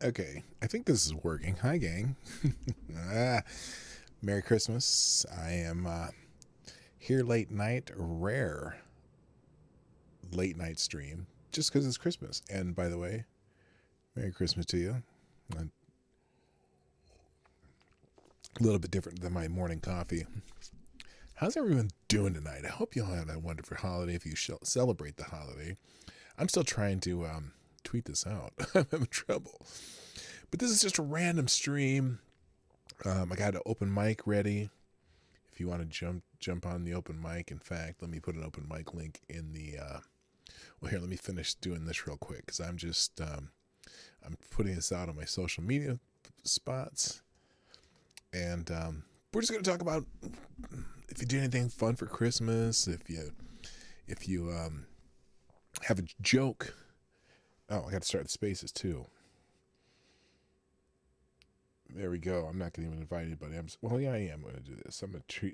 Okay, I think this is working. Hi, gang. ah, Merry Christmas. I am here late night, rare late night stream, just because it's Christmas. And by the way, Merry Christmas to you. A little bit different than my morning coffee. How's everyone doing tonight? I hope you all had a wonderful holiday if you celebrate the holiday. I'm still trying to tweet this out. I'm having trouble. But this is just a random stream. I got an open mic ready. If you want to jump on the open mic, in fact, let me put an open mic link in the. Well, here, let me finish doing this real quick because I'm just I'm putting this out on my social media spots, and we're just gonna talk about if you did anything fun for Christmas, if you have a joke. Oh, I got to start the spaces too. There we go. I'm not going to even invite anybody. Well, yeah, I am going to do this. I'm going to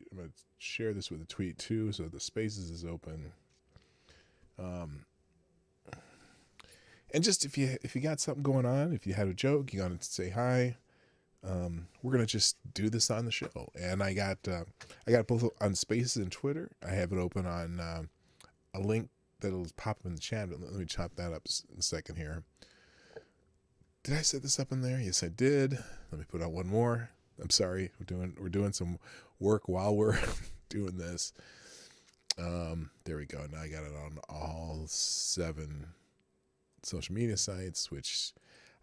share this with a tweet too, so the spaces is open. And just if you got something going on, if you had a joke, you want to say hi. We're gonna just do this on the show, and I got both on Spaces and Twitter. I have it open on a link that'll pop up in the chat. Let me chop that up in a second here. Did I set this up in there? Yes, I did. Let me put out one more. I'm sorry. We're doing some work while we're doing this. There we go. Now I got it on all 7 social media sites, which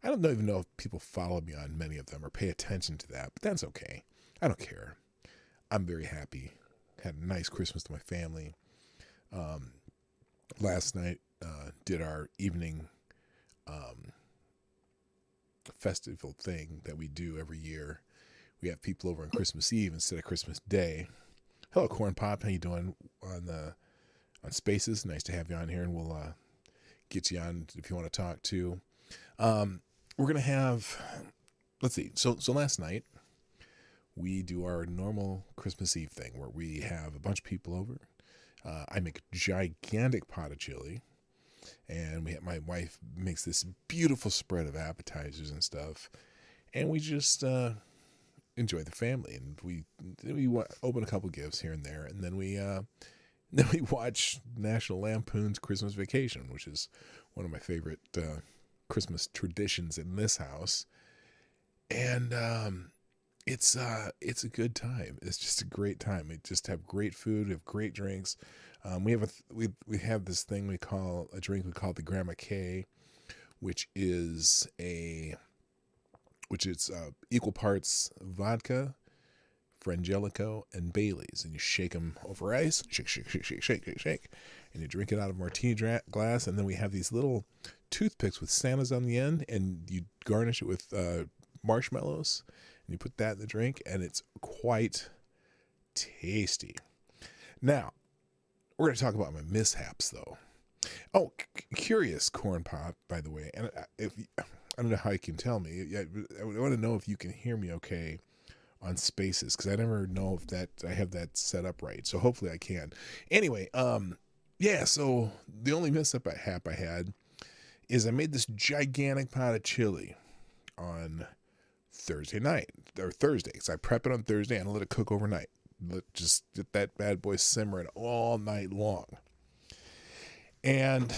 I don't even know if people follow me on many of them or pay attention to that, but that's okay. I don't care. I'm very happy. Had a nice Christmas to my family. Last night, did our evening festival thing that we do every year. We have people over on Christmas Eve instead of Christmas Day. Hello, Corn Pop. How you doing on Spaces? Nice to have you on here, and we'll get you on if you want to talk too. We're gonna have. Let's see. So last night we do our normal Christmas Eve thing where we have a bunch of people over. I make a gigantic pot of chili. And my wife makes this beautiful spread of appetizers and stuff, and we just enjoy the family. And we open a couple gifts here and there, and then we watch National Lampoon's Christmas Vacation, which is one of my favorite Christmas traditions in this house. And it's a good time. It's just a great time. We just have great food, we have great drinks. We have this thing we call the Grandma K, which is equal parts vodka, Frangelico, and Bailey's, and you shake them over ice, shake, and you drink it out of a martini glass. And then we have these little toothpicks with Santas on the end, and you garnish it with marshmallows, and you put that in the drink, and it's quite tasty. Now, we're going to talk about my mishaps, though. Oh, curious, Corn Pop, by the way. And I don't know how you can tell me. I want to know if you can hear me okay on Spaces, because I never know if I have that set up right. So hopefully I can. Anyway, yeah. So the only mishap I had is I made this gigantic pot of chili on Thursday night or Thursday. So I prep it on Thursday and I let it cook overnight. Just get that bad boy simmering all night long. And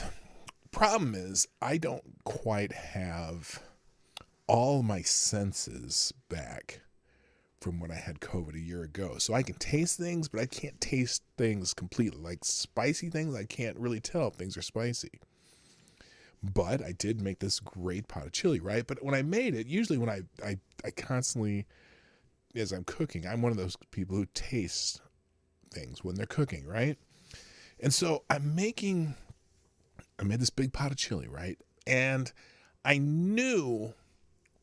problem is, I don't quite have all my senses back from when I had COVID a year ago. So I can taste things, but I can't taste things completely. Like spicy things, I can't really tell if things are spicy. But I did make this great pot of chili, right? But when I made it, usually when I constantly, as I'm cooking, I'm one of those people who taste things when they're cooking, right? And so I made this big pot of chili, right? And I knew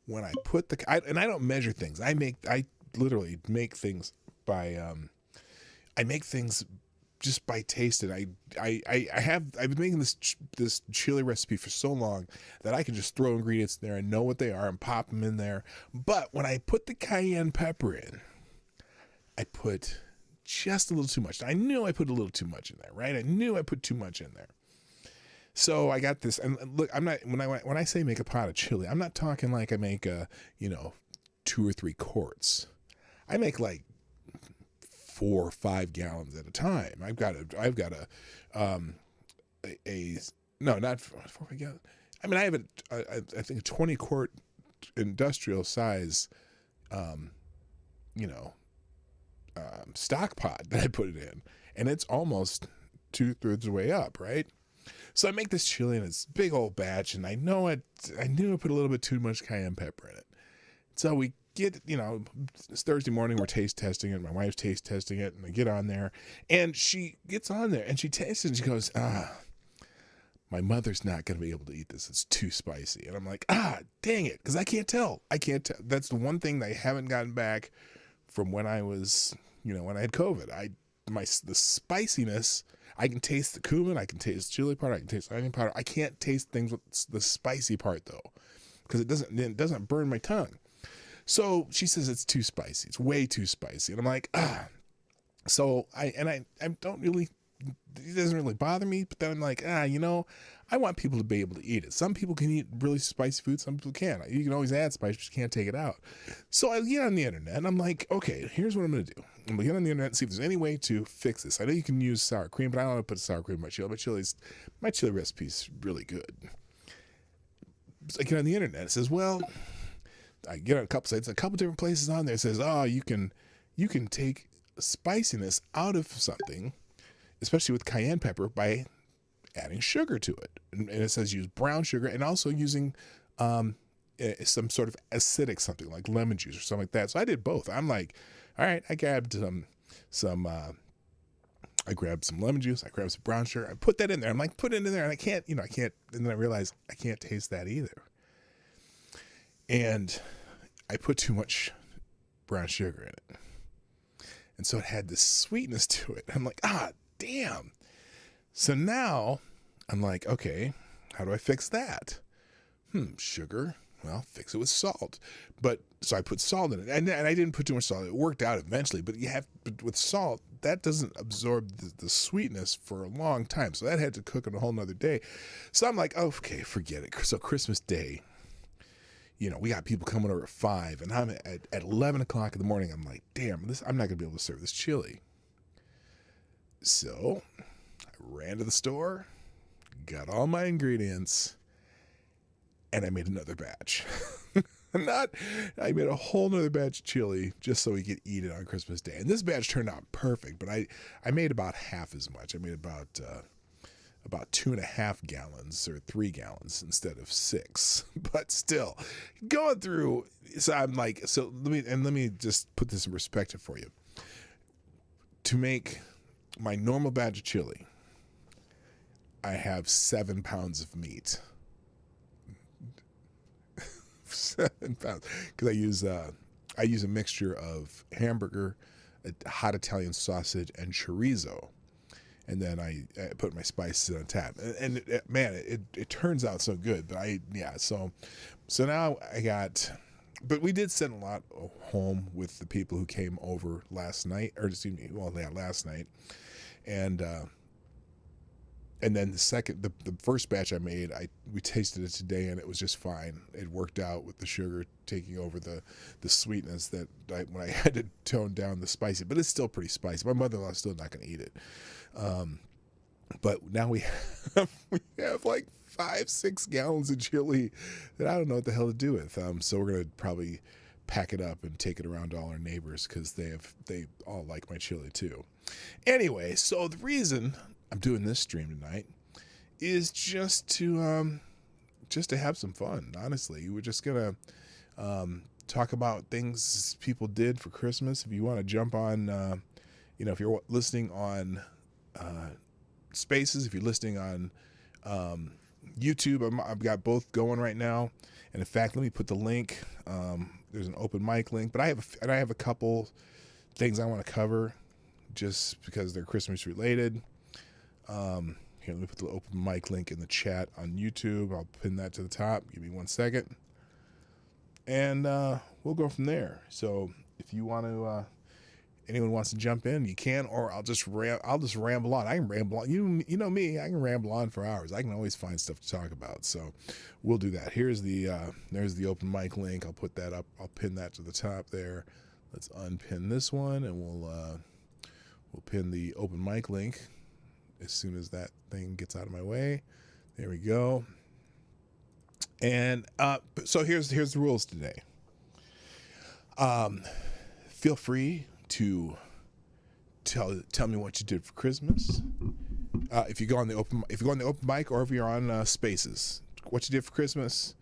when I put and I don't measure things. I literally make things by, I make things just by tasting. I've been making this chili recipe for so long that I can just throw ingredients in there and know what they are and pop them in there. But when I put the cayenne pepper in, I put just a little too much. I knew I put a little too much in there, right? I knew I put too much in there. So I got this, and look, I'm not when I say make a pot of chili, I'm not talking like I make 2 or 3 quarts. I make like 4 or 5 gallons at a time. I've got no, not 4 or 5 gallons. I mean, I have I think a 20 quart industrial size, stock pot that I put it in, and it's almost 2/3 of the way up, right? So I make this chili, and it's a big old batch, and I knew I put a little bit too much cayenne pepper in it. So we get, it's Thursday morning, we're taste testing it. My wife's taste testing it, and I get on there, and she gets on there, and she tastes it, and she goes, my mother's not going to be able to eat this. It's too spicy. And I'm like, dang it, because I can't tell. That's the one thing that I haven't gotten back from when I was, when I had COVID. The spiciness, I can taste the cumin, I can taste chili powder, I can taste onion powder. I can't taste things with the spicy part, though, because it doesn't burn my tongue. So she says it's too spicy. It's way too spicy. And I'm like, So I don't really, it doesn't really bother me, but then I'm like, I want people to be able to eat it. Some people can eat really spicy food, some people can't. You can always add spice, but you can't take it out. So I get on the internet, and I'm like, okay, here's what I'm going to do. I'm going to get on the internet and see if there's any way to fix this. I know you can use sour cream, but I don't want to put sour cream in my chili. My chili recipe's really good. So I get on the internet, it says, well, I get on a couple sites, a couple different places on there. It says, you can take spiciness out of something, especially with cayenne pepper, by adding sugar to it. And it says use brown sugar, and also using some sort of acidic something like lemon juice or something like that. So I did both. I'm like, all right, I grabbed some lemon juice, I grabbed some brown sugar, I put that in there. I'm like, put it in there, and I can't, and then I realized I can't taste that either. And I put too much brown sugar in it. And so it had this sweetness to it. I'm like, damn. So now I'm like, okay, how do I fix that? Sugar. Well, fix it with salt. So I put salt in it, and I didn't put too much salt. It worked out eventually, but with salt, that doesn't absorb the sweetness for a long time. So that had to cook on a whole nother day. So I'm like, okay, forget it. So Christmas Day, we got people coming over at 5, and I'm at 11 o'clock in the morning. I'm like, damn, I'm not going to be able to serve this chili. So I ran to the store, got all my ingredients, and I made another batch. I made a whole nother batch of chili just so we could eat it on Christmas Day. And this batch turned out perfect, but I made about half as much. I made about 2.5 gallons or 3 gallons instead of 6. But still, going through, so I'm like, let me just put this in perspective for you. To make my normal batch of chili, I have 7 pounds of meat. 7 pounds, because I use a mixture of hamburger, a hot Italian sausage, and chorizo. And then I put my spices on top, and it turns out so good. But so now I got, but we did send a lot home with the people who came over last night, last night, and then the first batch I made, we tasted it today, and it was just fine. It worked out with the sugar taking over the sweetness that when I had to tone down the spicy, but it's still pretty spicy. My mother-in-law's still not going to eat it. But now we have like 5-6 gallons of chili that I don't know what the hell to do with. So we're going to probably pack it up and take it around to all our neighbors, because they all like my chili too. Anyway, so the reason I'm doing this stream tonight is just to have some fun. Honestly, we're just gonna talk about things people did for Christmas. If you want to jump on, if you're listening on Spaces, if you're listening on YouTube, I've got both going right now. And in fact, let me put the link. There's an open mic link, but I have a couple things I want to cover just because they're Christmas related. Here, let me put the open mic link in the chat on YouTube. I'll pin that to the top. Give me 1 second. And we'll go from there. So if you want to, anyone wants to jump in, you can, or I'll just ramble on. I can ramble on. You know me, I can ramble on for hours. I can always find stuff to talk about. So we'll do that. Here's there's the open mic link. I'll put that up. I'll pin that to the top there. Let's unpin this one, and we'll pin the open mic link as soon as that thing gets out of my way. There we go. And so here's the rules today. Feel free to tell me what you did for Christmas. If you go on the open mic, or if you're on Spaces, what you did for Christmas.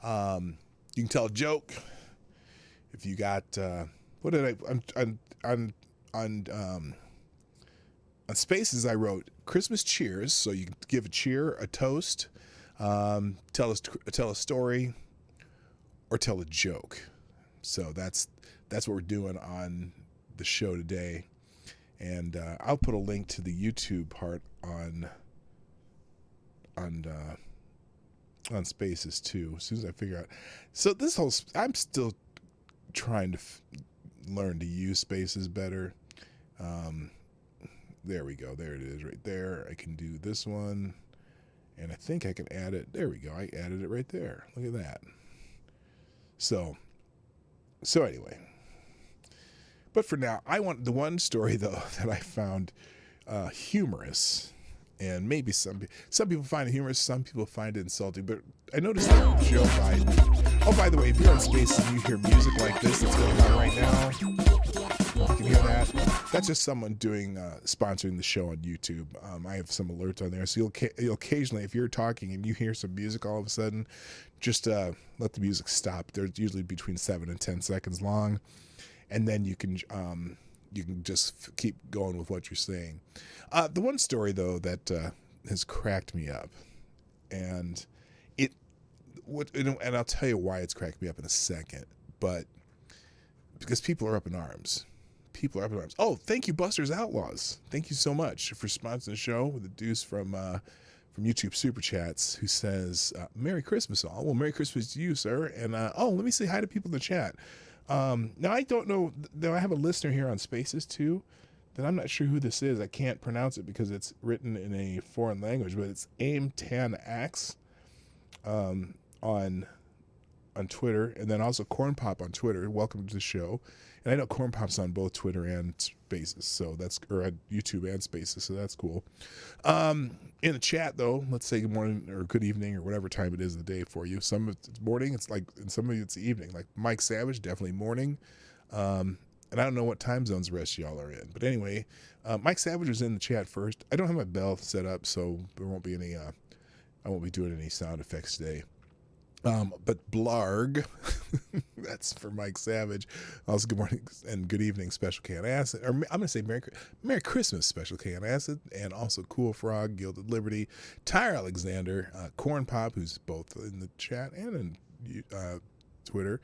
You can tell a joke. If you got what did I on Spaces, I wrote Christmas cheers, so you can give a cheer, a toast, tell a story, or tell a joke. So that's what we're doing on the show today, and I'll put a link to the YouTube part on Spaces too, as soon as I figure out. So I'm still trying to learn to use Spaces better. There we go. There it is right there. I can do this one, and I think I can add it. There we go. I added it right there. Look at that. So anyway, but for now, I want the one story though that I found humorous, and maybe some people find it humorous, some people find it insulting. But I noticed that Joe Biden. Oh, by the way, if you're on Space and you hear music like this that's going on right now, you can hear that. That's just someone doing sponsoring the show on YouTube. I have some alerts on there, so you'll occasionally, if you're talking and you hear some music all of a sudden, just let the music stop. They're usually between 7 and 10 seconds long, and then you can just keep going with what you're saying. The one story though that has cracked me up, and I'll tell you why it's cracked me up in a second, but because people are up in arms. People are up in arms. Oh, thank you, Buster's Outlaws. Thank you so much for sponsoring the show with the deuce from YouTube SuperChats, who says, Merry Christmas all. Well, Merry Christmas to you, sir. And let me say hi to people in the chat. Now, I don't know, though I have a listener here on Spaces too, that I'm not sure who this is. I can't pronounce it because it's written in a foreign language, but it's AIM10X on Twitter, and then also Corn Pop on Twitter. Welcome to the show. And I know Corn Pop's on both Twitter and Spaces, or at YouTube and Spaces, so that's cool. In the chat though, let's say good morning or good evening or whatever time it is of the day for you. Some of it's morning, and some of it's evening. Like Mike Savage, definitely morning. And I don't know what time zones the rest of y'all are in. But anyway, Mike Savage was in the chat first. I don't have my bell set up, so there won't be any I won't be doing any sound effects today. But Blarg, that's for Mike Savage. Also, good morning and good evening, Special Can Acid. Or I'm going to say Merry Christmas, Special Can Acid. And also Cool Frog, Gilded Liberty, Tyre Alexander, Corn Pop, who's both in the chat and in Twitter.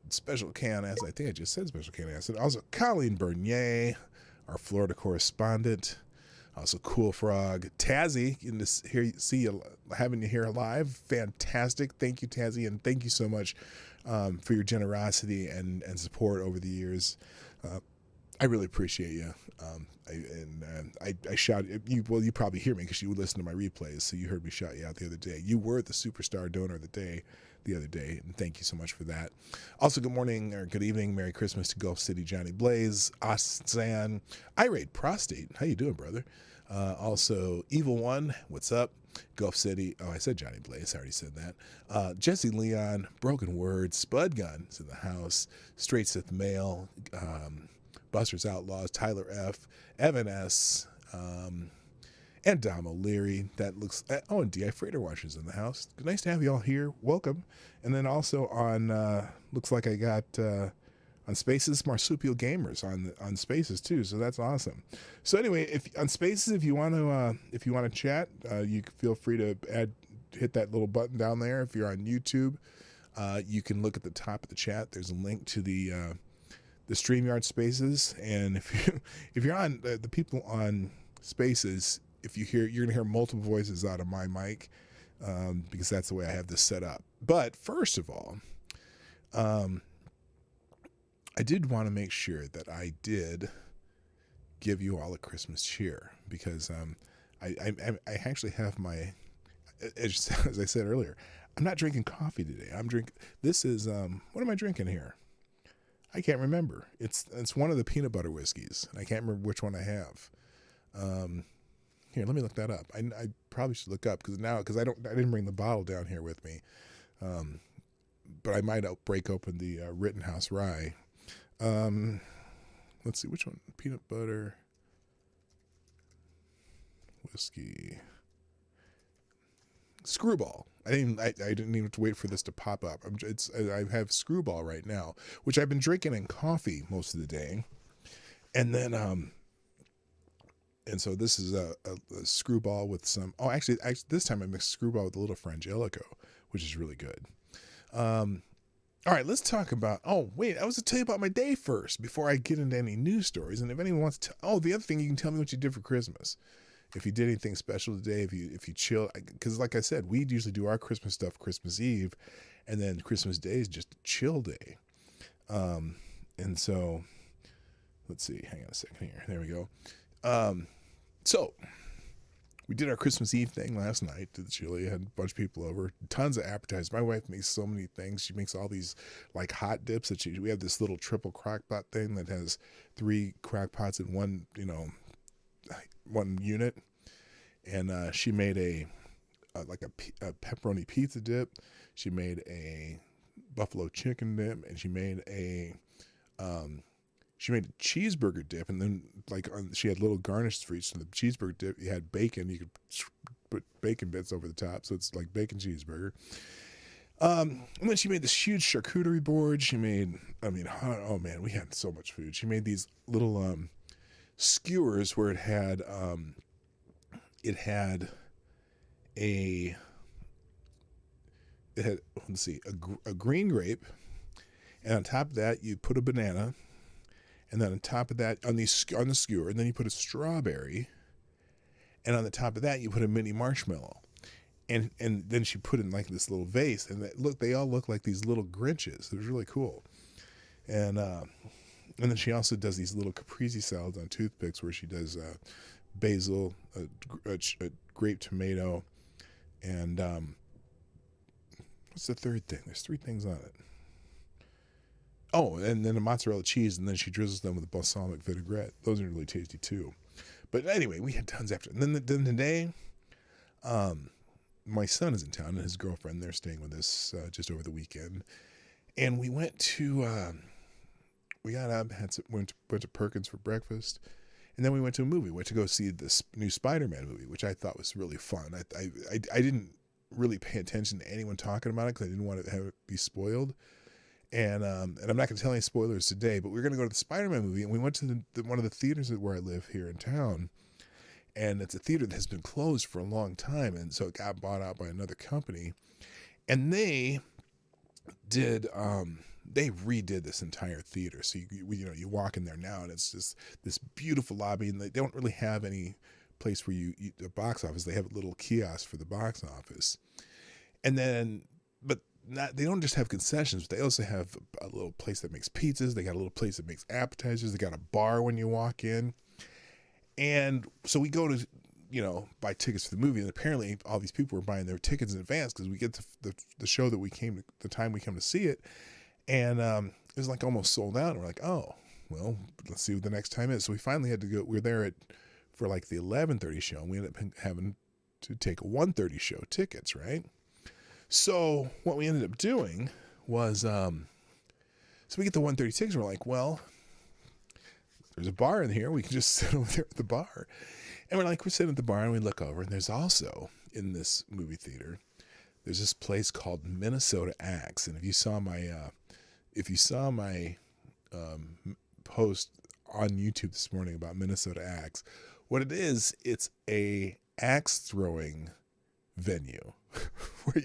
Special Can Acid, I think I just said Special Can Acid. Also, Colleen Bernier, our Florida correspondent. Also, Cool Frog, Tazzy, having you here live, fantastic. Thank you, Tazzy, and thank you so much for your generosity and support over the years. I really appreciate you. I shouted you. Well, you probably hear me because you would listen to my replays, so you heard me shout you out the other day. You were the superstar donor of the day the other day, and thank you so much for that. Also, good morning or good evening, Merry Christmas to Gulf City Johnny Blaze, Asan, Irate Prostate. How you doing, brother? Also, Evil One, what's up? Gulf City. Oh, I said Johnny Blaze. I already said that. Jesse Leon, Broken Words, Spud Guns in the house, Straight Sith Mail, Buster's Outlaws, Tyler F, Evan S, and Dom O'Leary. That looks. Oh, and DI Freighter Watchers in the house. Nice to have you all here. Welcome. And then also on looks like I got on Spaces, Marsupial Gamers on Spaces too. So that's awesome. So anyway, if on Spaces, if you want to chat, you can feel free to hit that little button down there. If you're on YouTube, you can look at the top of the chat. There's a link to the StreamYard Spaces, and if you're on the people on Spaces, you're gonna hear multiple voices out of my mic, because that's the way I have this set up. But first of all, I did want to make sure that I did give you all a Christmas cheer, because I actually have my, as I said earlier, I'm not drinking coffee today. This is, what am I drinking here? I can't remember. It's one of the peanut butter whiskeys. I can't remember which one I have. Here, let me look that up. I probably should look up, because I didn't bring the bottle down here with me. But I might break open the Rittenhouse Rye. Let's see, which one? Peanut butter whiskey. Screwball. I didn't even have to wait for this to pop up. I have Screwball right now, which I've been drinking in coffee most of the day, and then and so this is a Screwball with some. Oh, actually, this time I mixed Screwball with a little Frangelico, which is really good. All right, let's talk about. Oh, wait, I was to tell you about my day first before I get into any news stories. And if anyone wants to, the other thing, you can tell me what you did for Christmas. If you did anything special today, if you chill, because like I said, we usually do our Christmas stuff Christmas Eve, and then Christmas Day is just a chill day. And so, let's see. Hang on a second here. There we go. So we did our Christmas Eve thing last night to the chili. Had a bunch of people over, tons of appetizers. My wife makes so many things. She makes all these like hot dips that we have this little triple crock pot thing that has 3 crock pots in one, one unit. And she made a pepperoni pizza dip. She made a buffalo chicken dip, and she made a cheeseburger dip, and then she had little garnishes for each. So the cheeseburger dip, you had bacon. You could put bacon bits over the top, so it's like bacon cheeseburger. And then she made this huge charcuterie board. She made, oh man, we had so much food. She made these little skewers where it had a green grape, and on top of that you put a banana. And then on top of that, on the skewer, and then you put a strawberry, and on the top of that, you put a mini marshmallow, and then she put in like this little vase, and they all look like these little Grinches. It was really cool, and then she also does these little Caprese salads on toothpicks, where she does basil, a grape tomato, and what's the third thing? There's 3 things on it. Oh, and then a mozzarella cheese, and then she drizzles them with a balsamic vinaigrette. Those are really tasty too. But anyway, we had tons after. And then today, my son is in town, and his girlfriend, they're staying with us just over the weekend. And we went to, we got up, went to Perkins for breakfast, and then we went to a movie. We went to go see this new Spider-Man movie, which I thought was really fun. I didn't really pay attention to anyone talking about it, because I didn't want to have it be spoiled. And I'm not going to tell any spoilers today, but we're going to go to the Spider-Man movie, and we went to one of the theaters where I live here in town, and it's a theater that has been closed for a long time, and so it got bought out by another company, and they redid this entire theater. So you walk in there now, and it's just this beautiful lobby, and they don't really have any place where the box office. They have a little kiosk for the box office, and then they don't just have concessions, but they also have a little place that makes pizzas. They got a little place that makes appetizers. They got a bar when you walk in. And so we go to, buy tickets for the movie. And apparently all these people were buying their tickets in advance, because we get the show that the time we come to see it. And it was like almost sold out. And we're like, oh, well, let's see what the next time is. So we finally had to go. We were there for like the 11:30 show. And we ended up having to take a 1:30 show tickets, right? So what we ended up doing was, so we get the 1:30 tickets, and we're like, well, there's a bar in here. We can just sit over there at the bar. And we're sitting at the bar, and we look over, and there's also, in this movie theater, there's this place called Minnesota Axe. And if you saw my post on YouTube this morning about Minnesota Axe, what it is, it's a axe throwing venue where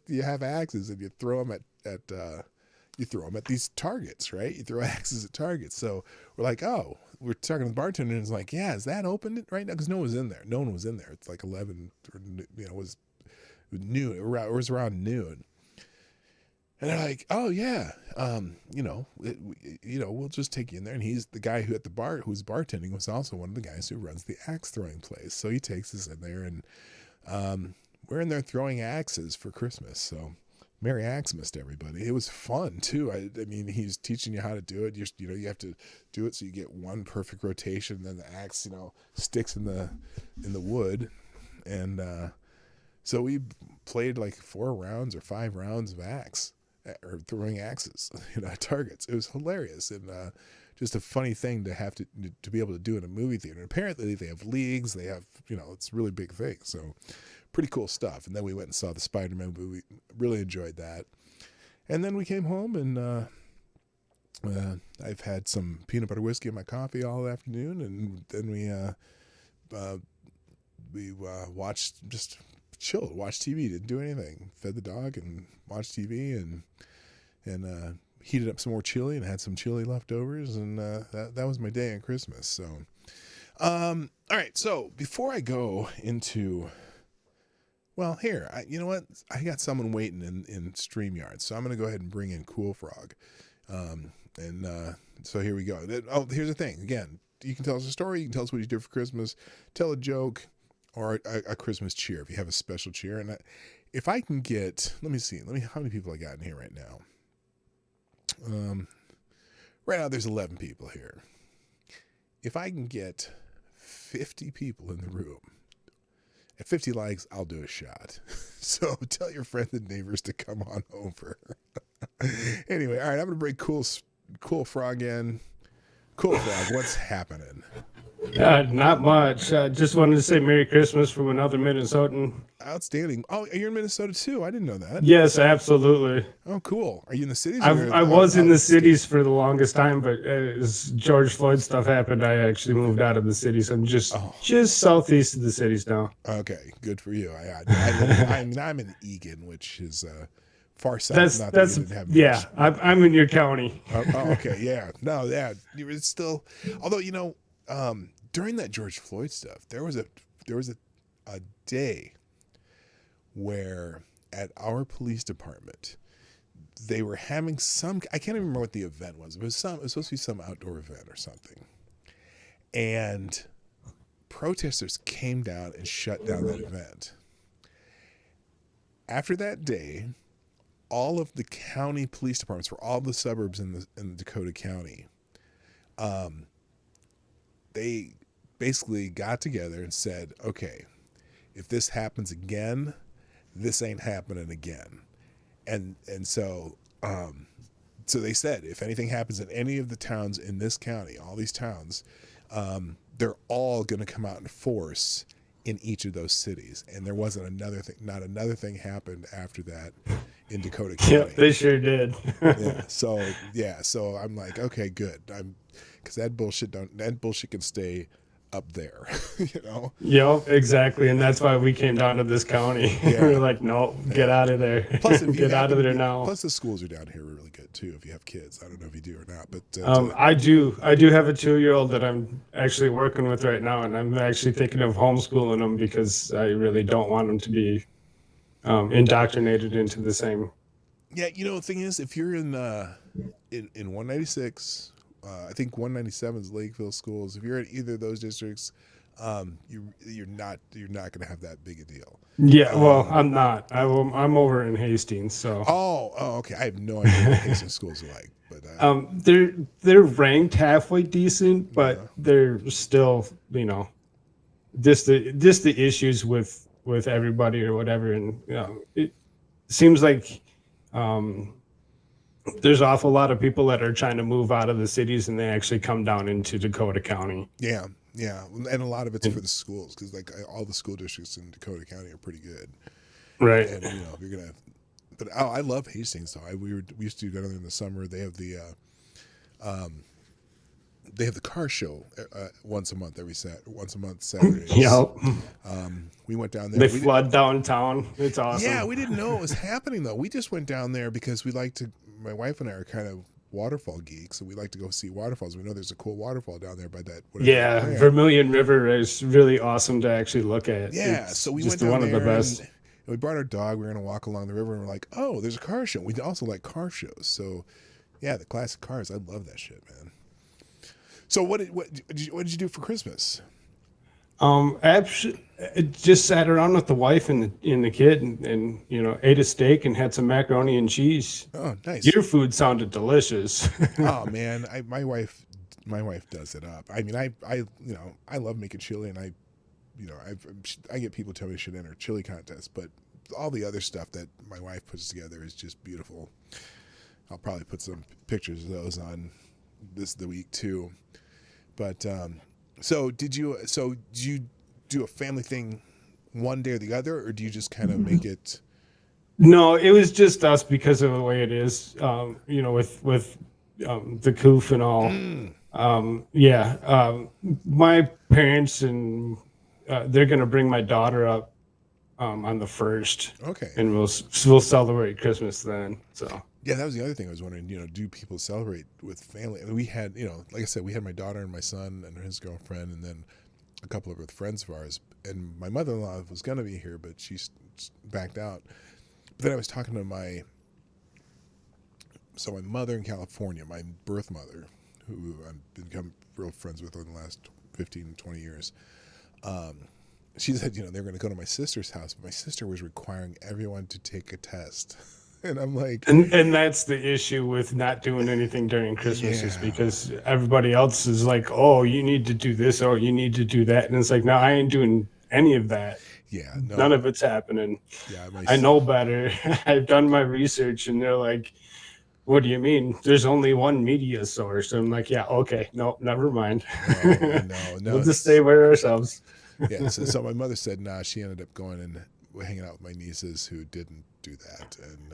you have axes, and you throw them at these targets, right? You throw axes at targets. So we're like, oh, we're talking to the bartender, and it's like, yeah, is that open right now? Because no one was in there. It's like 11, or, it was noon. It was around noon. And they're like, oh yeah, we'll just take you in there. And he's the guy who at the bar, who's bartending, was also one of the guys who runs the axe throwing place. So he takes us in there, and we're in there throwing axes for Christmas. So Merry Axemas to everybody. It was fun too. I mean, he's teaching you how to do it. You have to do it so you get one perfect rotation, and then the axe, sticks in the wood, and so we played like 4 rounds or 5 rounds of axe, or throwing axes, at targets. It was hilarious, and just a funny thing to have to be able to do in a movie theater. And apparently they have leagues. They have, it's a really big thing. So pretty cool stuff. And then we went and saw the Spider-Man movie. Really enjoyed that. And then we came home, and I've had some peanut butter whiskey in my coffee all afternoon. And then we watched, just chilled, watched TV, didn't do anything. Fed the dog and watched TV, and heated up some more chili and had some chili leftovers. And that was my day on Christmas. So, all right. So before I go into... Well, here, you know what? I got someone waiting in StreamYard, so I'm going to go ahead and bring in Cool Frog. So here we go. Oh, here's the thing. Again, you can tell us a story. You can tell us what you did for Christmas. Tell a joke or a Christmas cheer if you have a special cheer. And if I can get, let me see. How many people I got in here right now? Right now, there's 11 people here. If I can get 50 people in the room, at 50 likes, I'll do a shot. So tell your friends and neighbors to come on over. Anyway, all right, I'm going to bring Cool Frog in. Cool Frog, what's happening? Not much. Just wanted to say Merry Christmas from another Minnesotan. Outstanding. Oh, you're in Minnesota too? I didn't know that. Yes, absolutely. Oh, cool. Are you in the cities? I was in the cities for the longest time, but as George Floyd stuff happened, I actually moved out of the city. So I'm just southeast of the cities now. Okay, good for you. I'm in Eagan, which is far south. I'm in your county. Okay, yeah. No, yeah. It's still, although during that George Floyd stuff, there was a day where at our police department they were having some, I can't even remember what the event was. It was supposed to be some outdoor event or something, and protesters came down and shut down that event. After that day, all of the county police departments for all the suburbs in Dakota County, they basically got together and said, okay, if this happens again, this ain't happening again. And so they said, if anything happens in any of the towns in this county, all these towns, they're all going to come out in force in each of those cities. And there wasn't another thing, not another thing happened after that in Dakota County. Yep, they sure did. So I'm like, okay, good. Because that bullshit can stay up there, Yep, exactly, and that's why we came down to this county. Yeah. We're like, no, get out of there. Plus, get out of there now. Plus, the schools are down here really good too. If you have kids, I don't know if you do or not, but I do have a 2-year-old that I'm actually working with right now, and I'm actually thinking of homeschooling them because I really don't want them to be indoctrinated into the same. Yeah, the thing is, if you're in 196. I think 197 is Lakeville schools. If you're in either of those districts, you're not going to have that big a deal. Yeah, well, I'm not. I'm over in Hastings, so. Oh, okay. I have no idea what Hastings schools are like, but they're ranked halfway decent, but they're still, just the issues with everybody or whatever, and it seems like. There's an awful lot of people that are trying to move out of the cities, and they actually come down into Dakota County. Yeah, and a lot of it's for the schools because like all the school districts in Dakota County are pretty good, right? And if you're gonna, but I love Hastings though. We used to go down there in the summer. They have the car show once a month Saturdays. Yep. We went down there. They flood downtown. It's awesome. Yeah, we didn't know it was happening though. We just went down there because we like to. My wife and I are kind of waterfall geeks, and we like to go see waterfalls. We know there's a cool waterfall down there by that. Vermilion River is really awesome to actually look at. Yeah, it's so we just went down one there. Of the best. we brought our dog. We were going to walk along the river, and we're like, oh, there's a car show. We also like car shows. So, yeah, the classic cars. I love that shit, man. So what did you do for Christmas? Just sat around with the wife and the kid, and ate a steak and had some macaroni and cheese. Oh, nice. Your food sounded delicious. Oh man, my wife does it up. I mean, I love making chili, and I get people tell me I should enter a chili contest, but all the other stuff that my wife puts together is just beautiful. I'll probably put some pictures of those on the week too. But so did you do a family thing one day or the other, or do you just kind of make it? No, it was just us because of the way it is. With the coof and all. My parents and they're gonna bring my daughter up on the 1st. Okay. And we'll celebrate Christmas then. So. Yeah, that was the other thing I was wondering. Do people celebrate with family? I mean, we had, like I said, we had my daughter and my son and his girlfriend, and then a couple of friends of ours. And my mother-in-law was going to be here, but she backed out. But then I was talking to my mother in California, my birth mother, who I've become real friends with over the last 15, 20 years. She said, they're going to go to my sister's house, but my sister was requiring everyone to take a test. And I'm like, and that's the issue with not doing anything during Christmas, is because everybody else is like, oh, you need to do this, or you need to do that. And it's like, no, I ain't doing any of that. Yeah, no. None of it's happening. Yeah, I know better. I've done my research, and they're like, what do you mean? There's only one media source. And I'm like, yeah, okay, no, never mind. No. We'll just stay with ourselves. Yeah, so my mother said, nah, she ended up going and hanging out with my nieces who didn't do that. And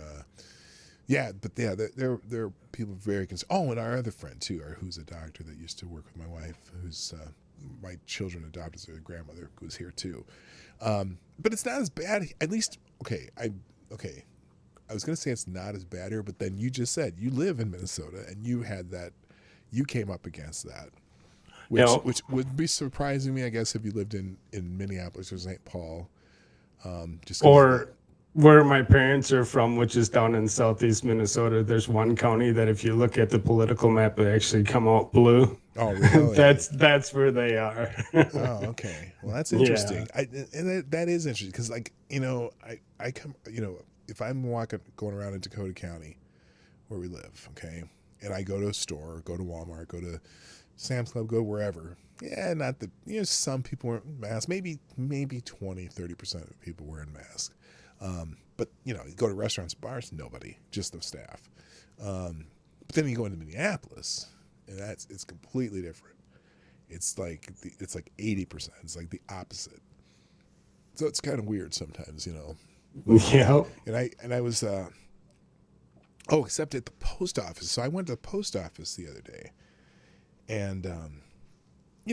there are people very concerned. Oh, and our other friend too, who's a doctor that used to work with my wife, who's my children adopted as their grandmother, who's here too. But it's not as bad. At least, okay. I was going to say it's not as bad here, but then you just said you live in Minnesota and you had that. You came up against that, which would be surprising me, I guess, if you lived in Minneapolis or St. Paul. Or where my parents are from, which is down in southeast Minnesota, there's one county that if you look at the political map, they actually come out blue. Oh, really? That's where they are. Oh, okay. Well, that's interesting. Yeah. That is interesting because, I come, if I'm going around in Dakota County, where we live, okay, and I go to a store, go to Walmart, go to Sam's Club, go wherever. Yeah, not the, some people wearing masks, maybe 20-30% of people wearing masks. But, you go to restaurants, bars, nobody, just the staff. But then you go into Minneapolis, and it's completely different. It's like 80%. It's like the opposite. So it's kind of weird sometimes, Yeah. And I was, except at the post office. So I went to the post office the other day, and,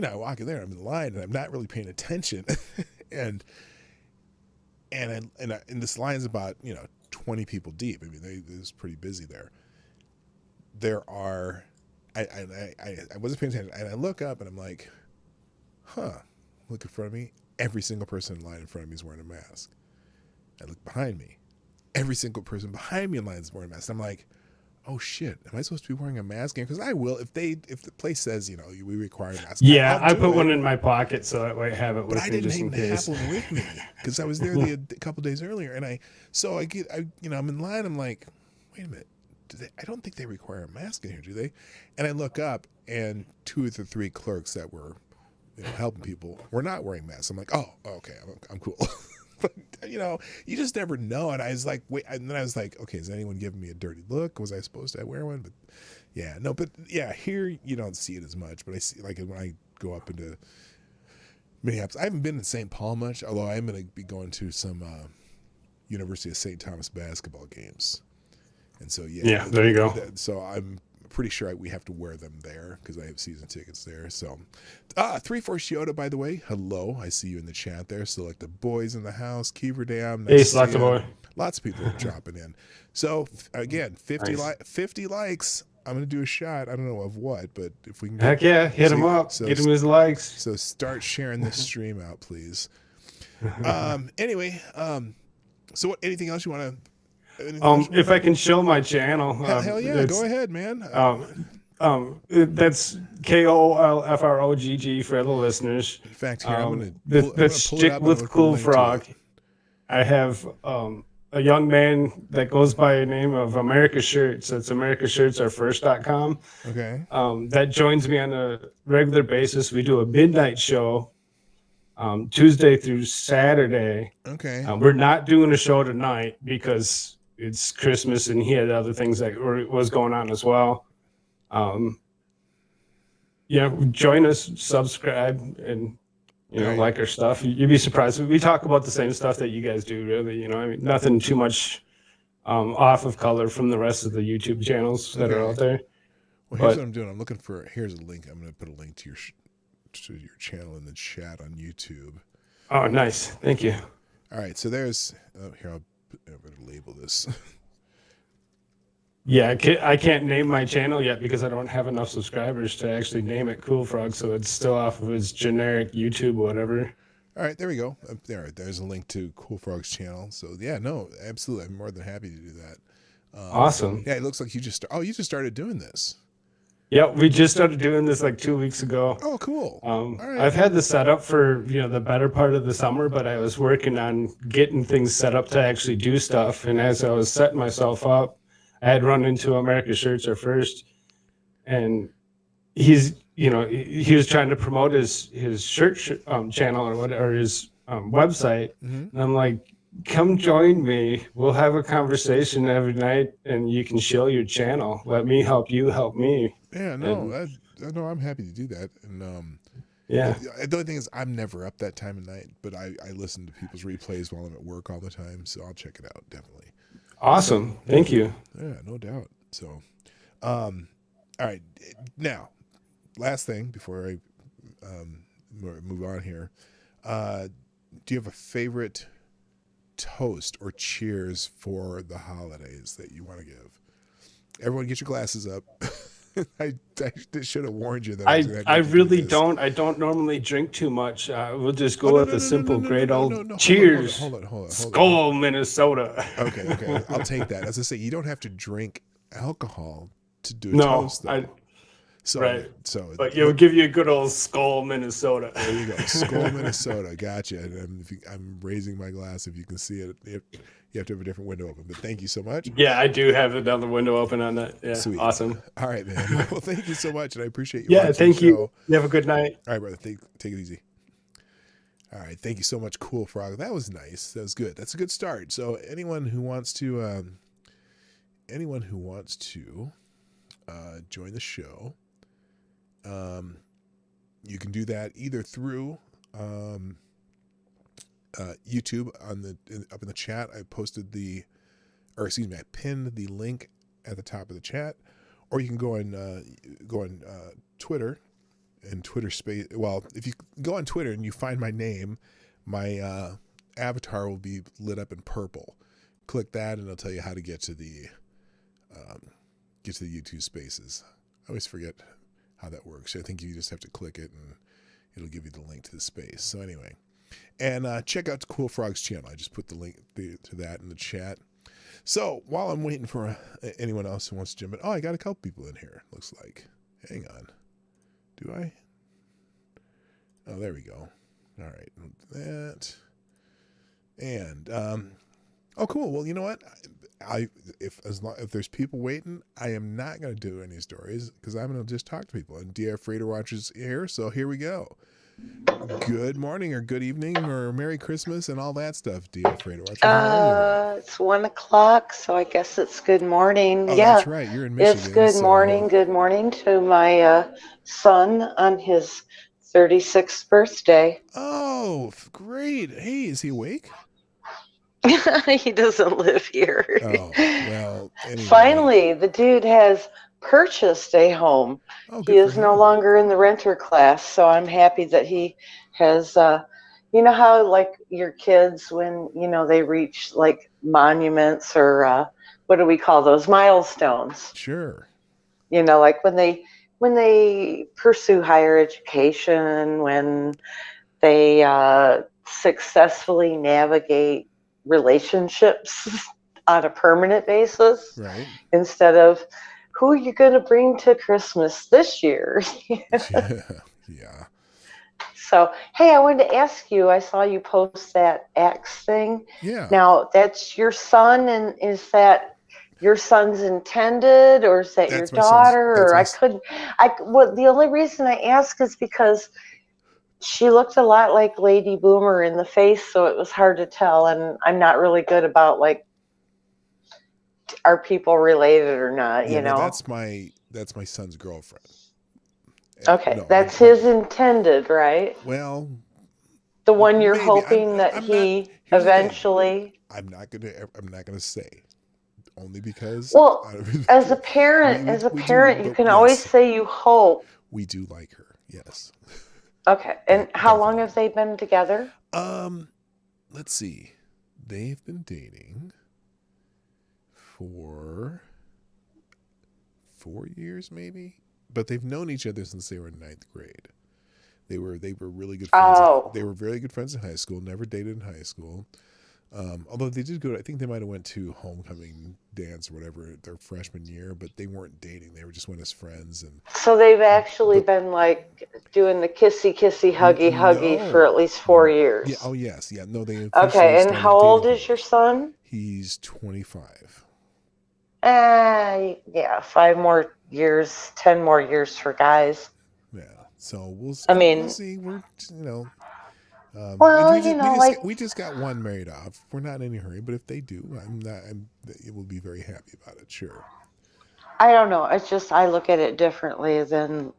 I walk in there, I'm in line, and I'm not really paying attention. and this line's about, 20 people deep. I mean, it's pretty busy there. There are, I wasn't paying attention, and I look up, and I'm like, look in front of me. Every single person in line in front of me is wearing a mask. I look behind me. Every single person behind me in line is wearing a mask. I'm like, oh shit, am I supposed to be wearing a mask? Because I will if the place says, we require a mask. Yeah, I put one in my pocket so that way I have it with me. But I didn't even have one with me because I was there a couple days earlier, and I'm in line. I'm like, wait a minute, I don't think they require a mask in here, do they? And I look up, and 2 of the 3 clerks that were, helping people were not wearing masks. I'm like, oh, okay, I'm cool. But, you just never know. And I was like, wait, and then I was like, okay, is anyone giving me a dirty look? Was I supposed to wear one? But here you don't see it as much. But I see, like, when I go up into Minneapolis, I haven't been in St. Paul much, although I'm going to be going to some University of St. Thomas basketball games. And so, yeah, there you go. So I'm pretty sure we have to wear them there because I have season tickets there. So, 3-4 Shioda, by the way, hello. I see you in the chat there. So, like the boys in the house, Kiever Dam. Hey, Selecta Boy. Lots of people are dropping in. So, again, 50 likes. I'm going to do a shot. I don't know of what, but if we can. Heck yeah, hit him up. So get him his likes. So, start sharing this stream out, please. Anyway, So what? Anything else you want to? If I can show my channel, hell yeah, go ahead, man. That's KOLFROGG for the listeners. In fact, here I'm gonna that's pull it Stick up with Cool Frog. I have a young man that goes by the name of America Shirts. That's americashirtsairfirst.com. Okay. That joins me on a regular basis. We do a midnight show Tuesday through Saturday. Okay. We're not doing a show tonight because it's Christmas and he had other things that was going on as well. Join us, subscribe, and like our stuff. You'd be surprised. We talk about the same stuff that you guys do, really. I mean, nothing too much off of color from the rest of the YouTube channels that are out there. Well, here's what I'm doing. I'm looking for. Here's a link. I'm going to put a link to your channel in the chat on YouTube. Oh, nice. Thank you. All right. So there's. Here, I'm going to label this. Yeah, I can't name my channel yet because I don't have enough subscribers to actually name it Cool Frog, so it's still off of its generic YouTube or whatever. All right, there we go. There's a link to Cool Frog's channel. So yeah, no, absolutely, I'm more than happy to do that. Awesome. Yeah, it looks like you just started doing this. Yeah, we just started doing this like 2 weeks ago. Oh, cool. All right. I've had this set up for the better part of the summer, but I was working on getting things set up to actually do stuff, and as I was setting myself up, I had run into America Shirts Are First, and he was trying to promote his shirt channel or whatever, his website. Mm-hmm. And I'm like, come join me. We'll have a conversation every night, and you can show your channel. Let me help you help me. Yeah, no, I'm happy to do that. And yeah, the only thing is I'm never up that time of night, but I listen to people's replays while I'm at work all the time, so I'll check it out definitely. Awesome. Thank you. Yeah, no doubt. So, all right. Now, last thing before I move on here. Do you have a favorite toast or cheers for the holidays that you want to give? Everyone get your glasses up. I should have warned you that I really don't. I don't normally drink too much. We'll just go with a simple, great old cheers. Hold on. Skull, Minnesota. Okay. I'll take that. As I say, you don't have to drink alcohol to do a toast, though. But it'll give you a good old Skull, Minnesota. There you go. Skull, Minnesota. Gotcha. And I'm raising my glass. If you can see it, you have to have a different window open. But thank you so much. Yeah, I do have another window open on that. Yeah, sweet. Awesome. All right, man. Well, thank you so much, and I appreciate you. Yeah, thank you. You have a good night. All right, brother. Take it easy. All right, thank you so much, Cool Frog. That was nice. That was good. That's a good start. So anyone who wants to join the show, you can do that either through YouTube up in the chat. I pinned the link at the top of the chat, or you can go on Twitter and Twitter space. Well, if you go on Twitter and you find my name, my avatar will be lit up in purple. Click that, and it'll tell you how to get to the YouTube Spaces. I always forget how that works. I think you just have to click it, and it'll give you the link to the space. So anyway. And check out Cool Frog's channel. I just put the link to that in the chat. So while I'm waiting for anyone else who wants to jump in, I got a couple people in here. Looks like. Hang on. Do I? Oh, there we go. All right, that. And cool. Well, you know what? If there's people waiting, I am not going to do any stories because I'm going to just talk to people. And Dear Freighter Watchers here, so here we go. Good morning or good evening or Merry Christmas and all that stuff, Dear Freighter Watchers. It's 1 o'clock, so I guess it's good morning. Oh, yeah, that's right. You're in Michigan. It's good morning. Good morning to my son on his 36th birthday. Oh, great. Hey, is he awake? He doesn't live here. Oh, well, anyway. Finally, the dude has purchased a home. He is no longer in the renter class, so I'm happy that he has, you know how like your kids, when, they reach like monuments or what do we call those, milestones? Sure. Like when they pursue higher education, when they successfully navigate relationships on a permanent basis, Right. instead of who are you going to bring to Christmas this year? Yeah. So, hey, I wanted to ask you, I saw you post that X thing. Yeah. Now, that's your son, and is that your son's intended, or is that your That's my son's. daughter? That's Or the only reason I ask is because she looked a lot like Lady Boomer in the face, so it was hard to tell, and I'm not really good about, like, are people related or not, Yeah. you No, know? that's my son's girlfriend. Okay, No, that's his intended, right? well, The one you're maybe. hoping that I'm not. he Here's the thing. eventually. I'm not gonna say, only because Well, as a we do, parent, you but can always yes, say you hope. we do like her. Yes. Okay, and how long Definitely. have they been together? Let's see. They've been dating for 4 years, maybe, but they've known each other since they were in ninth grade. They were really good friends. Oh, They were very good friends in high school. Never dated in high school. Although they did go, I think they might have went to homecoming dance or whatever their freshman year, but they weren't dating. They were just went as friends. And so they've actually but been like doing the kissy, kissy, huggy, huggy for at no, least 4 years. yeah, oh yes, yeah, no, they officially Okay, and how started old dating is your 4 years. son? He's 25. Yeah, 5 more years, 10 more years for guys. Yeah, so we'll I we'll mean, see. We're well, you know, like, we just got one married off. We're not in any hurry, but if they do, it will be very happy about it. Sure. I don't know. It's just I look at it differently than,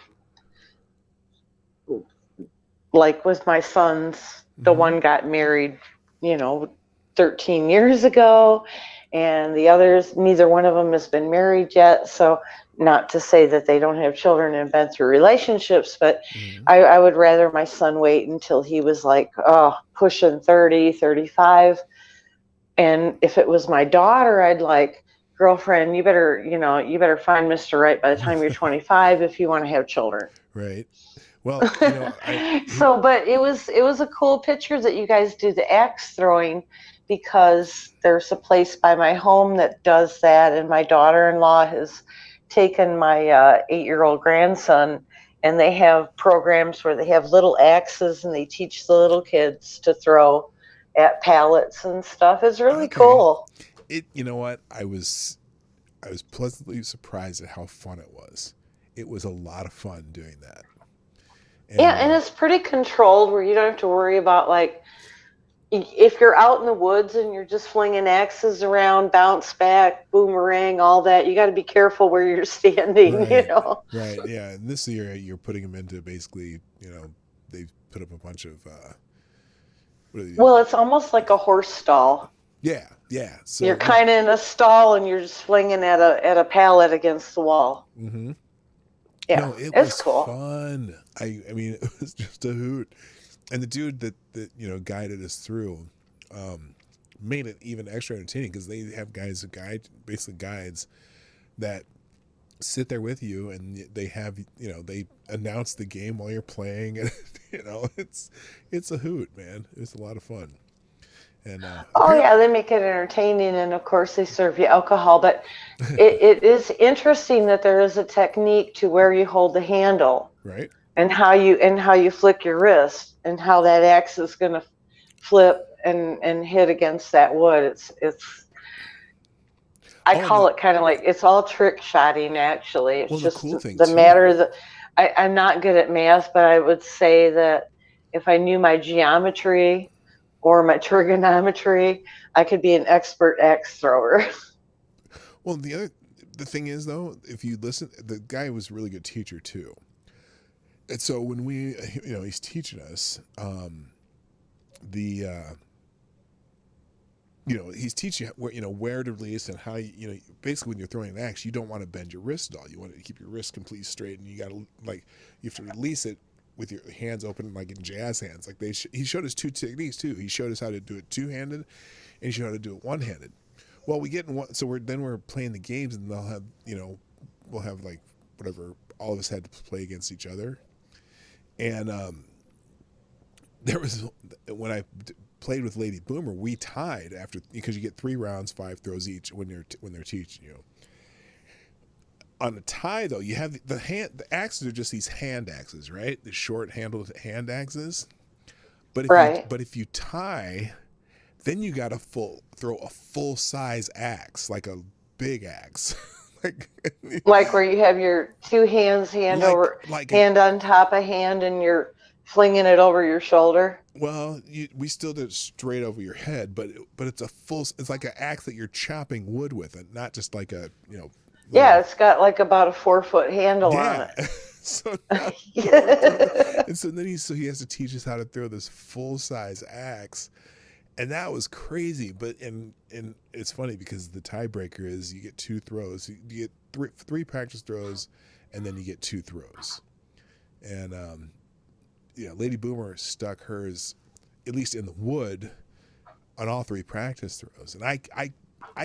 like, with my sons. The Mm-hmm. one got married, 13 years ago, and the others, neither one of them has been married yet. So, not to say that they don't have children and been through relationships, but Mm-hmm. I would rather my son wait until he was like, pushing 30, 35. And if it was my daughter, I'd like, girlfriend, you better find Mr. Right by the time you're 25 if you want to have children. Right. Well, So, but it was a cool picture that you guys do the axe throwing, because there's a place by my home that does that, and my daughter-in-law has taken my 8-year-old grandson, and they have programs where they have little axes and they teach the little kids to throw at pallets and stuff. It's really cool. You know what? I was pleasantly surprised at how fun it was. It was a lot of fun doing that. And it's pretty controlled, where you don't have to worry about, like, if you're out in the woods and you're just flinging axes around, bounce back, boomerang, all that, you got to be careful where you're standing, right, Right, yeah. And this year you're putting them into basically, they put up a bunch of. Well, it's almost like a horse stall. Yeah. So you're kind of in a stall and you're just flinging at a pallet against the wall. Mm-hmm. Yeah, no, it was cool. Fun. I mean, it was just a hoot. And the dude that guided us through made it even extra entertaining, because they have basically guides that sit there with you, and they have they announce the game while you're playing, and it's a hoot, man. It's a lot of fun. And yeah, they make it entertaining, and of course they serve you alcohol. But it is interesting that there is a technique to where you hold the handle, right, and how you flick your wrist, and how that axe is going to flip and hit against that wood. I call it kind of like, it's all trick shotting, actually. It's just the cool thing the too, matter that I'm not good at math, but I would say that if I knew my geometry or my trigonometry, I could be an expert axe thrower. Well, the thing is, though, if you listen, the guy was a really good teacher too. And so when he's teaching us, he's teaching where to release, and how basically when you're throwing an axe, you don't want to bend your wrist at all. You want to keep your wrist completely straight, and you have to release it with your hands open, like in jazz hands. Like he showed us two techniques too. He showed us how to do it two-handed, and he showed how to do it one-handed. Well, we get in one, so we're playing the games, and they'll have we'll have like whatever, all of us had to play against each other, and there was, when I played with Lady Boomer, we tied after, because you get 3 rounds, 5 throws each when they're teaching you. On a tie, though, you have the axes are just these hand axes, right? The short handled hand axes. But if you tie, then you got to throw a full size axe, like a big axe. like where you have your 2 hands, hand on top of hand, and you're flinging it over your shoulder. Well, we still did it straight over your head, but it's it's like an axe that you're chopping wood with, and not just like a, Yeah, it's got like about a 4-foot handle on it. So and so then he has to teach us how to throw this full size axe, and that was crazy. But and it's funny because the tiebreaker is you get 2 throws, you get 3 practice throws, and then you get 2 throws, and Lady Boomer stuck hers, at least in the wood, on all 3 practice throws, and I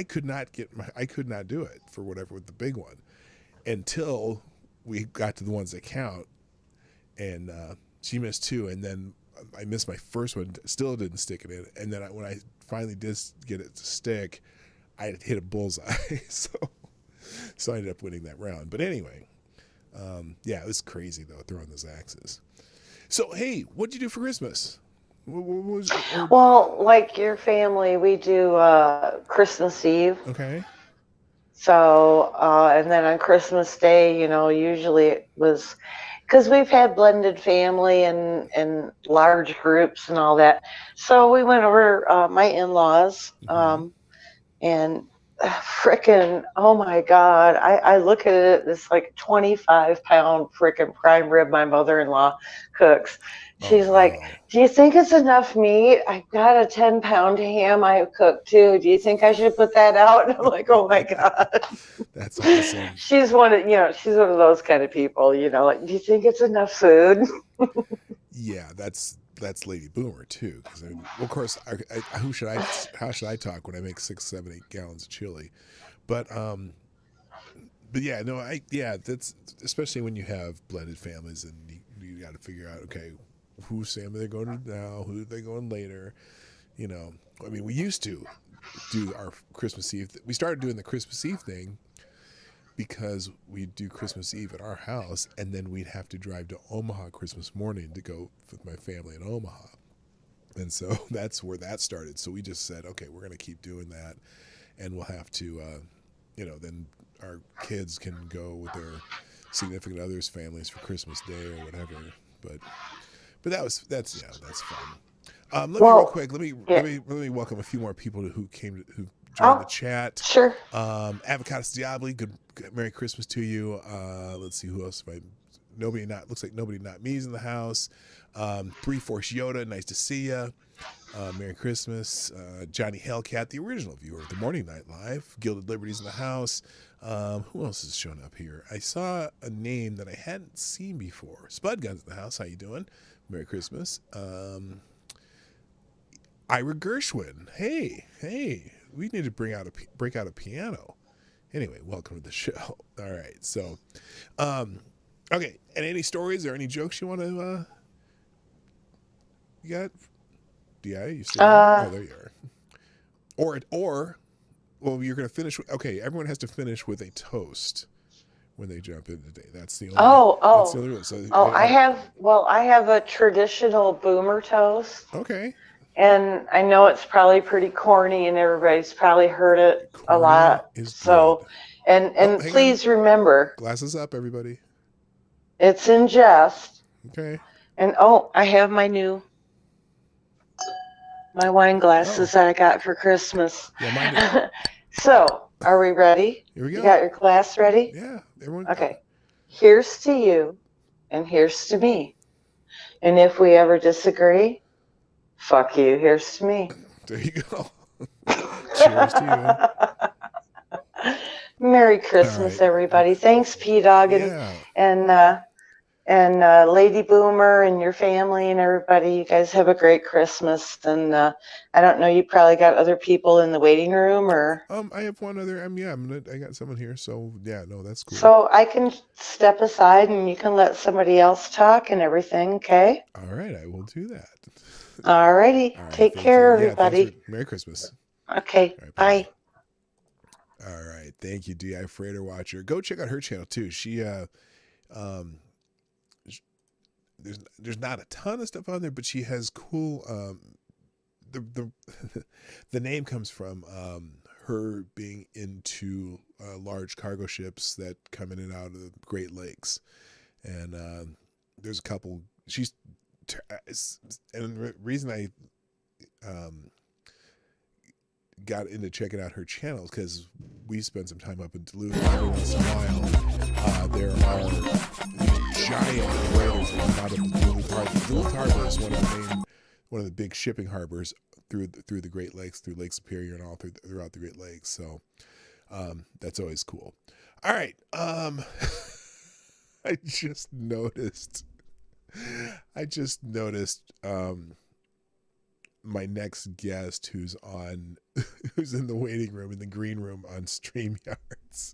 could not do it for whatever with the big one until we got to the ones that count, and she missed 2, and then I missed my first one, still didn't stick it in, and then when I finally did get it to stick, I hit a bullseye, so I ended up winning that round. But anyway, it was crazy though, throwing those axes. So hey, what'd you do for Christmas? Well, like your family, we do Christmas Eve. Okay. So, and then on Christmas Day, usually it was, because we've had blended family and large groups and all that. So we went over my in-laws, and frickin', oh my God, I look at it, this like 25-pound frickin' prime rib my mother-in-law cooks. She's like, do you think it's enough meat? I've got a 10-pound ham I cooked too. Do you think I should put that out? And I'm like, oh my God. That's awesome. She's one of those kind of people, like, do you think it's enough food? Yeah, that's Lady Boomer too. Because of course, how should I talk when I make 6, 7, 8 gallons of chili? But yeah, no, that's especially when you have blended families and you got to figure out, okay, whose family they're going to now, who they're going later. I mean, we used to do our Christmas Eve. We started doing the Christmas Eve thing because we'd do Christmas Eve at our house, and then we'd have to drive to Omaha Christmas morning to go with my family in Omaha. And so that's where that started. So we just said, okay, we're going to keep doing that, and we'll have to, then our kids can go with their significant others' families for Christmas Day or whatever. But that's fun. Let me real quick. Let me welcome a few more people who joined the chat. Sure. Avocados Diabli, good Merry Christmas to you. Let's see who else. Looks like nobody not me's in the house. 3 Force Yoda, nice to see ya. Merry Christmas. Johnny Hellcat, the original viewer of the Morning Night Live. Gilded Liberties in the house. Who else is showing up here? I saw a name that I hadn't seen before. Spud Guns in the house. How you doing? Merry Christmas. Ira Gershwin. Hey. We need to break out a piano. Anyway, welcome to the show. All right. So, okay. And any stories or any jokes you want to? You got? Yeah, you still. Oh, there you are. Well, you're going to finish. Okay, everyone has to finish with a toast when they jump in today. That's the only. That's the only rule. So, I have a traditional boomer toast. Okay. And I know it's probably pretty corny, and everybody's probably heard it a lot. So, and please remember. Glasses up, everybody. It's in jest. Okay. And I have my wine glasses that I got for Christmas. Yeah, mine. So, are we ready? Here we go. You got your glass ready? Yeah, everyone. Okay. Here's to you, and here's to me. And if we ever disagree, fuck you. Here's to me. There you go. Cheers to you. Merry Christmas, everybody. Thanks, P-Dawg, and Lady Boomer and your family and everybody. You guys have a great Christmas. And I don't know, you probably got other people in the waiting room, or? I have one other. I got someone here. So yeah, no, that's cool. So I can step aside and you can let somebody else talk and everything. Okay. All right, I will do that. All righty. All right, Take thank care, you. Yeah, thanks everybody. Merry Christmas. Okay. All right, Bye. All right, thank you, DI Freighter Watcher. Go check out her channel too. She there's not a ton of stuff on there, but she has cool the the name comes from her being into large cargo ships that come in and out of the Great Lakes, and there's a couple. And the reason I got into checking out her channel because we spent some time up in Duluth. Every once in a while, there are these giant freighters that come out of the Duluth Harbor. Duluth Harbor is one of the big shipping harbors through the Great Lakes, through Lake Superior and all throughout the Great Lakes. So that's always cool. All right. I just noticed my next guest who's in the waiting room in the green room on StreamYards.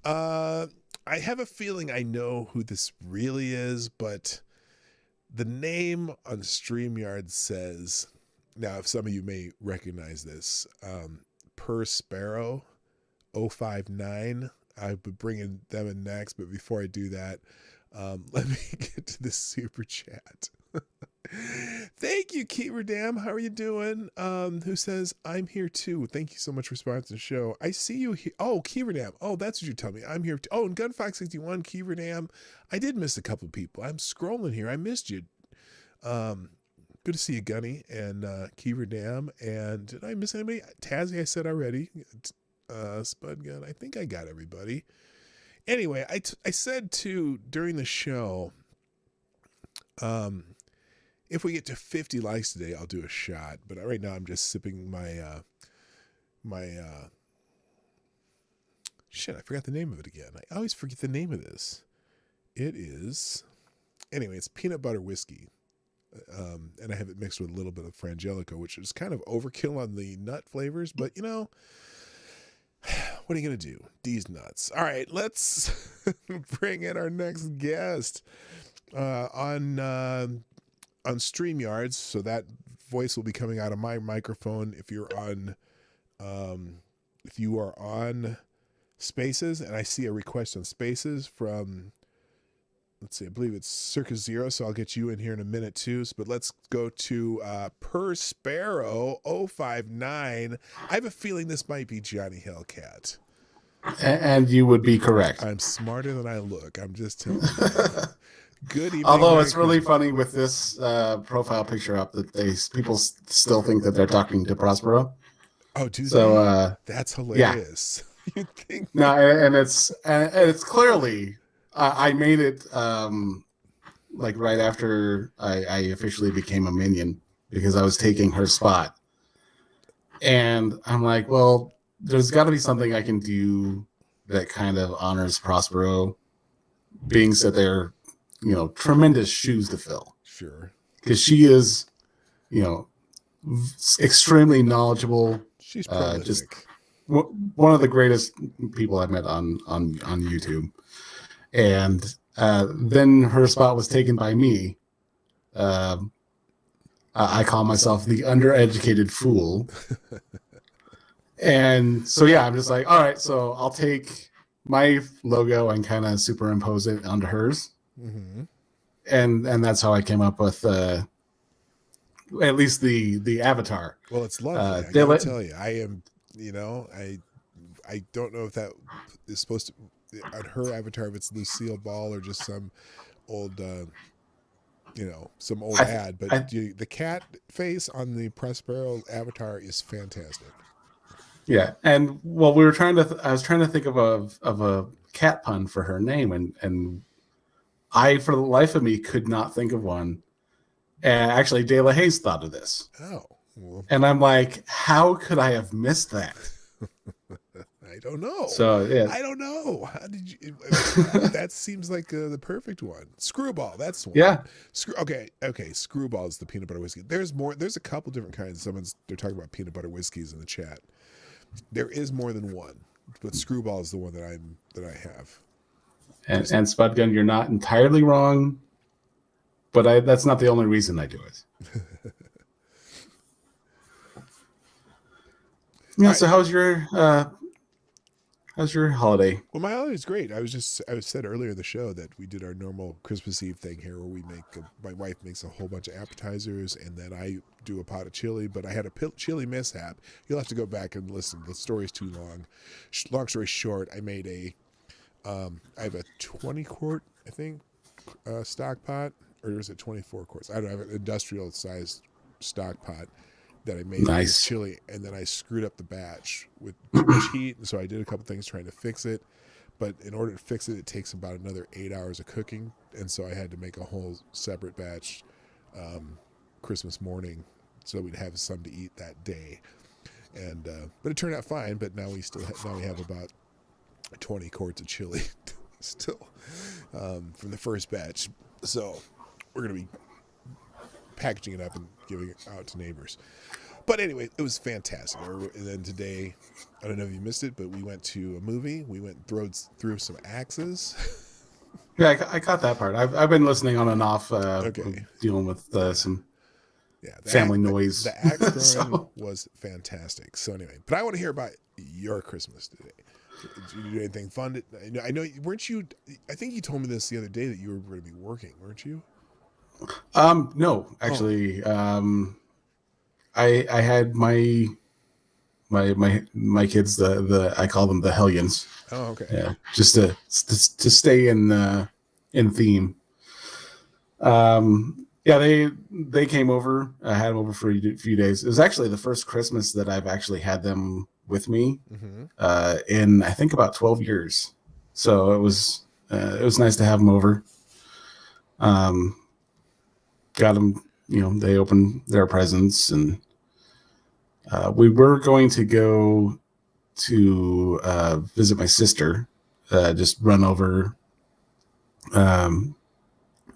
I have a feeling I know who this really is, but the name on StreamYard says, now if some of you may recognize this, Per Sparrow 059. I'll be bringing them in next, but before I do that, let me get to the super chat. Thank you, Keever Dam. How are you doing? Who says, I'm here too. Thank you so much for sponsoring the show. I see you here. Oh, Keever Dam. Oh, that's what you're telling me. I'm here too. Oh, and Gunfox61, Keever Dam. I did miss a couple of people. I'm scrolling here. I missed you. Good to see you, Gunny, and Keever Dam. And did I miss anybody? Tazzy, I said already. Spud Gun. I think I got everybody. Anyway, I said too during the show, if we get to 50 likes today, I'll do a shot. But right now I'm just sipping my shit, I forgot the name of it again. I always forget the name of this. It's peanut butter whiskey. And I have it mixed with a little bit of Frangelico, which is kind of overkill on the nut flavors, but you know, what are you going to do? These nuts. All right, let's bring in our next guest on StreamYards. So that voice will be coming out of my microphone if you are on Spaces, and I see a request on Spaces from, let's see, I believe it's Circa Zero, so I'll get you in here in a minute too. But let's go to Per Sparrow 059. I have a feeling this might be Johnny Hellcat. And you would be correct. I'm smarter than I look. I'm just telling you. Good evening. Although it's really funny with this profile picture up that people still think that they're talking to Prospero. Oh, dude. So that's hilarious. Yeah. You think no, and it's clearly I made it like right after I officially became a minion because I was taking her spot, and I'm like, well, there's got to be something I can do that kind of honors Prospero, being that they're, you know, tremendous shoes to fill. Sure. Because she is, you know, extremely knowledgeable. She's prolific. Just one of the greatest people I've met on YouTube. And then her spot was taken by me. I call myself the undereducated fool. And so, yeah, I'm just like, all right, so I'll take my logo and kind of superimpose it onto hers. Mm-hmm. And that's how I came up with at least the avatar. Well, it's lovely. I gotta tell you, I am, you know, I don't know if that is supposed to, on her avatar, if it's Lucille Ball or just some old, some old ad. But the cat face on the Prospero avatar is fantastic. Yeah, and well, I was trying to think of a cat pun for her name, and I, for the life of me, could not think of one. And actually, De La Hayes thought of this. Oh, well. And I'm like, how could I have missed that? I don't know. So yeah, I don't know. How did you? That seems like the perfect one. Screwball. That's the one. Yeah. Okay. Screwball is the peanut butter whiskey. There's more. There's a couple different kinds. They're talking about peanut butter whiskeys in the chat. There is more than one, but Screwball is the one that I have. And Spudgun, you're not entirely wrong, but that's not the only reason I do it. Yeah. So how's your holiday? Well, my holiday's great. I said earlier in the show that we did our normal Christmas Eve thing here, where we my wife makes a whole bunch of appetizers, and then I do a pot of chili. But I had a chili mishap. You'll have to go back and listen. The story's too long. Long story short, I made I have a 20-quart, I think, stock pot, or is it 24 quarts? I don't know. I have an industrial sized stock pot that I made with chili, and then I screwed up the batch with too much heat, and so I did a couple things trying to fix it. But in order to fix it, it takes about another 8 hours of cooking, and so I had to make a whole separate batch Christmas morning so we'd have some to eat that day. And but it turned out fine. But now we have about 20 quarts of chili still from the first batch. So we're gonna be packaging it up and giving it out to neighbors. But anyway, it was fantastic. And then today, I don't know if you missed it, but we went to a movie. We went through some axes. Yeah, I caught that part. I've been listening on and off, dealing with some family noise. The axe throwing was fantastic. So anyway, but I want to hear about your Christmas today. Did you do anything fun? I know, weren't you? I think you told me this the other day that you were going to be working, weren't you? No, actually, I had my kids, the I call them the Hellions. Oh, okay. Yeah, just to stay in theme. Yeah, they came over. I had them over for a few days. It was actually the first Christmas that I've actually had them with me in I think about 12 years. So it was nice to have them over. Got them, they opened their presents, and we were going to go to visit my sister, just run over,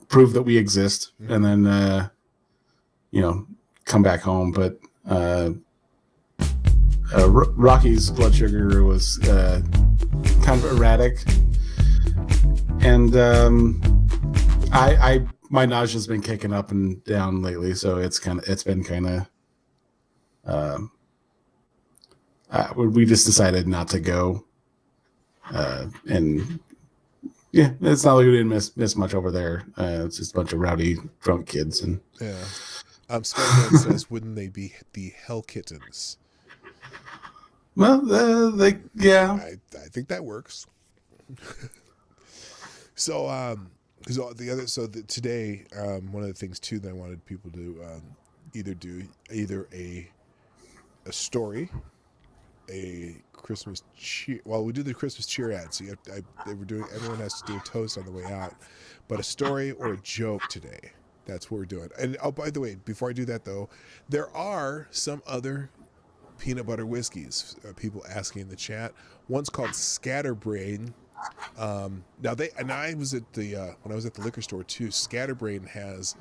prove that we exist, and then come back home. But Rocky's blood sugar was kind of erratic, and my nausea's been kicking up and down lately, so it's been kind of we just decided not to go, and yeah, it's not like we didn't miss much over there. It's just a bunch of rowdy drunk kids, and Spider-Man says, wouldn't they be the Hell Kittens? Well, I think that works. So today, one of the things too that I wanted people to either do a story, a Christmas cheer. Well, we do the Christmas cheer ad, so everyone has to do a toast on the way out, but a story or a joke today. That's what we're doing. And by the way, before I do that though, there are some other peanut butter whiskeys. People asking in the chat. One's called Scatterbrain. When I was at the liquor store too, Scatterbrain has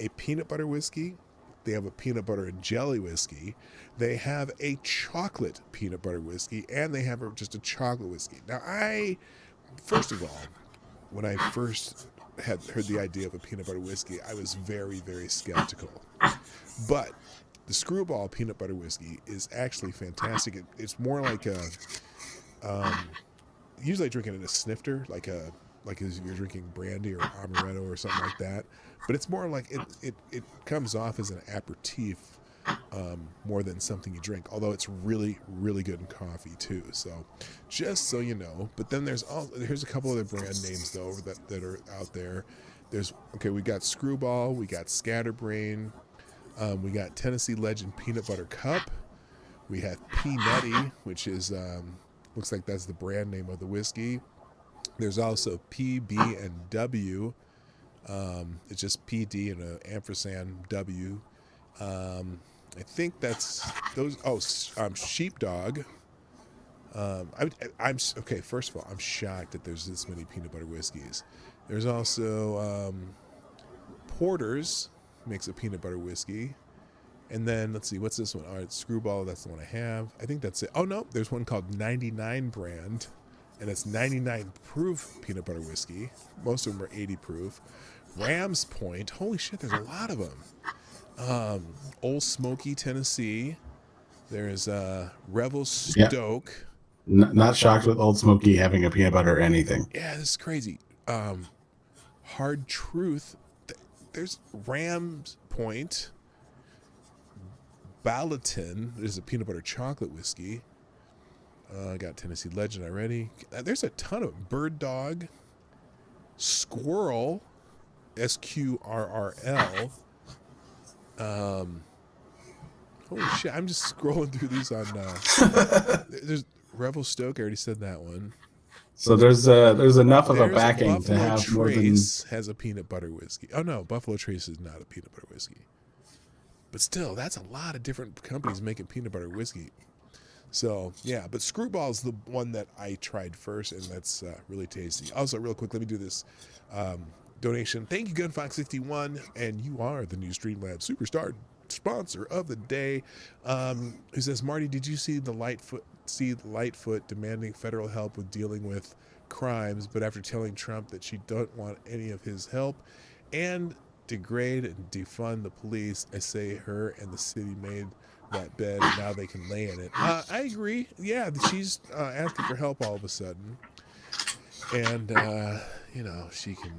a peanut butter whiskey. They have a peanut butter and jelly whiskey. They have a chocolate peanut butter whiskey, and they have just a chocolate whiskey. Now, first of all, when I first had heard the idea of a peanut butter whiskey, I was very, very skeptical. But the Screwball peanut butter whiskey is actually fantastic. It's more like usually I drink it in a snifter, like as you're drinking brandy or amaretto or something like that. But it's more like it comes off as an aperitif more than something you drink. Although it's really, really good in coffee too. So just so you know. But then here's a couple other brand names though that are out there. We got Screwball, we got Scatterbrain, we got Tennessee Legend Peanut Butter Cup, we have P-Nutty, which is looks like that's the brand name of the whiskey. There's also PB and W. It's just PD and an ampersand W. I think that's those. Oh, Sheepdog. I'm okay. First of all, I'm shocked that there's this many peanut butter whiskeys. There's also Porter's makes a peanut butter whiskey. And then let's see, what's this one? All right, Screwball, that's the one I have. I think that's it. Oh no, there's one called 99 brand, and it's 99 proof peanut butter whiskey. Most of them are 80 proof. Rams Point, holy shit, there's a lot of them. Old Smoky, Tennessee. There's Revel Stoke. Not shocked with Old Smoky having a peanut butter or anything. Yeah, this is crazy. Hard Truth. There's Rams Point. Ballatin. There's a peanut butter chocolate whiskey. I got Tennessee Legend already. There's a ton of Bird Dog. Squirrel. SQRRL. Holy shit! I'm just scrolling through these on. There's Revel Stoke. I already said that one. So there's enough of a backing to have Buffalo more than. Trace has a peanut butter whiskey. Oh no, Buffalo Trace is not a peanut butter whiskey. But still, that's a lot of different companies making peanut butter whiskey. So yeah, but Screwball is the one that I tried first, and that's really tasty. Also, real quick, let me do this donation. Thank you, GunFox61, and you are the new Streamlabs Superstar sponsor of the day. Who says, Marty, did you see Lightfoot demanding federal help with dealing with crimes, but after telling Trump that she don't want any of his help and degrade and defund the police, I say her and the city made that bed and now they can lay in it. I agree. Yeah, she's asking for help all of a sudden. And, she can,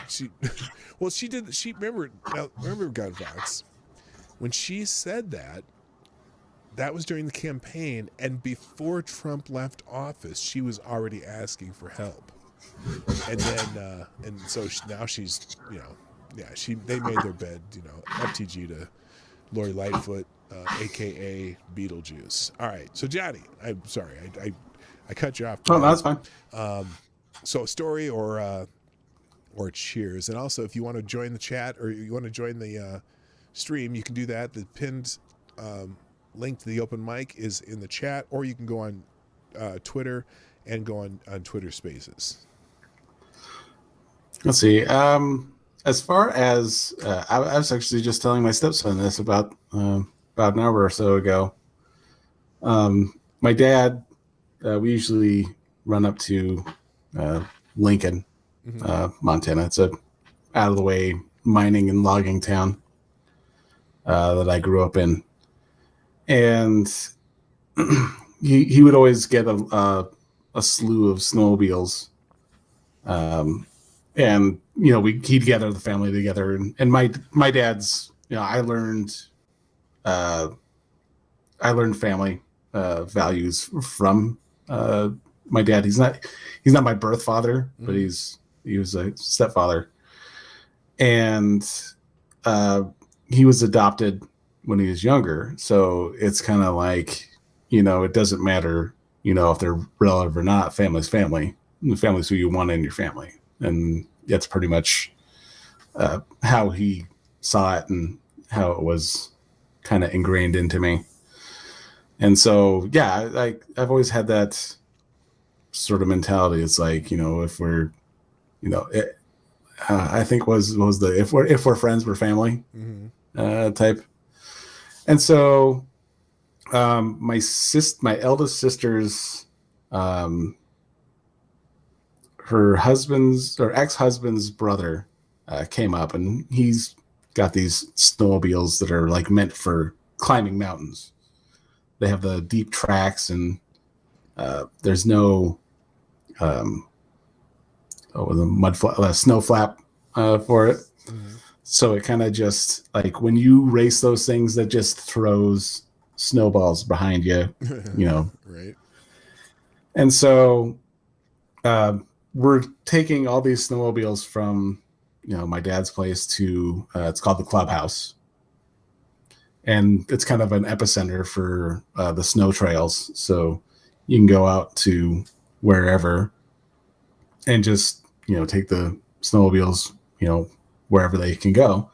she did, remember Gunfox, when she said that was during the campaign, and before Trump left office, she was already asking for help. And then, now she's, they made their bed, FTG to Lori Lightfoot, AKA Beetlejuice. All right. So Johnny, I'm sorry. I cut you off. Oh, no, that's fine. So story or cheers. And also if you want to join the chat or you want to join the stream, you can do that. The pinned link to the open mic is in the chat, or you can go on Twitter and go on Twitter Spaces. Let's see. As far as I was actually just telling my stepson this about an hour or so ago. My dad, we usually run up to Lincoln, Montana. It's a out of the way mining and logging town that I grew up in, and he would always get a slew of snowmobiles. And he'd gather the family together, and my dad's, I learned family values from my dad. He's not my birth father, but he was a stepfather, and he was adopted when he was younger. So it's kind of like, it doesn't matter, if they're relative or not. Family's family. The family's who you want in your family. And that's pretty much how he saw it and how it was kind of ingrained into me. And so, yeah, I've always had that sort of mentality. It's like, if we're, I think was the if we're friends, we're family type. And so, my eldest sister's her husband's or ex-husband's brother came up, and he's got these snowmobiles that are like meant for climbing mountains. They have the deep tracks, and there's no snow flap for it. So it kind of just like when you race those things, that just throws snowballs behind you, Right. And so we're taking all these snowmobiles from, my dad's place to, it's called the Clubhouse. And it's kind of an epicenter for the snow trails. So you can go out to wherever and just, take the snowmobiles, wherever they can go.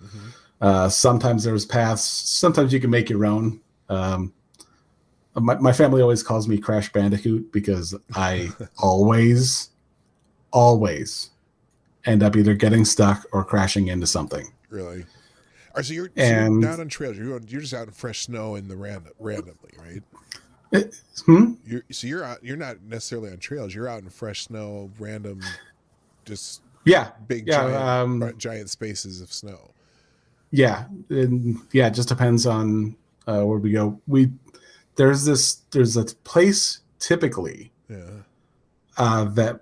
Sometimes there's paths. Sometimes you can make your own. My family always calls me Crash Bandicoot because I always end up either getting stuck or crashing into something. Really? So you're not on trails. You're just out in fresh snow in the randomly, right? You're not necessarily on trails. You're out in fresh snow, random, just giant spaces of snow. Yeah, and it just depends on where we go. There's a place typically that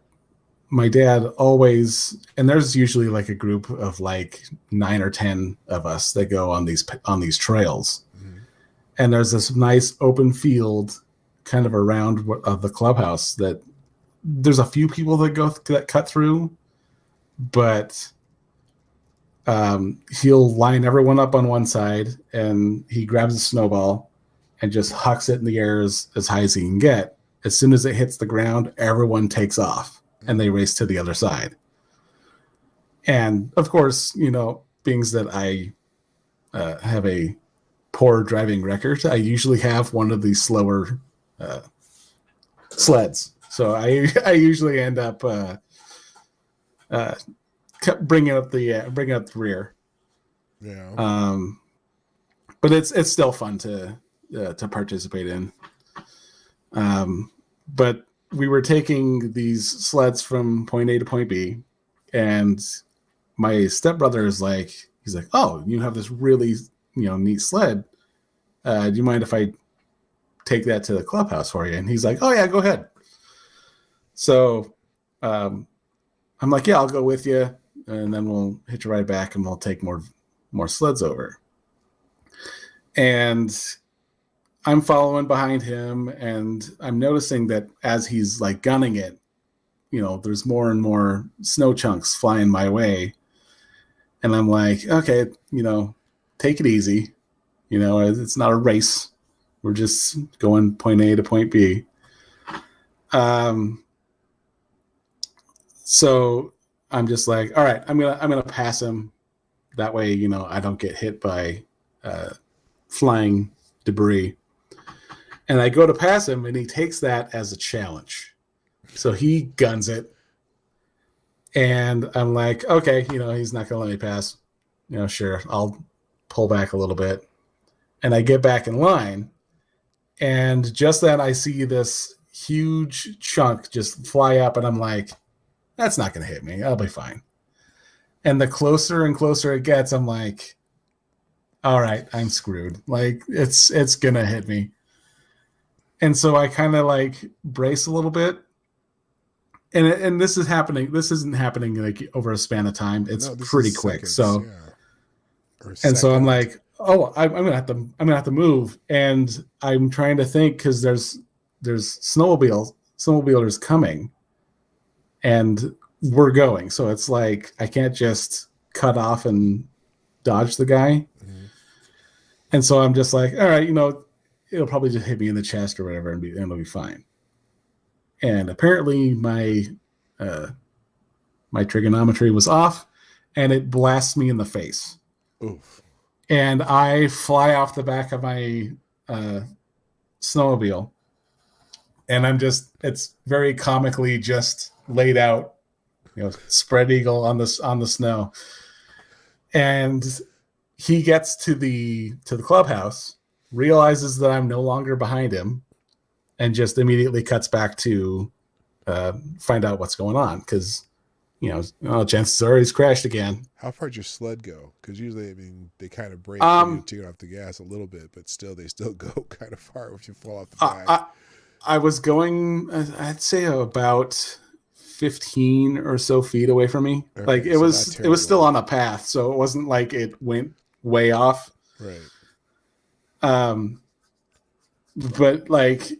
my dad always, and there's usually like a group of like 9 or 10 of us that go on these trails. Mm-hmm. And there's this nice open field kind of around the clubhouse that there's a few people that cut through, but he'll line everyone up on one side and he grabs a snowball and just hucks it in the air as high as he can get. As soon as it hits the ground, everyone takes off and they race to the other side. And of course, you know, being that I have a poor driving record, I usually have one of these slower sleds. So I usually end up bringing up the rear. Yeah. But it's still fun to participate in. But we were taking these sleds from point A to point B, and my stepbrother is like, he's like, "Oh, you have this really, neat sled. Do you mind if I take that to the clubhouse for you?" And he's like, "Oh yeah, go ahead." So I'm like, "Yeah, I'll go with you, and then we'll hitch a ride back, and we'll take more sleds over." And I'm following behind him, and I'm noticing that as he's like gunning it, there's more and more snow chunks flying my way. And I'm like, okay, take it easy. It's not a race. We're just going point A to point B. So I'm just like, all right, I'm gonna pass him. That way, I don't get hit by flying debris. And I go to pass him, and he takes that as a challenge. So he guns it. And I'm like, okay, he's not going to let me pass. Sure, I'll pull back a little bit. And I get back in line. And just then I see this huge chunk just fly up. And I'm like, that's not going to hit me. I'll be fine. And the closer and closer it gets, I'm like, all right, I'm screwed. Like, it's going to hit me. And so I kind of like brace a little bit, and this is happening. This isn't happening like over a span of time. It's pretty quick. Seconds, So I'm like, oh, I'm gonna have to move, and I'm trying to think because there's snowmobilers coming, and we're going. So it's like I can't just cut off and dodge the guy. Mm-hmm. And so I'm just like, all right, it'll probably just hit me in the chest or whatever, and it'll be fine. And apparently my trigonometry was off, and it blasts me in the face. Oof. And I fly off the back of my snowmobile, and it's very comically just laid out, spread eagle on the snow. And he gets to the clubhouse, realizes that I'm no longer behind him, and just immediately cuts back to find out what's going on because, chances are he's crashed again. How far did your sled go? Because usually, they kind of break to get off the gas a little bit, but they still go kind of far if you fall off the back. I was going, I'd say about 15 or so feet away from me. Okay, like it was still on a path, so it wasn't like it went way off. Right. But like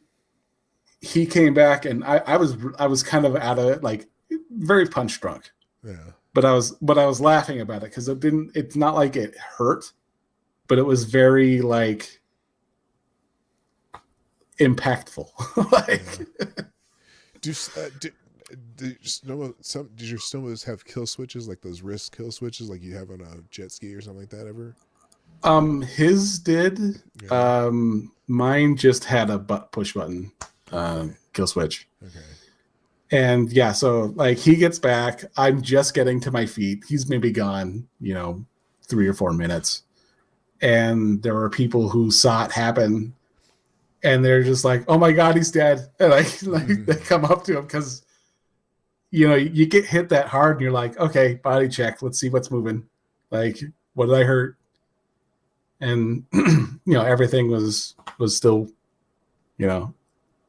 he came back, and I was kind of out of like very punch drunk. Yeah. But I was laughing about it because it's not like it hurt, but it was very like impactful. Did your snowmobiles have kill switches, like those wrist kill switches like you have on a jet ski or something like that ever? His did. Yeah. Mine just had a push button kill switch. Okay. And yeah, so like he gets back, I'm just getting to my feet. He's maybe gone, 3 or 4 minutes. And there were people who saw it happen, and they're just like, "Oh my God, he's dead!" And they come up to him because you get hit that hard, and you're like, "Okay, body check. Let's see what's moving. Like, what did I hurt?" and everything was still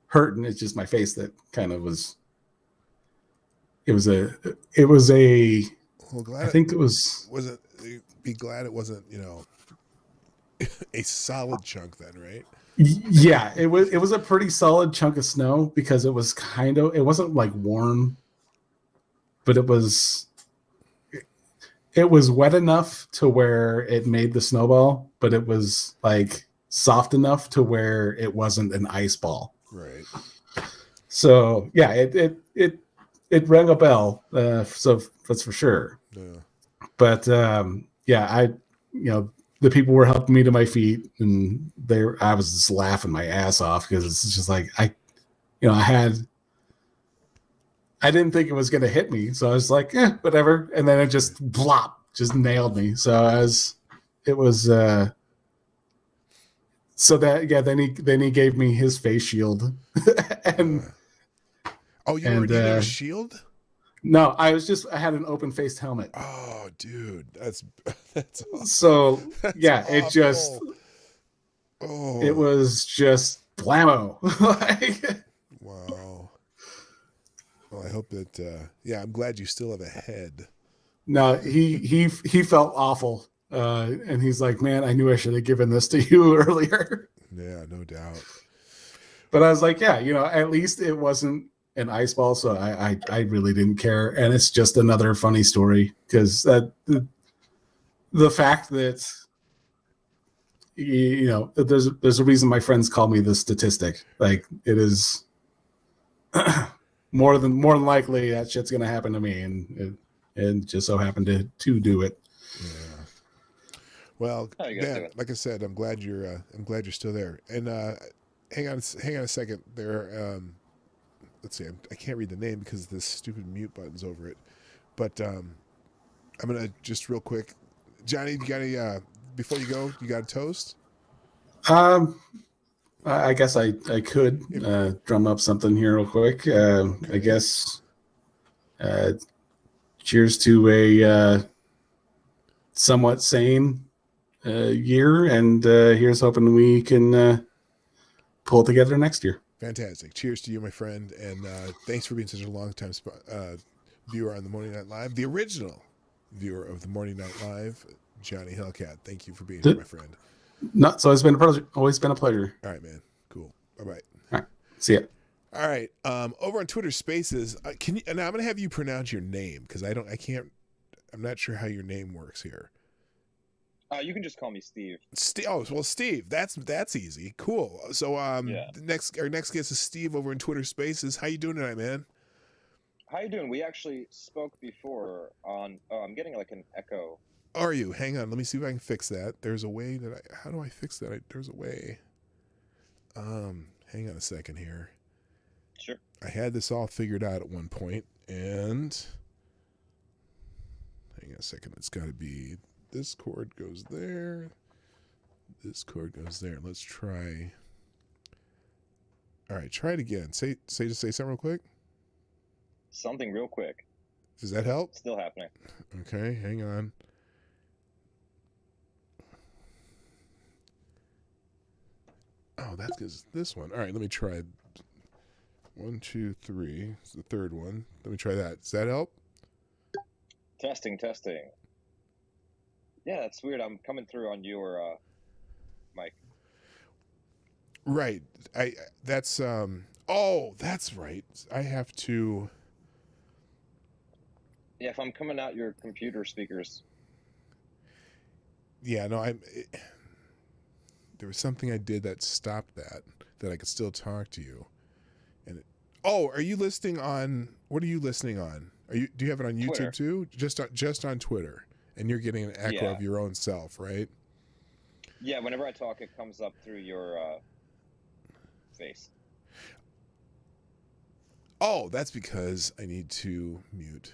hurting. It's just my face that kind of was. It was a. Well, glad I think it was. Wasn't be glad it wasn't a solid chunk then, right? Yeah, it was a pretty solid chunk of snow because it was it wasn't like warm, but it was wet enough to where it made the snowball, but it was like soft enough to where it wasn't an ice ball. Right. So yeah, it rang a bell. So that's for sure. Yeah. But yeah, the people were helping me to my feet, and I was just laughing my ass off because it's just like I didn't think it was going to hit me, so I was like, whatever, and then it just just nailed me. So then he gave me his face shield, and you already had a shield? No, I had an open faced helmet. Oh, dude, that's awesome. So yeah, That's it was just blammo. Wow. Well, I hope that I'm glad you still have a head. No, he felt awful, and he's like, man, I knew I should have given this to you earlier. Yeah, no doubt. But I was like, yeah, at least it wasn't an ice ball, so I really didn't care. And it's just another funny story because the fact that there's a reason my friends call me the statistic. Like, it is more than likely that shit's gonna happen to me, and it just so happened to do it. Yeah. Well, Dan, like I said, I'm glad you're still there. And hang on a second there. Let's see, I can't read the name because this stupid mute button's over it. But I'm gonna just real quick, Johnny, you got any before you go? You got a toast? I guess I could drum up something here real quick. Okay. I guess cheers to a somewhat sane year, and here's hoping we can pull it together next year. Fantastic. Cheers to you, my friend, and thanks for being such a long-time viewer on the Morning Night Live, the original viewer of the Morning Night Live, Johnny Hellcat. Thank you for being here, my friend. No, it's always been a pleasure. Always been a pleasure. All right, man. Cool. Bye-bye. All right. See ya. All right. Over on Twitter Spaces, can you? Now I'm gonna have you pronounce your name because I'm not sure how your name works here. You can just call me Steve. Steve. That's easy. Cool. So our next guest is Steve over in Twitter Spaces. How you doing tonight, man? How you doing? We actually spoke before on. Oh, I'm getting like an echo. Are you? Hang on. Let me see if I can fix that. There's a way that how do I fix that? There's a way. Hang on a second here. Sure. I had this all figured out at one point, and hang on a second. It's got to be. This cord goes there. This cord goes there. Let's try. All right, try it again. Say something real quick. Something real quick. Does that help? Still happening. Okay, hang on. Oh, that's because this one. All right, let me try. 1, 2, 3. It's the third one. Let me try that. Does that help? Testing. Yeah, that's weird. I'm coming through on your mic. Right. That's that's right. I have to. Yeah, if I'm coming out your computer speakers. Yeah, no, there was something I did that stopped that I could still talk to you. And are you listening on? What are you listening on? Do you have it on YouTube too? Just on Twitter. And you're getting an echo of your own self, right? Yeah, whenever I talk, it comes up through your face. Oh, that's because I need to mute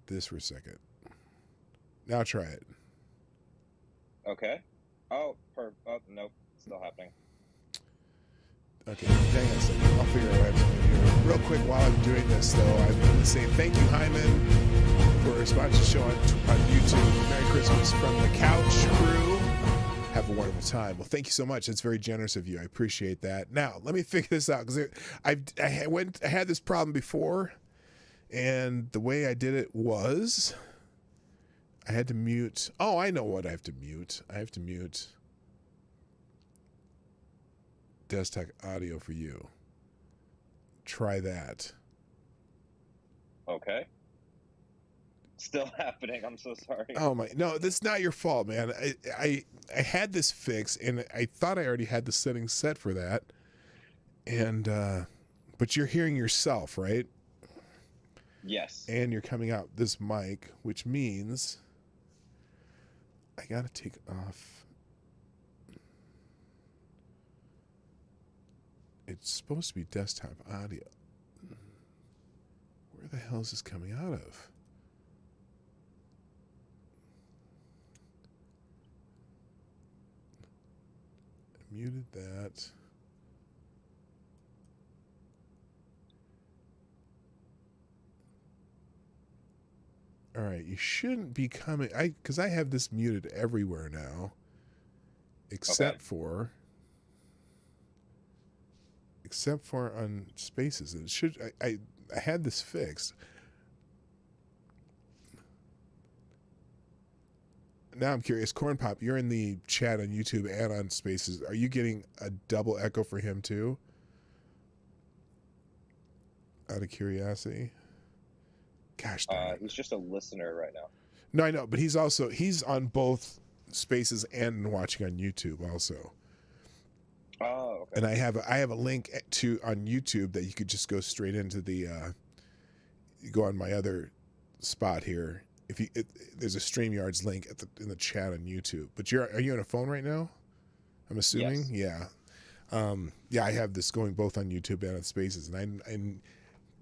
this for a second. Now try it. Okay. Oh, nope. Still happening. Okay, hang on a second. I'll figure out what I'm doing here. Real quick, while I'm doing this, though, I'm going to say thank you, Hyman, for sponsoring the show on YouTube. Merry Christmas from the Couch Crew. have a wonderful time. Well, thank you so much. That's very generous of you. I appreciate that. Now, let me figure this out, because I had this problem before, and the way I did it was I had to mute. Oh, I know what I have to mute. I have to mute desktop audio for you. Try that. Okay. Still happening. I'm so sorry. Oh my, no, that's not your fault, man. I had this fixed, and I thought I already had the settings set for that. And but you're hearing yourself, right? Yes. And you're coming out this mic, which means I gotta take off. It's supposed to be desktop audio. Where the hell is this coming out of? I muted that. All right, you shouldn't be coming. Because I have this muted everywhere now, except for on Spaces. It should. I had this fixed. Now I'm curious, Corn Pop, you're in the chat on YouTube and on Spaces. Are you getting a double echo for him too? Out of curiosity. Gosh darn it. He's just a listener right now. No, I know, but he's on both Spaces and watching on YouTube also. Oh, okay. And I have a link to on YouTube that you could just go straight into the you go on my other spot here. There's a StreamYards link in the chat on YouTube. But are you on a phone right now? I'm assuming. Yes. Yeah. Yeah, I have this going both on YouTube and on Spaces, and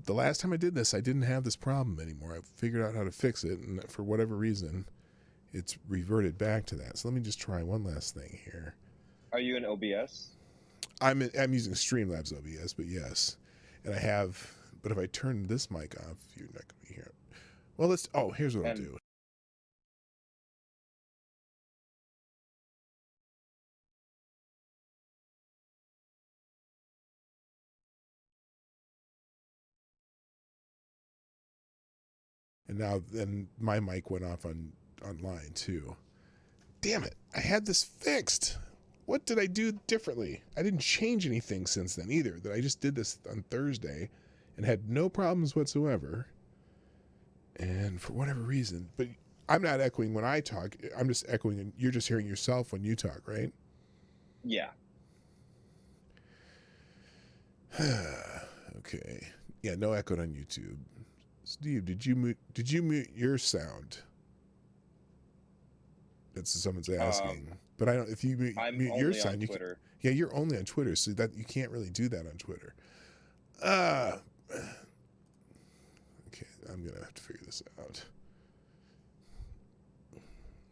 the last time I did this, I didn't have this problem anymore. I figured out how to fix it, and for whatever reason, it's reverted back to that. So let me just try one last thing here. Are you in OBS? I'm using Streamlabs OBS, but yes, and I have. But if I turn this mic off, you're not going to hear it. Well, here's what I'll do. And now then my mic went off online too. Damn it. I had this fixed. What did I do differently? I didn't change anything since then either. That I just did this on Thursday and had no problems whatsoever. And for whatever reason, but I'm not echoing when I talk. I'm just echoing, and you're just hearing yourself when you talk, right? Yeah. Okay. Yeah, no echo on YouTube. Steve, did you mute your sound? That's someone's asking. But I don't. If you mute your sound, you can. Yeah, you're only on Twitter, so that you can't really do that on Twitter. Okay, I'm gonna have to figure this out.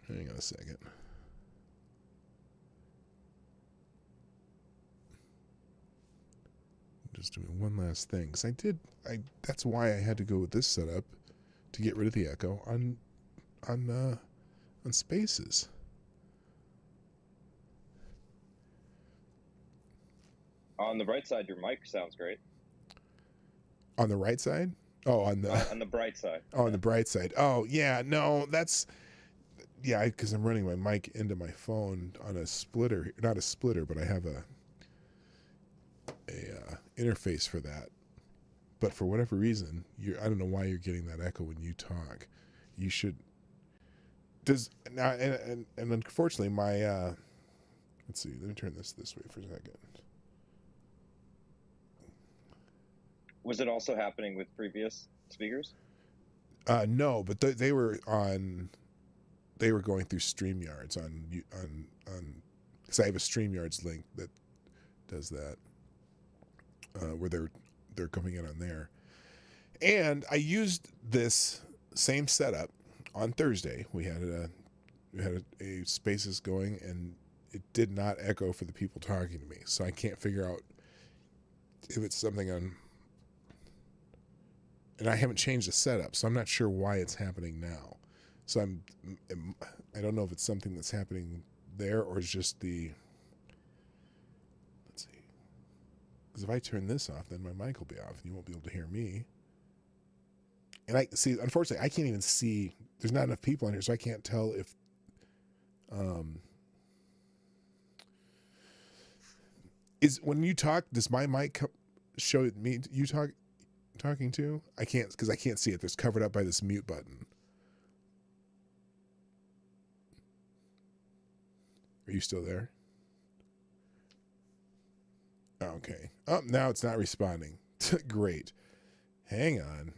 Hang on a second. Just doing one last thing, because that's why I had to go with this setup to get rid of the echo on Spaces. On the right side, your mic sounds great. On the right side? Oh, on the bright side. Oh, on the bright side. Oh, yeah. No, because I'm running my mic into my phone on a splitter. Not a splitter, but I have a interface for that. But for whatever reason, I don't know why you're getting that echo when you talk. You should. And unfortunately, my let's see. Let me turn this way for a second. Was it also happening with previous speakers? No, but they were going through StreamYards on because I have a StreamYards link that does that, where they're coming in on there. And I used this same setup on Thursday. We had a Spaces going, and it did not echo for the people talking to me. So I can't figure out if it's something on. And I haven't changed the setup, so I'm not sure why it's happening now. So I don't know if it's something that's happening there, or is just the? Let's see. Because if I turn this off, then my mic will be off, and you won't be able to hear me. And I see. Unfortunately, I can't even see. There's not enough people in here, so I can't tell if. Is when you talk, does my mic show me you talking to? I can't, because I can't see it. There's covered up by this mute button. Are you still there? Okay. Oh, now it's not responding. Great. Hang on.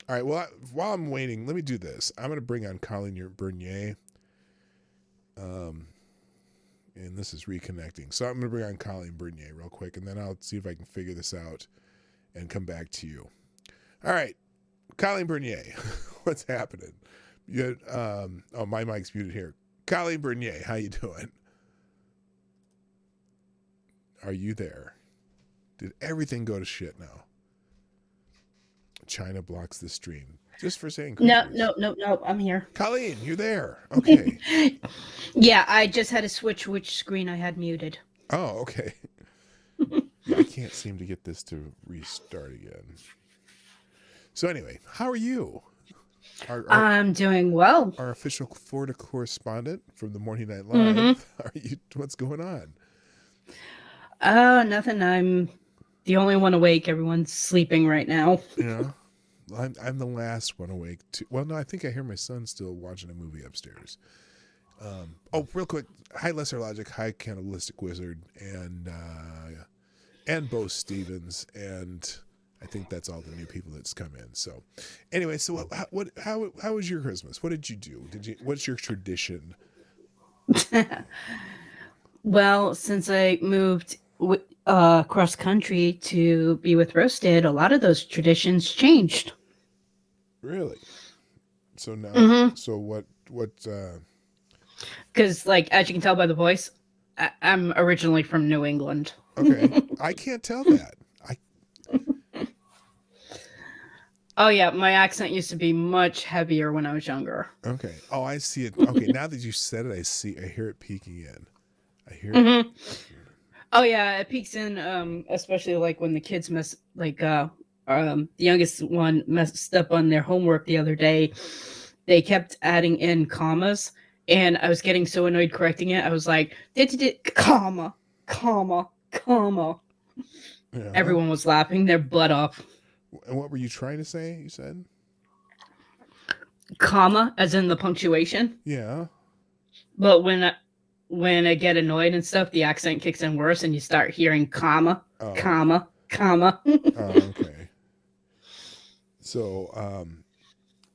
All right. Well, while I'm waiting, let me do this. I'm going to bring on Colleen Bernier. And this is reconnecting. So I'm going to bring on Colleen Bernier real quick, and then I'll see if I can figure this out and come back to you. All right. Colleen Bernier, what's happening? You had, oh, my mic's muted here. Colleen Bernier, how you doing? Are you there? Did everything go to shit now? China blocks the stream. Just for saying No, creatures. no, I'm here. Colleen, you're there. Okay. Yeah, I just had to switch which screen I had muted. Oh, okay. Yeah, I can't seem to get this to restart again. So anyway, how are you? I'm doing well. Our official Florida correspondent from the Morning Night Live. Mm-hmm. Are you? What's going on? Nothing. I'm the only one awake. Everyone's sleeping right now. Yeah. I'm the last one awake too. Well, no, I think I hear my son still watching a movie upstairs. Oh, real quick. Hi, Lesser Logic. Hi, Cannibalistic Wizard, and Bo Stevens, and I think that's all the new people that's come in. So, anyway, so how was your Christmas? What did you do? What's your tradition? Well, since I moved cross country to be with Roasted, a lot of those traditions changed. Really? So now, so what? Because, like, as you can tell by the voice, I'm originally from New England. Okay, I can't tell that. Oh yeah, my accent used to be much heavier when I was younger. Okay. Oh, I see it. Okay, now that you said it, I hear it peeking in. I hear it. Oh yeah, it peaks in, especially like when the kids mess, like the youngest one messed up on their homework the other day. They kept adding in commas, and I was getting so annoyed correcting it. I was like, comma, comma, comma. Yeah. Everyone was laughing their butt off. And what were you trying to say? You said Comma, as in the punctuation. Yeah. But when I get annoyed and stuff, the accent kicks in worse, and you start hearing comma, comma, comma. Oh, okay. So,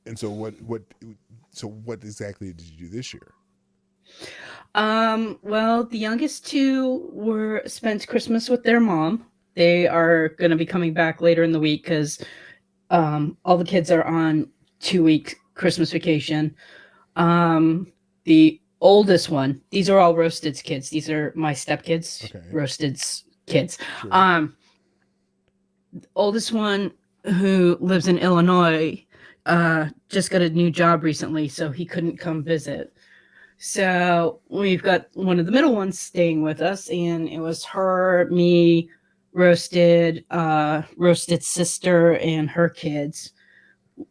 and so what exactly did you do this year? Well, the youngest two spent Christmas with their mom. They are going to be coming back later in the week because all the kids are on 2-week Christmas vacation. The oldest one, these are all Roasted's kids. These are my stepkids, okay. Roasted's kids. Sure. The oldest one, who lives in Illinois, just got a new job recently, so he couldn't come visit. So we've got one of the middle ones staying with us, and it was her, me, Roasted's sister, and her kids.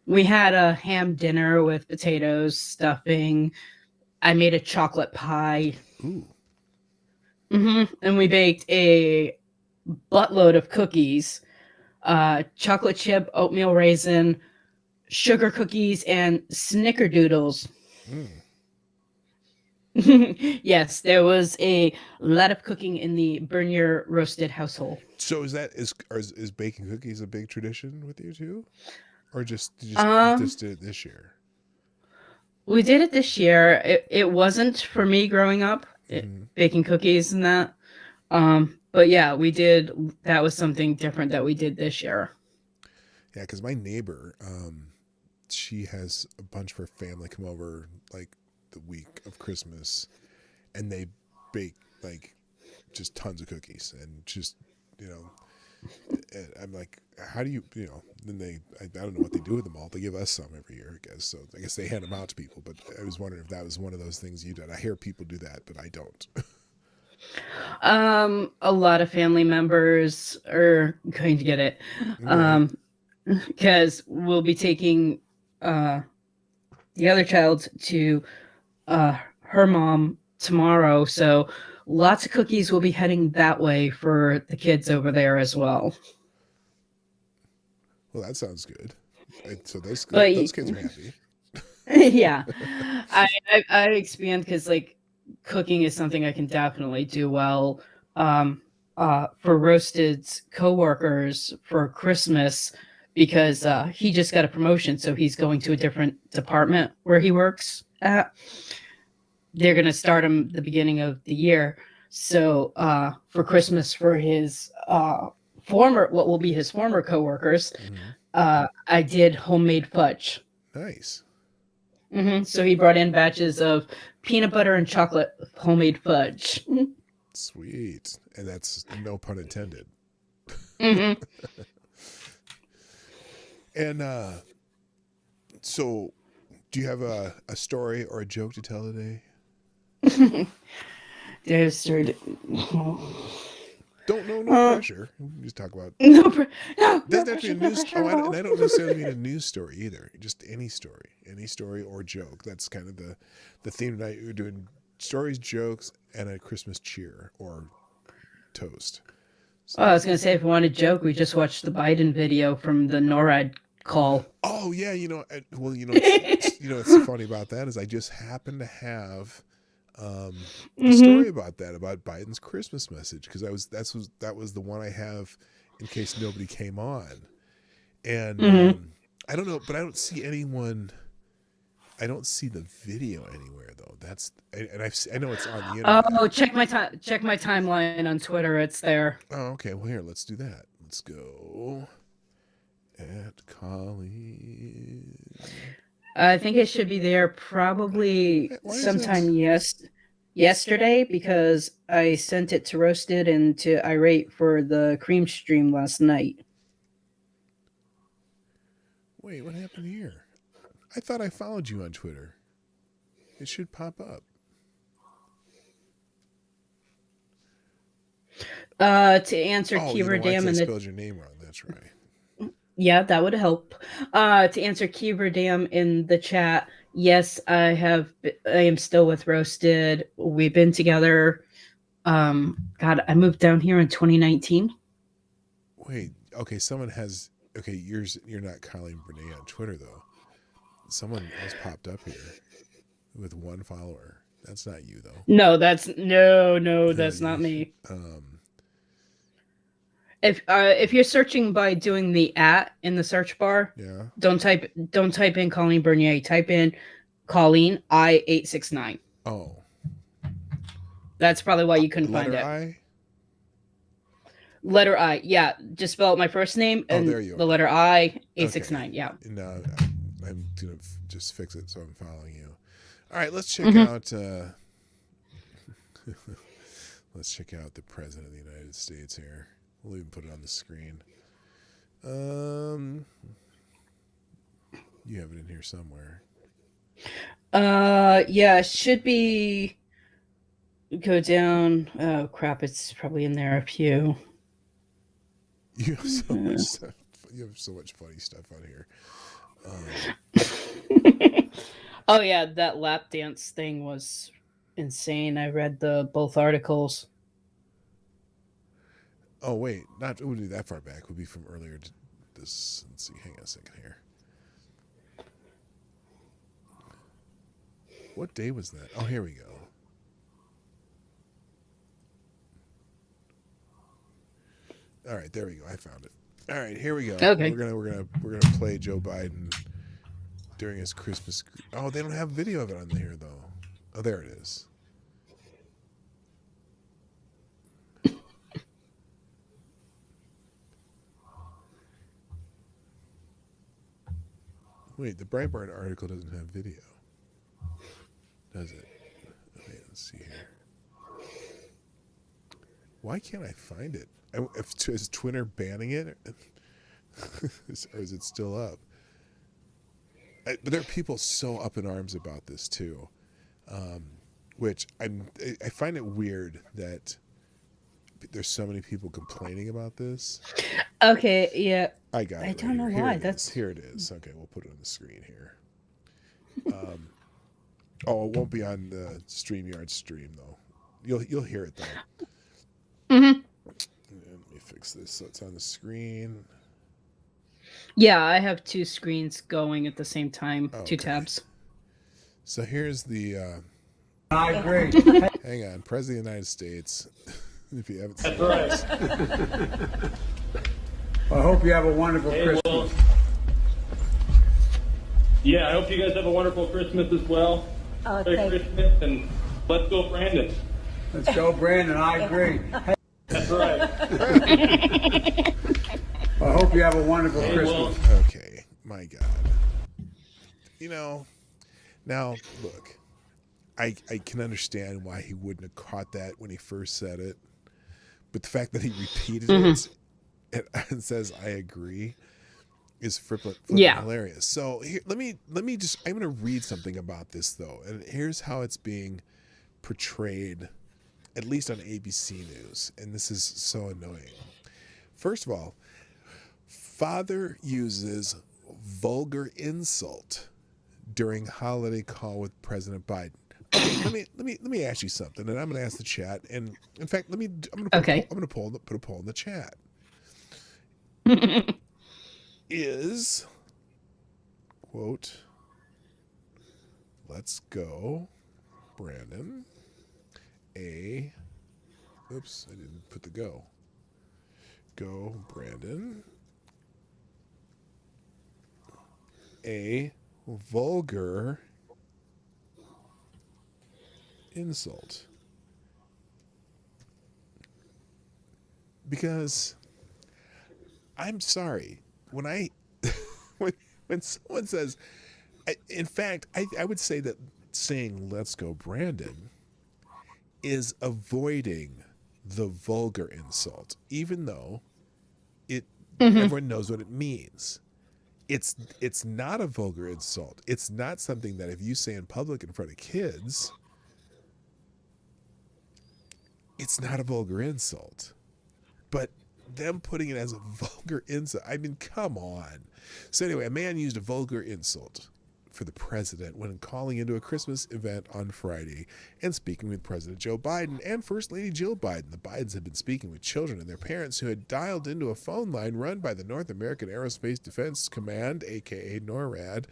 We had a ham dinner with potatoes, stuffing. I made a chocolate pie. Ooh. And we baked a buttload of cookies. Chocolate chip, oatmeal raisin, sugar cookies, and snickerdoodles. Yes, there was a lot of cooking in the Bernier Roasted household. So is baking cookies a big tradition with you too, or just did it this year? We did it this year. It wasn't for me growing up, baking cookies and that. But yeah, we did. That was something different that we did this year. Yeah, because my neighbor, she has a bunch of her family come over like the week of Christmas, and they bake like just tons of cookies, and just And I'm like, how do you, then I don't know what they do with them all. They give us some every year, I guess. So I guess they hand them out to people. But I was wondering if that was one of those things you did. I hear people do that, but I don't. A lot of family members are going to get it. Because we'll be taking the other child to her mom tomorrow. So lots of cookies will be heading that way for the kids over there as well. Well, that sounds good. So those kids are happy. Yeah. I expand because like cooking is something I can definitely do well. For Roasted's coworkers for Christmas, because he just got a promotion, so he's going to a different department where he works at. They're going to start him the beginning of the year. So for Christmas, for his what will be his former coworkers, I did homemade fudge. Nice. So he brought in batches of peanut butter and chocolate homemade fudge. Sweet. And that's no pun intended. And so do you have a story or a joke to tell today? No pressure. We can just talk about doesn't have to be a news story. And I don't necessarily mean a news story either. Just any story or joke. That's kind of the theme tonight. We're doing stories, jokes, and a Christmas cheer or toast. So, I was gonna say, if you want a joke, we just watched the Biden video from the NORAD call. Oh yeah, what's funny about that is I just happen to have a story about that, about Biden's Christmas message, because that was the one I have in case nobody came on, and I don't know, but I don't see anyone. I don't see the video anywhere though. I know it's on the internet. Oh, check my timeline on Twitter. It's there. Oh, okay. Well, here, let's do that. Let's go at Colleen. I think it should be there probably sometime yesterday, because I sent it to Roasted and to Irate for the cream stream last night. Wait, what happened here? I thought I followed you on Twitter. It should pop up. To answer Keyword Dam, I spelled your name wrong. That's right. Yeah, that would help. To answer Keyword Dam in the chat, yes, I am still with Roasted. We've been together. God, I moved down here in 2019. Wait, okay, you're not Colleen Bernay on Twitter though. Someone else popped up here with one follower. That's not you though. No, that's not me. If you're searching by doing the @ in the search bar, don't type in Colleen Bernier. Type in Colleen I869. Oh, that's probably why you couldn't find it. Letter I, yeah. Just spell out my first name and the letter I 869. Okay. Yeah. No, I'm gonna just fix it so I'm following you. All right, let's check out. Let's check out the President of the United States here. We'll even put it on the screen. You have it in here somewhere. Yeah, it should be. Go down. Oh crap! It's probably in there a few. You have so much stuff. You have so much funny stuff on here. Oh yeah, that lap dance thing was insane. I read both articles. Oh wait, it wouldn't be that far back. It would be from earlier. Let's see. Hang on a second here. What day was that? Oh, here we go. All right, there we go. I found it. All right, here we go. Okay. We're gonna play Joe Biden during his Christmas. Oh, they don't have video of it on here though. Oh, there it is. Wait, the Breitbart article doesn't have video, does it? Wait, let's see here. Why can't I find it Is Twitter banning it, or is it still up? But there are people so up in arms about this too, which I find it weird that there's so many people complaining about this. Okay, yeah. I got it. I don't know why. Here it is. Okay, we'll put it on the screen here. Oh, it won't be on the StreamYard stream though. You'll hear it though. Mm-hmm. Let me fix this so it's on the screen. Yeah, I have two screens going at the same time, Okay. two tabs. So here's the. I agree. Hang on, President of the United States. If you haven't seen That's right. I hope you have a wonderful Christmas. Well, yeah, I hope you guys have a wonderful Christmas as well. Merry Christmas, and let's go, Brandon. Let's go, Brandon. I agree. That's right. I hope you have a wonderful Christmas. Okay, my God. You know, now look, I can understand why he wouldn't have caught that when he first said it, but the fact that he repeated it and says "I agree" is flippin' hilarious. So here, let me just. I'm going to read something about this though, and here's how it's being portrayed, at least on ABC News, and this is so annoying. First of all, father uses vulgar insult during holiday call with President Biden. Okay, let me ask you something, and I'm going to ask the chat. And in fact, I'm going to put a poll in the chat. Is quote, "Let's go, Brandon." Oops, I didn't put the go. Go, Brandon. A vulgar insult. Because I'm sorry, when when someone says, in fact, I would say that saying "Let's go, Brandon" is avoiding the vulgar insult, even though everyone knows what it means. It's not a vulgar insult. It's not something that if you say in public in front of kids, it's not a vulgar insult. But them putting it as a vulgar insult, I mean, come on. So anyway, a man used a vulgar insult for the president when calling into a Christmas event on Friday and speaking with President Joe Biden and First Lady Jill Biden. The Bidens had been speaking with children and their parents who had dialed into a phone line run by the North American Aerospace Defense Command, aka NORAD,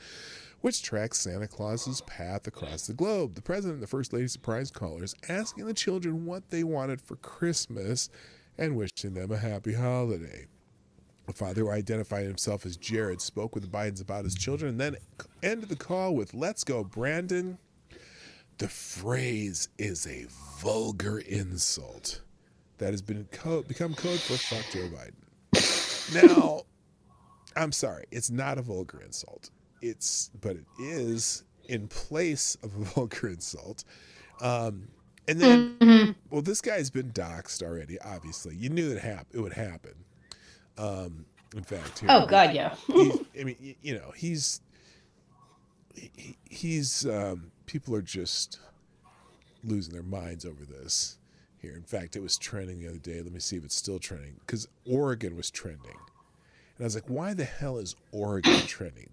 which tracks Santa Claus's path across the globe. The president and the First Lady surprised callers, asking the children what they wanted for Christmas and wishing them a happy holiday. The father, who identified himself as Jared, spoke with the Bidens about his children and then ended the call with "Let's go, Brandon." The phrase is a vulgar insult that has become code for "fuck Joe Biden." Now, I'm sorry, it's not a vulgar insult. But it is in place of a vulgar insult. And then, well, this guy's been doxxed already. Obviously, you knew it would happen. In fact, here, God, yeah. I mean, you know, he's people are just losing their minds over this here. In fact, it was trending the other day. Let me see if it's still trending, because Oregon was trending, and I was like, why the hell is Oregon trending?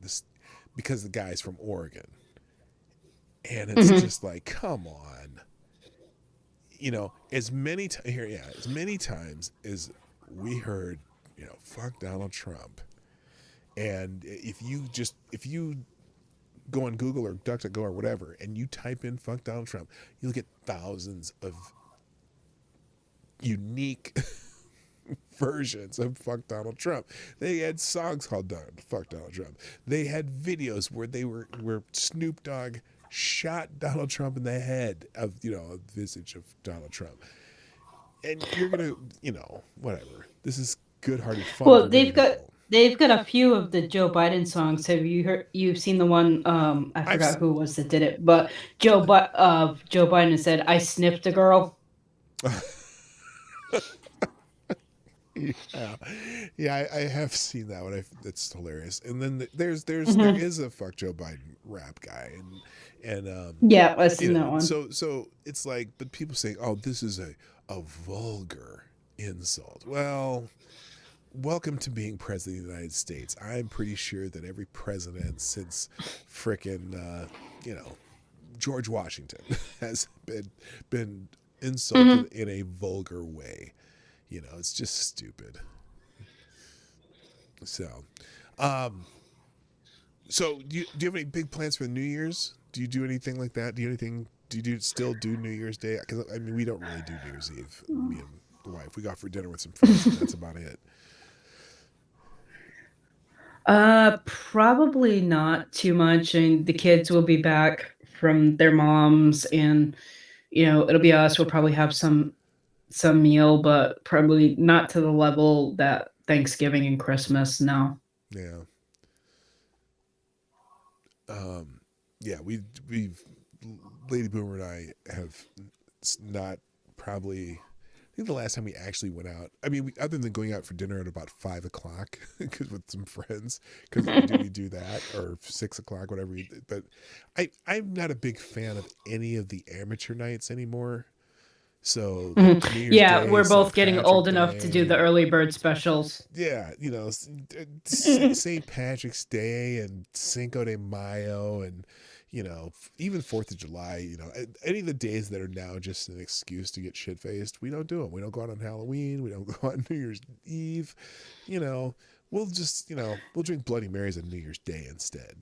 Because the guy's from Oregon, and it's just like, come on. You know, as many times as we heard, you know, fuck Donald Trump. And if you go on Google or DuckDuckGo or whatever, and you type in fuck Donald Trump, you'll get thousands of unique versions of fuck Donald Trump. They had songs called fuck Donald Trump. They had videos where Snoop Dogg shot Donald Trump in the head of, you know, a visage of Donald Trump. And you're gonna, you know, whatever. This is good-hearted fun. Well, they've got a few of the Joe Biden songs. Have you've seen the one? I forgot who it was that did it, but Joe Biden said, "I sniffed a girl." Yeah, I have seen that one. That's hilarious. And then there is a fuck Joe Biden rap guy, and yeah, I've seen that one. So it's like, but people saying, oh, this is a vulgar insult. Well, welcome to being president of the United States. I'm pretty sure that every president since frickin' George Washington has been insulted in a vulgar way. It's just stupid. So do you have any big plans for the New Year's? Do you do anything like that? Do you still do New Year's Day? Because I mean, we don't really do New Year's Eve. Me and the wife, we go out for dinner with some friends, and that's about it. Probably not too much. And the kids will be back from their moms, and it'll be us. We'll probably have some meal, but probably not to the level that Thanksgiving and Christmas. No. Yeah. Yeah, we've Lady Boomer and I have not probably. I think the last time we actually went out, I mean, other than going out for dinner at about 5 o'clock with some friends, because we do that, or 6 o'clock, whatever. But I'm not a big fan of any of the amateur nights anymore. So yeah, we're both getting old enough to do the early bird specials. Yeah, St. Patrick's Day and Cinco de Mayo and even 4th of July, any of the days that are now just an excuse to get shit faced, we don't do them. We don't go out on Halloween. We don't go out on New Year's Eve. We'll just, we'll drink Bloody Marys on New Year's Day instead,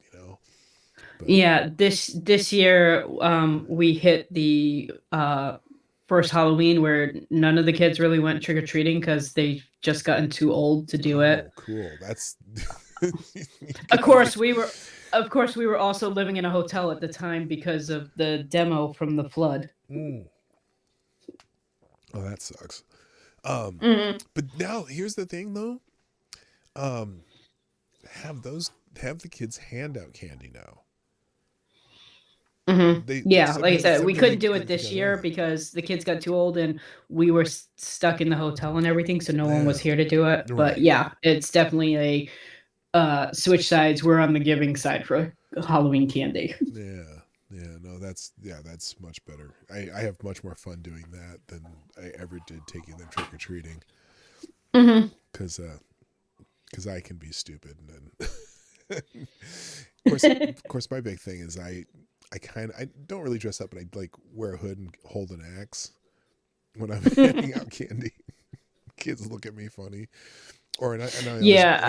But, yeah, this year we hit the first Halloween where none of the kids really went trick-or-treating because they just gotten too old to do it. Cool. That's Of course we were also living in a hotel at the time because of the demo from the flood. Oh, that sucks. But now here's the thing though. Have the kids hand out candy now. Like I said, we couldn't do it this year because the kids got too old and we were stuck in the hotel and everything, so no one was here to do it. Right. But yeah, it's definitely a switch sides. We're on the giving side for Halloween candy. No, that's much better. I have much more fun doing that than I ever did taking them trick or treating. Because I can be stupid, and then of course, my big thing is I don't really dress up, but I like wear a hood and hold an axe when I'm handing out candy. Kids look at me funny. Or I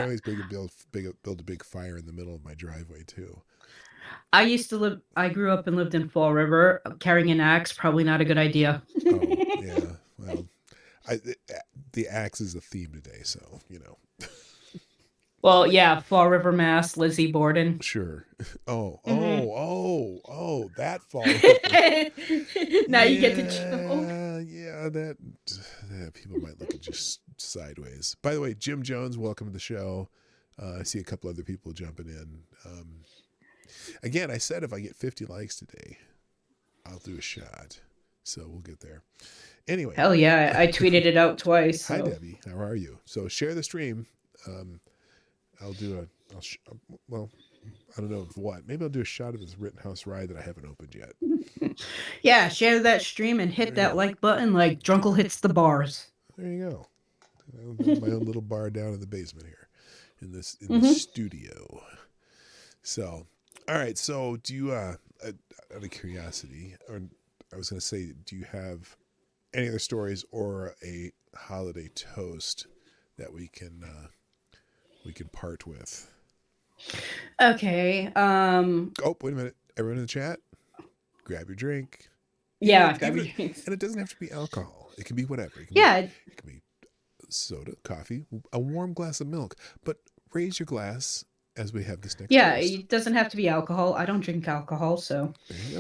always build a big fire in the middle of my driveway too. I grew up and lived in Fall River. Carrying an axe, probably not a good idea. Oh, yeah. Well, the axe is the theme today, so Well, yeah, Fall River, Mass, Lizzie Borden. Sure. Oh, that Fall River. Now you get to joke. Yeah, that people might look at you sideways. By the way, Jim Jones, welcome to the show. I see a couple other people jumping in. Again, I said if I get 50 likes today, I'll do a shot. So we'll get there. Anyway. Hell yeah, I tweeted it out twice. So. Hi, Debbie. How are you? So share the stream. I don't know what. Maybe I'll do a shot of this Rittenhouse ride that I haven't opened yet. Yeah, share that stream and hit that like button like Drunkle hits the bars. There you go. My own little bar down in the basement here in the studio. So, all right. So do you, out of curiosity, or I was going to say, do you have any other stories or a holiday toast that we can part with? Okay. Oh, wait a minute. Everyone in the chat, grab your drink. Yeah, grab your drinks. And it doesn't have to be alcohol. It can be whatever. It can be soda, coffee, a warm glass of milk. But raise your glass as we have this next. Yeah, toast. it doesn't have to be alcohol. I don't drink alcohol, so. There you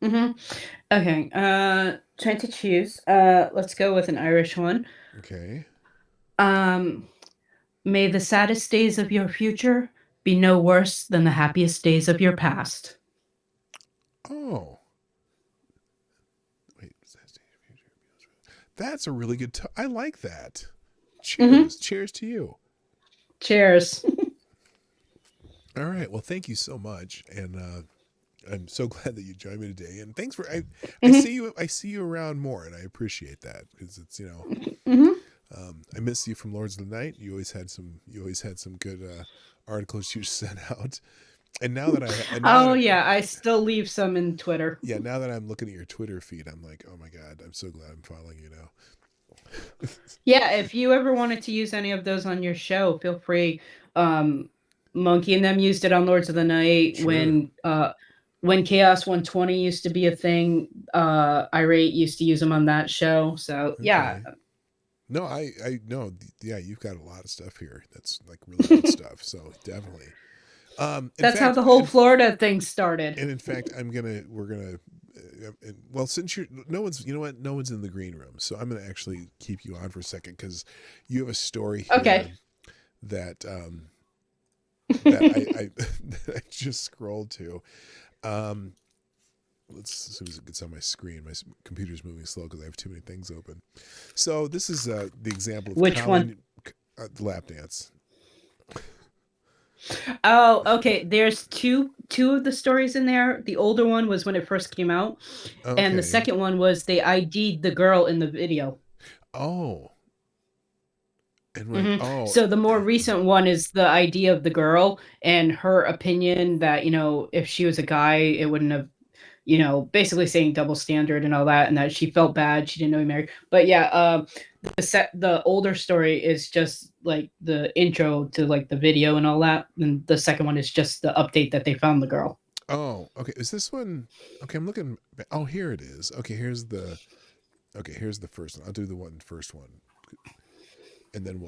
go. Okay. Trying to choose. Let's go with an Irish one. Okay. May the saddest days of your future be no worse than the happiest days of your past. Oh. Wait. That's a really good... I like that. Cheers. Cheers to you. Cheers. All right. Well, thank you so much. And I'm so glad that you joined me today. And thanks for I see you around more, and I appreciate that because it's I miss you from Lords of the Night. You always had some good articles you sent out. And now that I still leave some in Twitter. Yeah, now that I'm looking at your Twitter feed, I'm like, oh my God, I'm so glad I'm following you now. Yeah, if you ever wanted to use any of those on your show, feel free. Monkey and them used it on Lords of the Night. Sure. When Chaos 120 used to be a thing, Irate used to use them on that show. So yeah. No, I know. Yeah, you've got a lot of stuff here. That's like really good stuff. So definitely. That's how the whole Florida thing started. And in fact, we're gonna. Well, since no one's in the green room, so I'm gonna actually keep you on for a second because you have a story here that that I just scrolled to. Let's as soon as it gets on my screen, my computer's moving slow because I have too many things open. So this is the example of which one? The lap dance. Oh, okay. There's two of the stories in there. The older one was when it first came out, and the second one was they ID'd the girl in the video. Oh. And So the more recent one is the ID of the girl and her opinion that if she was a guy, it wouldn't have, basically saying double standard and all that, and that she felt bad, she didn't know he married. But yeah, the older story is just like the intro to like the video and all that, and the second one is just the update that they found the girl. Oh, okay. Is this one? Okay, I'm looking. Oh, here it is. Okay, here's the first one. I'll do the first one, and then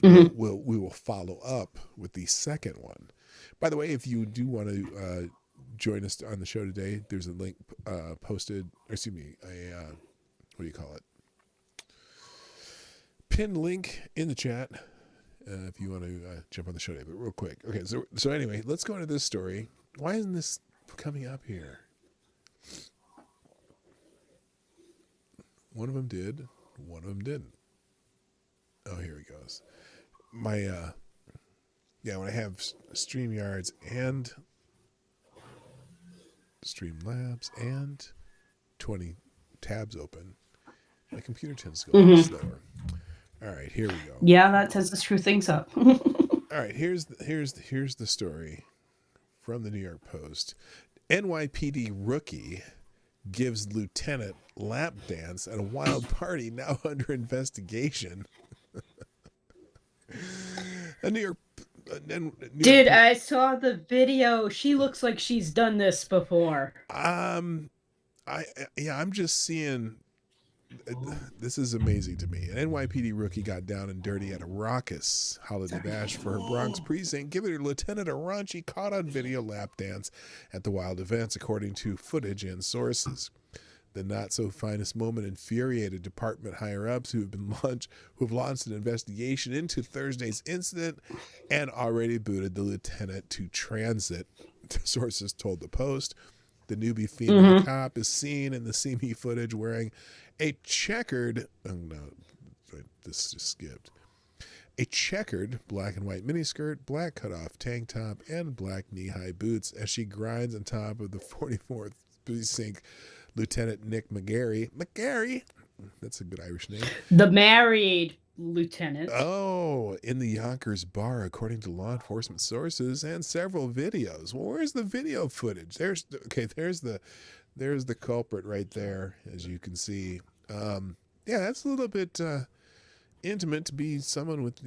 we will follow up with the second one. By the way, if you do want to join us on the show today, there's a link posted. Excuse me, what do you call it? Pinned link in the chat if you want to jump on the show today. But real quick, okay. So anyway, let's go into this story. Why isn't this coming up here? One of them did. One of them didn't. Oh, here he goes. My when I have StreamYards and Streamlabs and 20 tabs open, my computer tends to go a little slower. All right, here we go. Yeah, that tends to screw things up. All right, here's the story from the New York Post. NYPD rookie gives lieutenant lap dance at a wild party now under investigation. A New York. Dude, I saw the video. She looks like she's done this before. I'm just seeing. This is amazing to me. An NYPD rookie got down and dirty at a raucous holiday bash for her Bronx precinct, giving her lieutenant a raunchy caught-on-video lap dance at the wild events, according to footage and sources. The not-so-finest moment infuriated department higher-ups who have launched an investigation into Thursday's incident and already booted the lieutenant to transit, sources told the Post. The newbie female cop is seen in the CME footage wearing a checkered, this just skipped. A checkered black and white miniskirt, black cutoff tank top, and black knee-high boots as she grinds on top of the 44th precinct Lieutenant Nick McGarry. McGarry, that's a good Irish name. The married lieutenant. Oh, in the Yonkers bar, according to law enforcement sources and several videos. Well, where's the video footage? There's the culprit right there, as you can see. That's a little bit intimate to be someone with,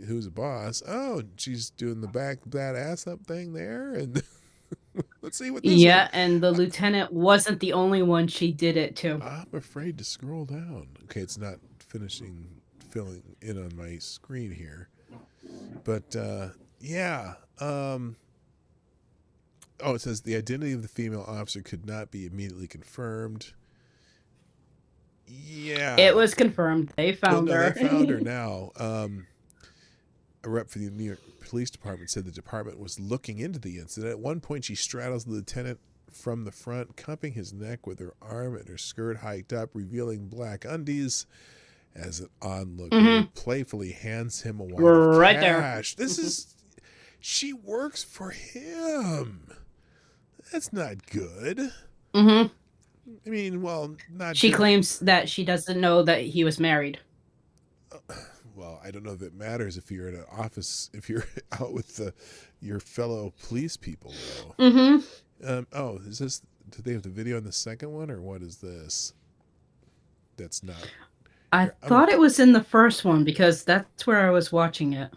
who's a boss. Oh, she's doing the that ass up thing there, and let's see what this is. And the lieutenant wasn't the only one she did it to. I'm afraid to scroll down. Okay, it's not filling in on my screen here. But it says the identity of the female officer could not be immediately confirmed. Yeah. It was confirmed. They found her. They found her now. A rep for the New York Police Department said the department was looking into the incident. At one point, she straddles the lieutenant from the front, cupping his neck with her arm and her skirt hiked up, revealing black undies. as an onlooker playfully hands him a wad of Right cash. This is, she works for him. That's not good. I mean, well, not. She claims that she doesn't know that he was married. Well, I don't know if it matters if you're in an office, if you're out with your fellow police people, though. Oh, is this? Did they have the video on the second one, or what is this? That's not. I thought it was in the first one because that's where I was watching it.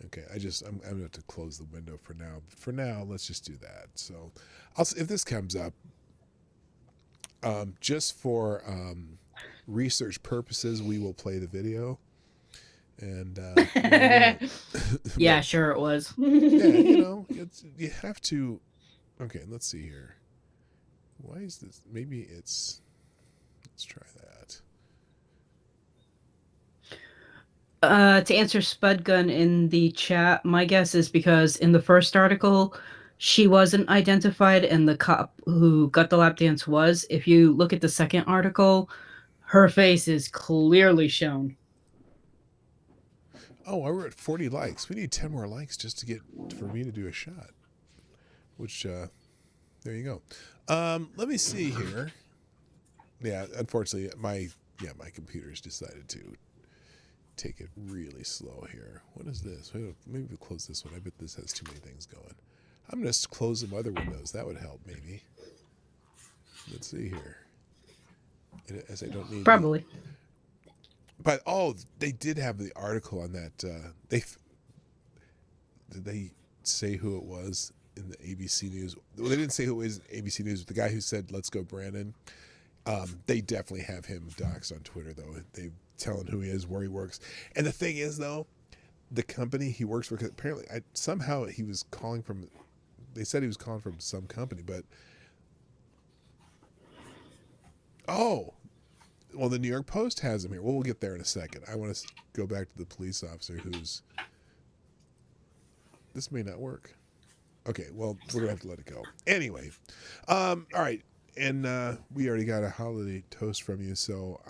Okay, I'm gonna have to close the window for now. For now, let's just do that. So, if this comes up, just for research purposes, we will play the video. And yeah, sure it was. Yeah, you know, you have to. Okay, let's see here. Why is this? Maybe it's. Let's try that. To answer Spudgun in the chat, my guess is because in the first article, she wasn't identified, and the cop who got the lap dance was. If you look at the second article, her face is clearly shown. Oh, we're at 40 likes. We need 10 more likes just to get for me to do a shot. Which, there you go. Let me see here. Yeah, unfortunately, my computer's decided to take it really slow here. What is this? Maybe we'll close this one. I bet this has too many things going. I'm going to close some other windows. That would help, maybe. Let's see here. As I don't need probably. But they did have the article on that. Did they say who it was in the ABC News? Well, they didn't say who it was in ABC News. But the guy who said "Let's go, Brandon." They definitely have him doxxed on Twitter, though. They telling who he is, where he works, and the thing is, though, the company he works for. Cause apparently, somehow he was calling from. They said he was calling from some company, but well, the New York Post has him here. Well, we'll get there in a second. I want to go back to the police officer who's. This may not work. Okay, well, we're gonna have to let it go. Anyway, all right, and we already got a holiday toast from you, so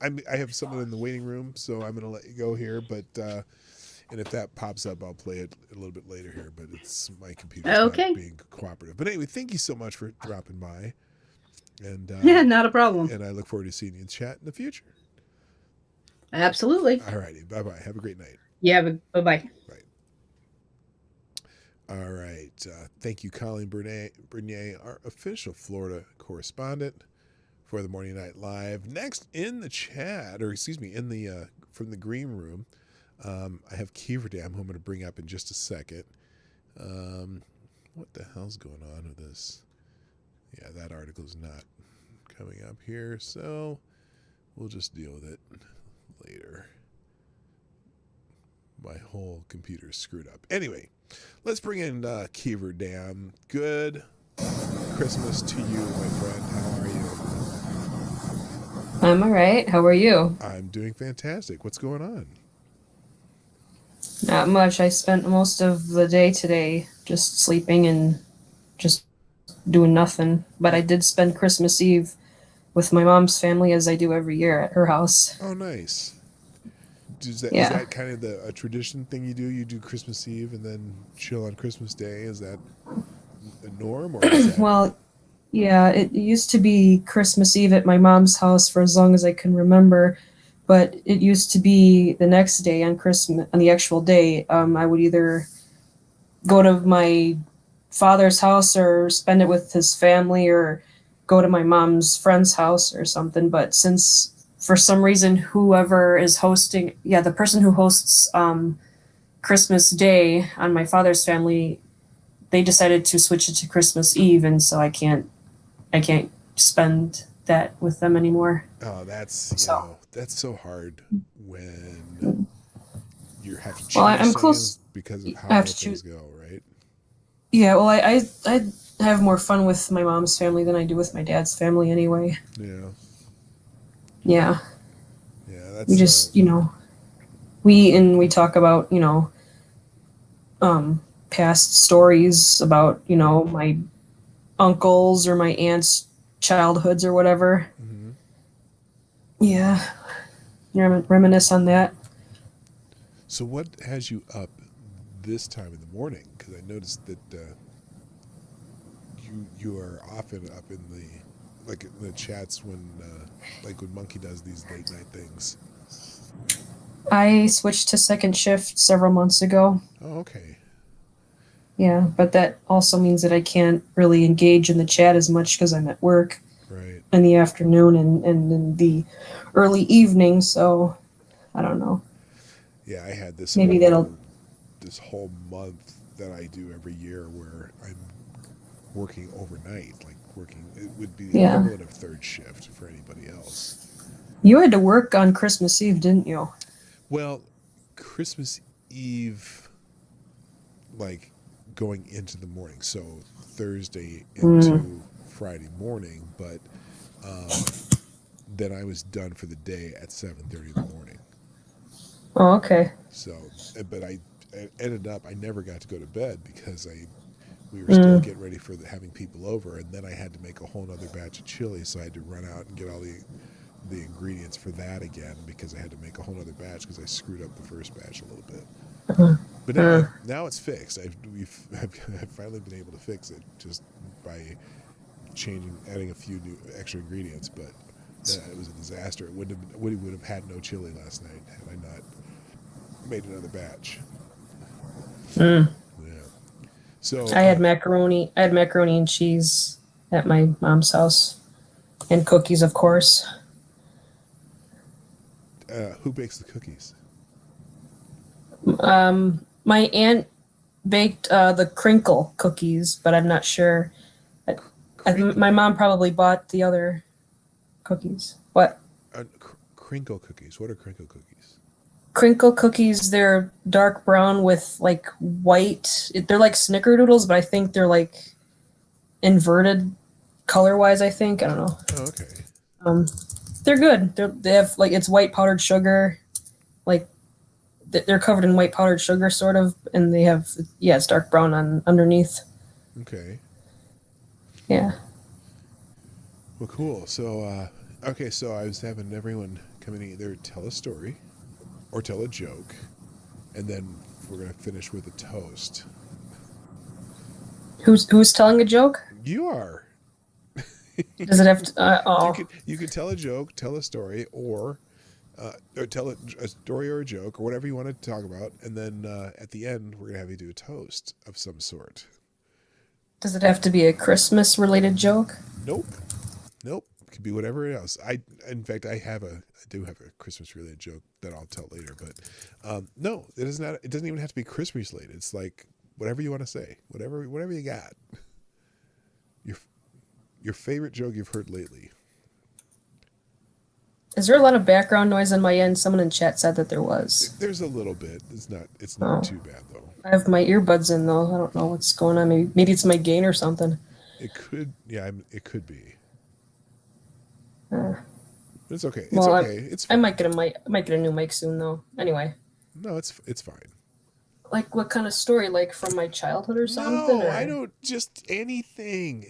I have someone in the waiting room, so I'm gonna let you go here. But and if that pops up, I'll play it a little bit later here. But it's my computer's not being cooperative. But anyway, thank you so much for dropping by. And yeah, not a problem. And I look forward to seeing you in chat in the future. Absolutely. All righty. Bye-bye. Have a great night. Yeah, bye-bye. Bye. All right. Thank you, Colleen Bernier, our official Florida correspondent for the Morning Night Live. Next in the chat, or excuse me, in the from the green room, I have Keeverdam, who I'm going to bring up in just a second. What the hell's going on with this? Yeah, that article's not coming up here, so we'll just deal with it later. My whole computer's screwed up. Anyway, let's bring in Keeverdam. Good Christmas to you, my friend. How are you? I'm all right. How are you? I'm doing fantastic. What's going on? Not much. I spent most of the day today just sleeping and just doing nothing. But I did spend Christmas Eve with my mom's family, as I do every year at her house. Oh, nice. Is that kind of a tradition thing you do? You do Christmas Eve and then chill on Christmas Day? Is that a norm? Or is that... Well, yeah, it used to be Christmas Eve at my mom's house for as long as I can remember. But it used to be the next day on Christmas, on the actual day. I would either go to my father's house or spend it with his family or go to my mom's friend's house or something. But since for some reason whoever is hosting, the person who hosts Christmas Day on my father's family, they decided to switch it to Christmas Eve, and so I can't spend that with them anymore. Oh, that's so hard when you have to choose. Well, I'm close because of how things go, right? Yeah, well, I have more fun with my mom's family than I do with my dad's family anyway. Yeah. Yeah. Yeah, that's. We just, we talk about, past stories about, my uncles or my aunts' childhoods or whatever. Mm-hmm. Yeah. reminisce on that. So what has you up this time in the morning? Because I noticed that you are often up in the chats when when Monkey does these late night things. I switched to second shift several months ago. Oh, okay. Yeah, but that also means that I can't really engage in the chat as much because I'm at work in the afternoon and in the early evening. So I don't know. Yeah, I had this this whole month that I do every year where I'm working overnight, it would be the equivalent of third shift for anybody else. You had to work on Christmas Eve, didn't you? Well, Christmas Eve, going into the morning, so Thursday into Friday morning, but then I was done for the day at 7:30 in the morning. Oh, okay. So, but I ended up, I never got to go to bed because we were still getting ready for having people over, and then I had to make a whole other batch of chili, so I had to run out and get all the ingredients for that again because I had to make a whole other batch because I screwed up the first batch a little bit. But now it's fixed. I've finally been able to fix it just by adding a few new extra ingredients, but it was a disaster. We would have had no chili last night had I not made another batch. Yeah. So I had macaroni and cheese at my mom's house, and cookies, of course. Who bakes the cookies? My aunt baked the crinkle cookies, but I'm not sure. My mom probably bought the other cookies. What? Crinkle cookies. What are crinkle cookies? Crinkle cookies, they're dark brown with white. They're like snickerdoodles, but I think they're inverted color-wise, I think. I don't know. Oh, okay. They're good. They have it's white powdered sugar. They're covered in white powdered sugar, sort of, and they have it's dark brown underneath. Okay. Yeah. Well, cool. So, so I was having everyone come in and either tell a story or tell a joke, and then we're gonna finish with a toast. Who's telling a joke? You are. Does it have to? You could tell a joke, tell a story, or tell a story or a joke or whatever you want to talk about, and then at the end we're gonna have you do a toast of some sort. Does it have to be a Christmas related joke? Nope. It could be whatever else. In fact, I do have a Christmas related joke that I'll tell later, but no, it is not. It doesn't even have to be Christmas related. It's whatever you want to say, whatever you got. Your favorite joke you've heard lately. Is there a lot of background noise on my end? Someone in chat said that there was. There's a little bit. It's not too bad though. I have my earbuds in though. I don't know what's going on. Maybe it's my gain or something. It could. Yeah, it could be. It's okay. It's well, okay. It's fine. I might get a mic. I might get a new mic soon though. Anyway. No, it's fine. What kind of story? From my childhood or something? No, or? I don't. Just anything.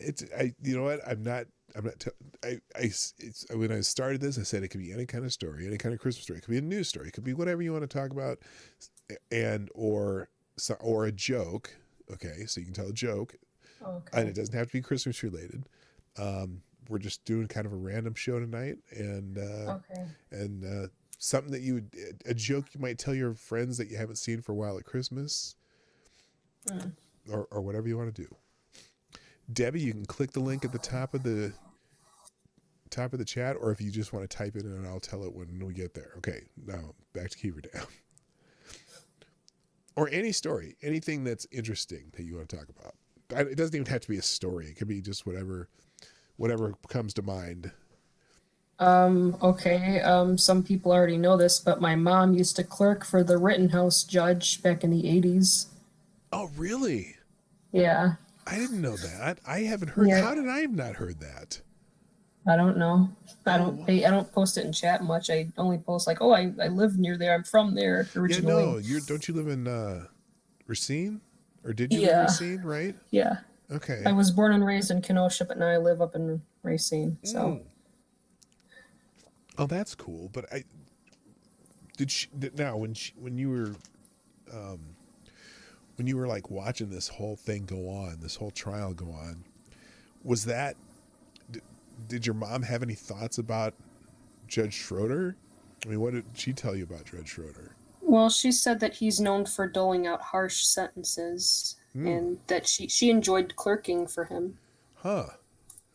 You know what? I'm not. When I started this, I said it could be any kind of story, any kind of Christmas story. It could be a news story. It could be whatever you want to talk about, or a joke. Okay, so you can tell a joke, and it doesn't have to be Christmas related. We're just doing kind of a random show tonight, and something that a joke you might tell your friends that you haven't seen for a while at Christmas, or whatever you want to do. Debbie, you can click the link at the top of the chat, or if you just want to type it in, and I'll tell it when we get there. Okay, now back to Keeper Down. Or any story, anything that's interesting that you want to talk about. It doesn't even have to be a story. It could be just whatever comes to mind. Okay. Some people already know this, but my mom used to clerk for the Rittenhouse judge back in the 80s. Oh, really? Yeah. I didn't know that. I haven't heard. Yeah. How did I have not heard that? I don't know. I don't post it in chat much. I only post I live near there. I'm from there originally. Yeah, no. Don't you live in Racine? Or did you live in Racine, right? Yeah. Okay. I was born and raised in Kenosha, but now I live up in Racine. So. Oh, that's cool. But when you were like watching this whole thing go on, this whole trial go on, was that, did your mom have any thoughts about Judge Schroeder? I mean, what did she tell you about Judge Schroeder? Well, she said that he's known for doling out harsh sentences, and that she enjoyed clerking for him. Huh.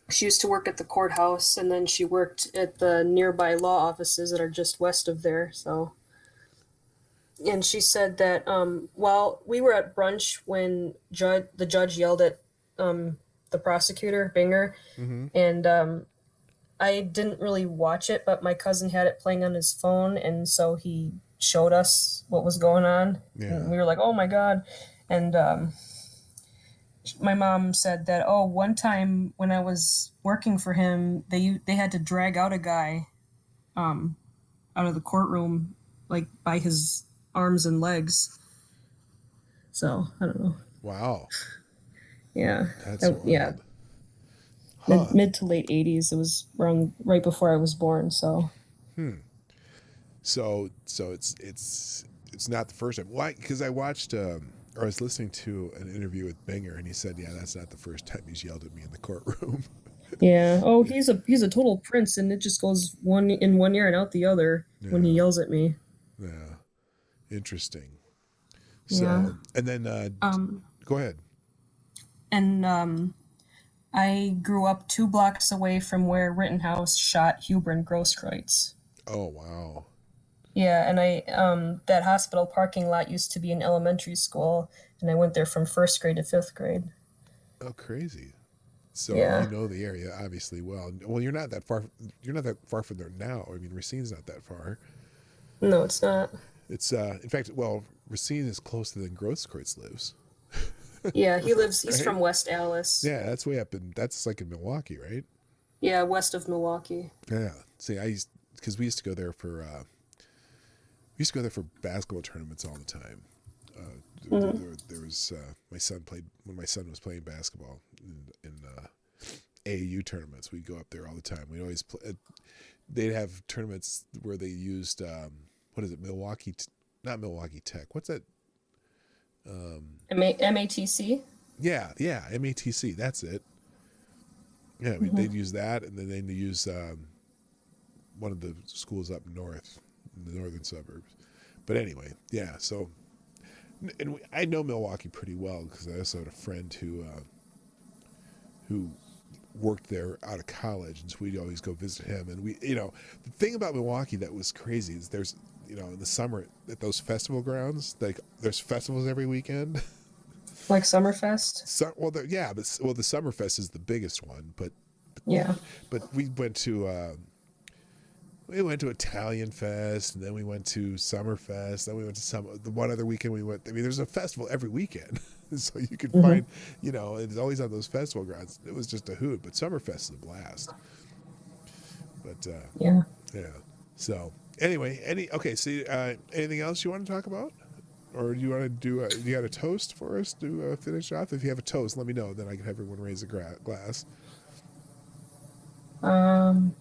She used to work at the courthouse, and then she worked at the nearby law offices that are just west of there. So, and she said that while we were at brunch when the judge yelled at the prosecutor, Binger, and I didn't really watch it, but my cousin had it playing on his phone, and so he showed us what was going on. Yeah. And we were like, oh my God. And my mom said that, oh, one time when I was working for him, they had to drag out a guy out of the courtroom, like by his arms and legs. So, I don't know. Wow. Yeah. That's wild. Yeah. Huh. Mid to late 80s. It was around right before I was born, so. So it's not the first time. Why? Because I watched or I was listening to an interview with Binger, and he said, "Yeah, that's not the first time he's yelled at me in the courtroom." Yeah. Oh, he's a total prince, and it just goes one in one ear and out the other when he yells at me. Yeah. Interesting. So, Yeah. and then go ahead. And I grew up 2 blocks away from where Rittenhouse shot Huber and Grosskreutz. Oh, wow. Yeah, and I that hospital parking lot used to be an elementary school, and I went there from 1st grade to 5th grade. Oh, crazy. So Yeah. you know the area obviously well. Well, you're not that far. You're not that far from there now. I mean, Racine's not that far. No, it's not. It's in fact, well, Racine is closer than Grosskreutz lives. Yeah, he's Right? from West Allis. Yeah, that's way up that's like in Milwaukee, right? Yeah, west of Milwaukee. Yeah. See, because we used to go there for basketball tournaments all the time. There was my son played when my son was playing basketball in AAU tournaments. We'd go up there all the time. We'd always play. They'd have tournaments where they used what is it? Not Milwaukee Tech. What's that? MATC. Yeah, MATC. That's it. Yeah, they'd use that, and then they'd use one of the schools up north, in the northern suburbs. But anyway, yeah. So, and I know Milwaukee pretty well because I also had a friend who worked there out of college, and so we'd always go visit him. And the thing about Milwaukee that was crazy is there's, in the summer at those festival grounds, like there's festivals every weekend. Like Summerfest? The Summerfest is the biggest one, but yeah. But we went to Italian Fest, and then we went to Summerfest, then we went to the one other weekend we went. I mean, there's a festival every weekend, so you could find, it's always on those festival grounds. It was just a hoot, but Summerfest is a blast. But yeah. So anyway, anything else you want to talk about? Or do you want to do? You got a toast for us to finish off? If you have a toast, let me know. Then I can have everyone raise a glass. I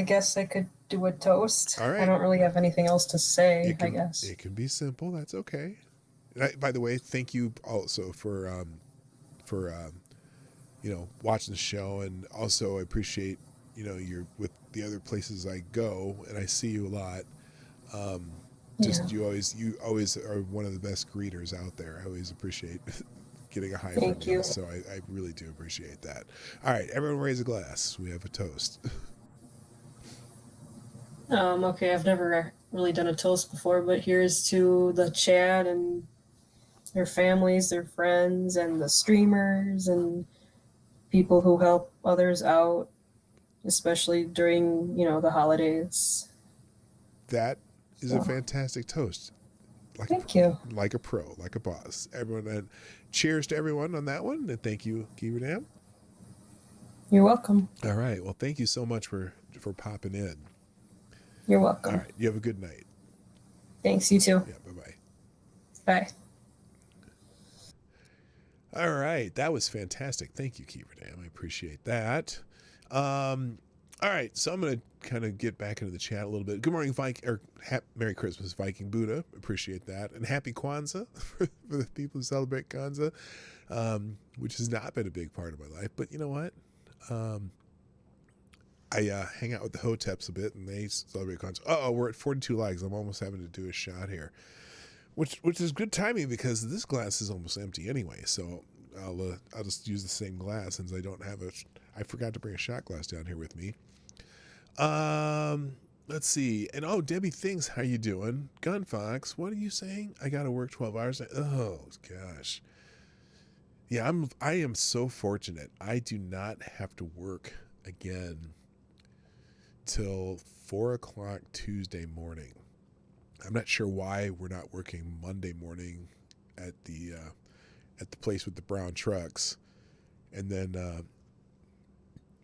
guess I could do a toast. All right. I don't really have anything else to say. I guess it can be simple. That's okay. By the way, thank you also for watching the show, and also I appreciate you're with the other places I go, and I see you a lot. You always are one of the best greeters out there. I always appreciate getting a high from you. So I really do appreciate that. All right, everyone raise a glass. We have a toast. Okay, I've never really done a toast before, but here's to the chat and their families, their friends, and the streamers and people who help others out, especially during, the holidays. That is a fantastic toast. Thank you. Like a pro, like a boss. Everyone, and cheers to everyone on that one, and thank you, Kiverdam. You're welcome. All right. Well, thank you so much for popping in. You're welcome. All right. You have a good night. Thanks. You too. Yeah. Bye-bye. Bye. All right. That was fantastic. Thank you, Kiverdam. I appreciate that. All right, so I'm going to kind of get back into the chat a little bit. Good morning, Merry Christmas, Viking Buddha. Appreciate that. And Happy Kwanzaa for the people who celebrate Kwanzaa, which has not been a big part of my life. But you know what? I hang out with the Hoteps a bit, and they celebrate Kwanzaa. Uh-oh, we're at 42 likes. I'm almost having to do a shot here, which is good timing because this glass is almost empty anyway. So I'll just use the same glass since I don't have I forgot to bring a shot glass down here with me. Let's see. And Debbie Things, how you doing? Gunfox, what are you saying? I gotta work 12 hours. Oh gosh. Yeah, I am so fortunate. I do not have to work again till 4 o'clock Tuesday morning. I'm not sure why we're not working Monday morning at the place with the brown trucks, and then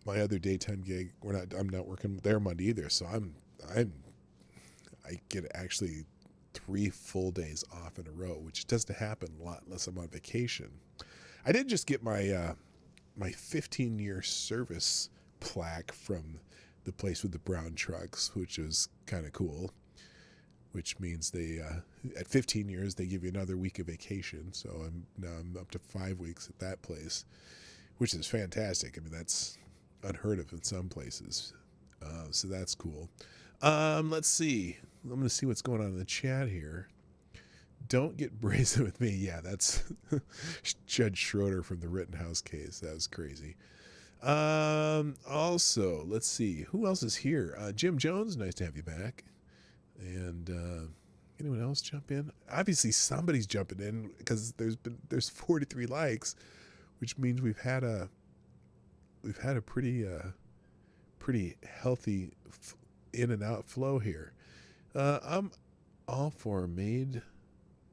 my other daytime gig, I'm not working there Monday either. So I get actually 3 full days off in a row, which doesn't happen a lot unless I'm on vacation. I did just get my my 15-year service plaque from the place with the brown trucks, which was kind of cool. Which means they at 15 years they give you another week of vacation. So I'm up to 5 weeks at that place, which is fantastic. I mean, that's unheard of in some places. So that's cool. Let's see. I'm going to see what's going on in the chat here. Don't get brazen with me. Yeah, that's Judge Schroeder from the Rittenhouse case. That was crazy. Also, let's see. Who else is here? Jim Jones, nice to have you back. And anyone else jump in? Obviously, somebody's jumping in because there's 43 likes, which means we've had a pretty healthy in and out flow here. I'm all for made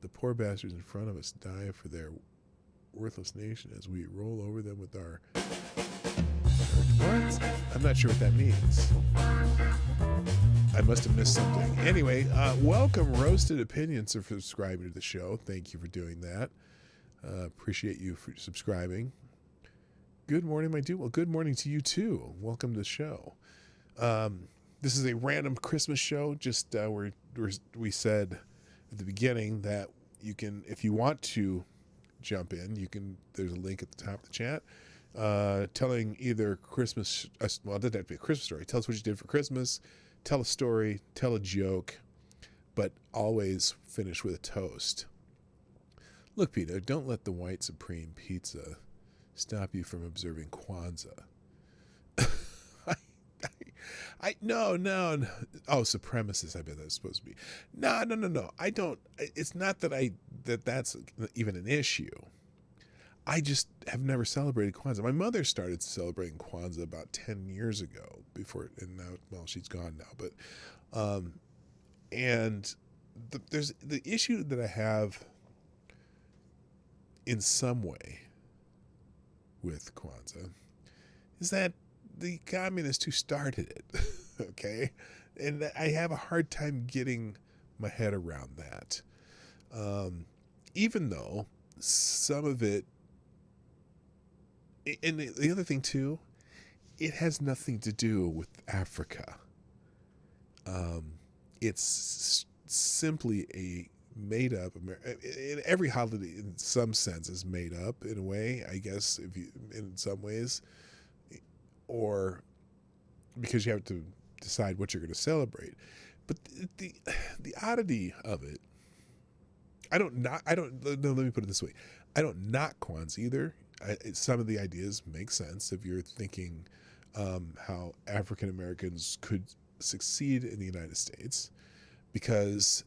the poor bastards in front of us die for their worthless nation as we roll over them with our what? I'm not sure what that means. I must have missed something. Anyway, welcome Roasted Opinions for subscribing to the show. Thank you for doing that. Appreciate you for subscribing. Good morning, my dude. Well, good morning to you too. Welcome to the show. This is a random Christmas show. Just we said at the beginning that you can, if you want to jump in, you can. There's a link at the top of the chat. Telling either Christmas, well, it doesn't have to be a Christmas story. Tell us what you did for Christmas. Tell a story, tell a joke, but always finish with a toast. Look, Peter, don't let the white supreme pizza stop you from observing Kwanzaa. No. Oh, supremacist, I bet that's supposed to be. No. I don't. It's not that's even an issue. I just have never celebrated Kwanzaa. My mother started celebrating Kwanzaa about 10 years ago and now, well, she's gone now, but, and there's the issue that I have in some way with Kwanzaa is that the communists who started it, okay? And I have a hard time getting my head around that. Even though some of it, and the other thing too, it has nothing to do with Africa. It's simply a made up. Every holiday, in some sense, is made up in a way. I guess in some ways, or because you have to decide what you're going to celebrate. But the oddity of it, let me put it this way. I don't knock Kwanzaa either. Some of the ideas make sense if you're thinking how African Americans could succeed in the United States, because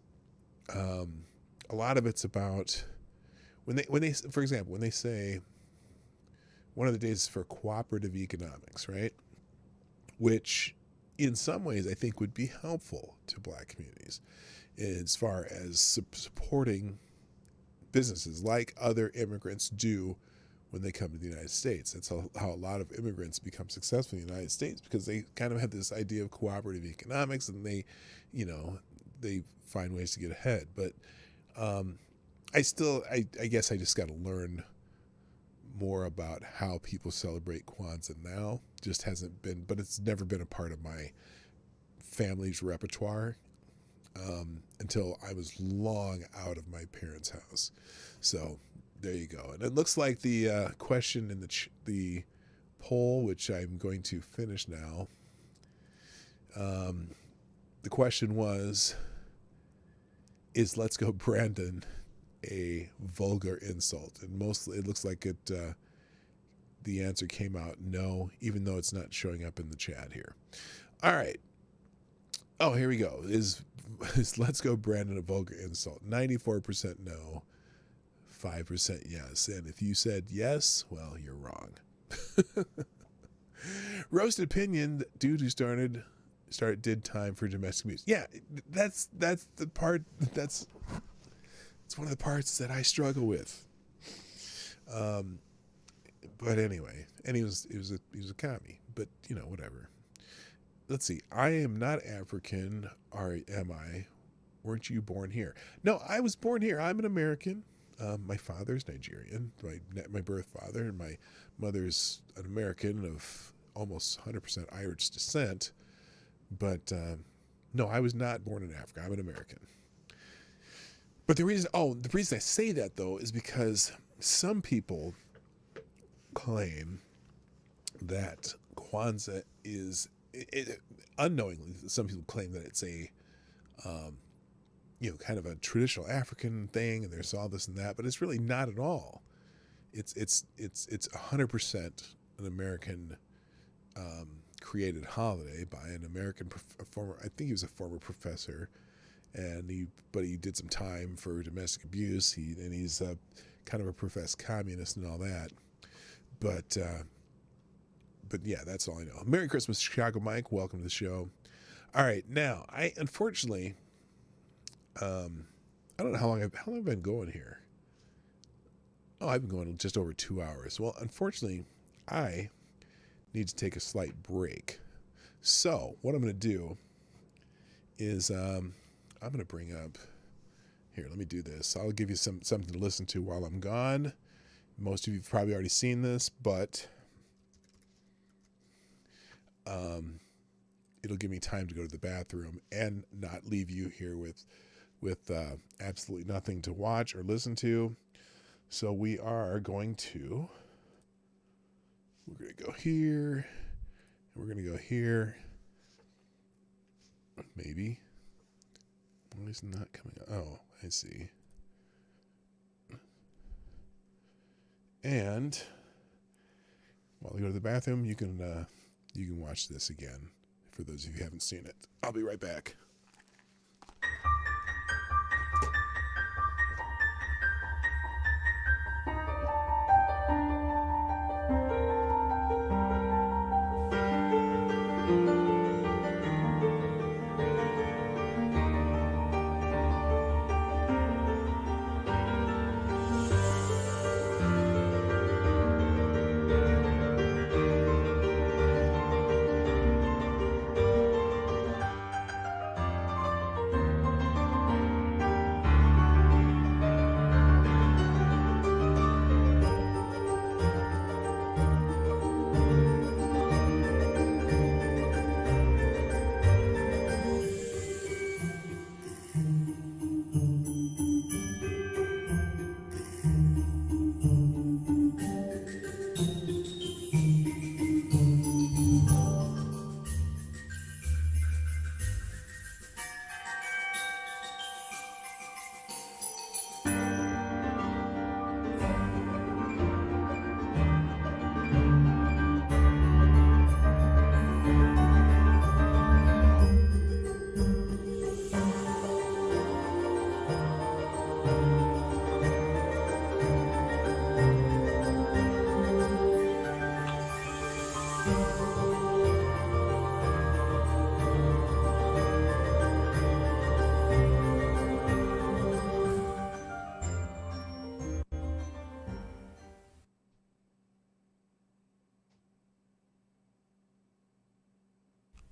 a lot of it's about when they for example, when they say one of the days is for cooperative economics, right? Which in some ways I think would be helpful to Black communities as far as supporting businesses like other immigrants do when they come to the United States. That's how a lot of immigrants become successful in the United States, because they kind of have this idea of cooperative economics, and they find ways to get ahead. But I guess I just got to learn more about how people celebrate Kwanzaa now. Just hasn't been, but it's never been a part of my family's repertoire until I was long out of my parents' house. So there you go. And it looks like the question in the poll, which I'm going to finish now. The question was, is "Let's Go Brandon" a vulgar insult? And mostly it looks like it. The answer came out no, even though it's not showing up in the chat here. All right. Oh, here we go. Is "Let's Go Brandon" a vulgar insult? 94% no, 5% yes. And if you said yes, well, you're wrong. Roasted opinion, dude who did time for domestic abuse. Yeah, that's the part. It's one of the parts that I struggle with. But anyway, and he was a commie. But you know, whatever. Let's see. I am not African, or am I? Weren't you born here? No, I was born here. I'm an American. My father's Nigerian, my birth father, and my mother's an American of almost 100% Irish descent. But no, I was not born in Africa. I'm an American. But the reason I say that, though, is because some people claim that Kwanzaa is, unknowingly, some people claim that it's a, kind of a traditional African thing, and there's all this and that, but it's really not at all. It's 100% an American created holiday by an American former. I think he was a former professor, and he did some time for domestic abuse. He's kind of a professed communist and all that. But yeah, that's all I know. Merry Christmas, Chicago Mike. Welcome to the show. All right, now I unfortunately, I don't know how long I've been going here. Oh, I've been going just over 2 hours. Well, unfortunately, I need to take a slight break. So what I'm going to do is I'm going to bring up here. Let me do this. I'll give you something to listen to while I'm gone. Most of you've probably already seen this, but it'll give me time to go to the bathroom and not leave you here with absolutely nothing to watch or listen to. So we're going to go here, and we're going to go here. Maybe. Why is it not coming up? Oh, I see. And while you go to the bathroom, you can watch this again for those of you who haven't seen it. I'll be right back.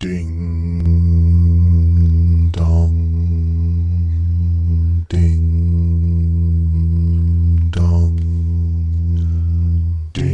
Ding dong, ding dong, ding.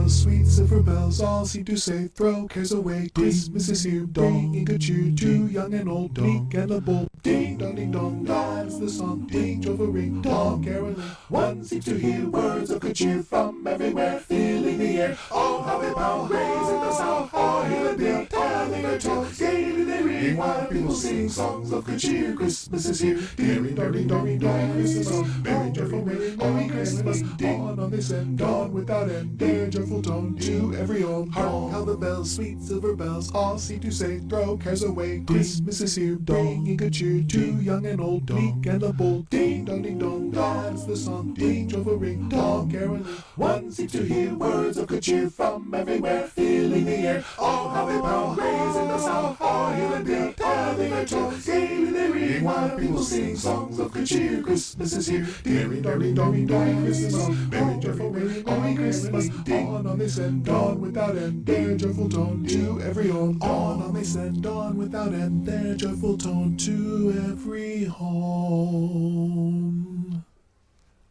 bells, sweet silver bells, all seem to say, throw cares away. Christmas is here, ding, in good cheer, too young and old, meek and a bold. Ding dong ding dong, that's the song. Ding, drove a ring, dong, caroling. One seems to hear words of good cheer from everywhere, filling the air. Oh, how they bow, raising the sound. Oh, hear the bell, telling a tale. Gaily they ring, while people sing songs of good cheer. Christmas is here, ding dong ding dong dong. Christmas song, merry joyful ring, merry Christmas. On this end, dawn without end, their joyful tone to every own. Hark how the bells, sweet silver bells, all seem to say, throw cares away. Christmas is here, ding, in good cheer, too young and old, meek and a bold. Ding dong ding dong, that's the song. Ding, drove a ring, dong, caroling. One seems to hear words of good cheer from everywhere, filling the air. Oh, how they bow, raising the sound. Oh, hear the bell, telling a tale. Gaily they ring, while people sing songs of good cheer. Christmas is here, ding dong dong dong. Christmas song, merry joyful ring, merry Christmas. On this end, dawn without end, their joyful tone to every home. On this end, dawn without end, their joyful tone to every home.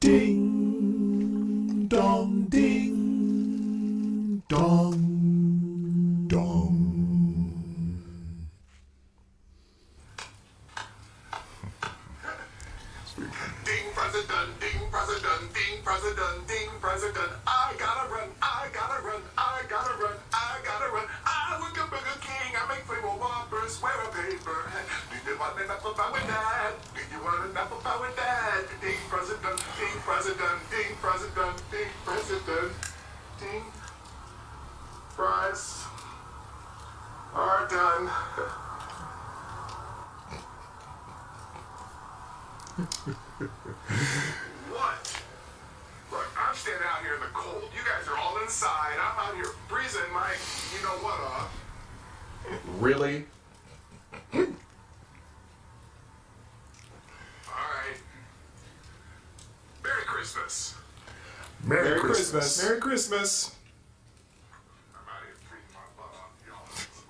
Ding dong ding dong dong. Ding president, ding president, ding president, ding president. I gotta run, I gotta run, I gotta run, I gotta run. I look a Burger King, I make flavor whoppers, wear a paper hat. Do you want an apple pie with that? Do you want an apple pie with that? Ding president, ding president, ding president, ding president, ding. Fries are done. What? Look, I'm standing out here in the cold. You guys are all inside. I'm out here freezing my, you know what, Really? Alright. Merry Christmas. Merry Christmas. Merry Christmas. I'm out here freezing my butt off, y'all.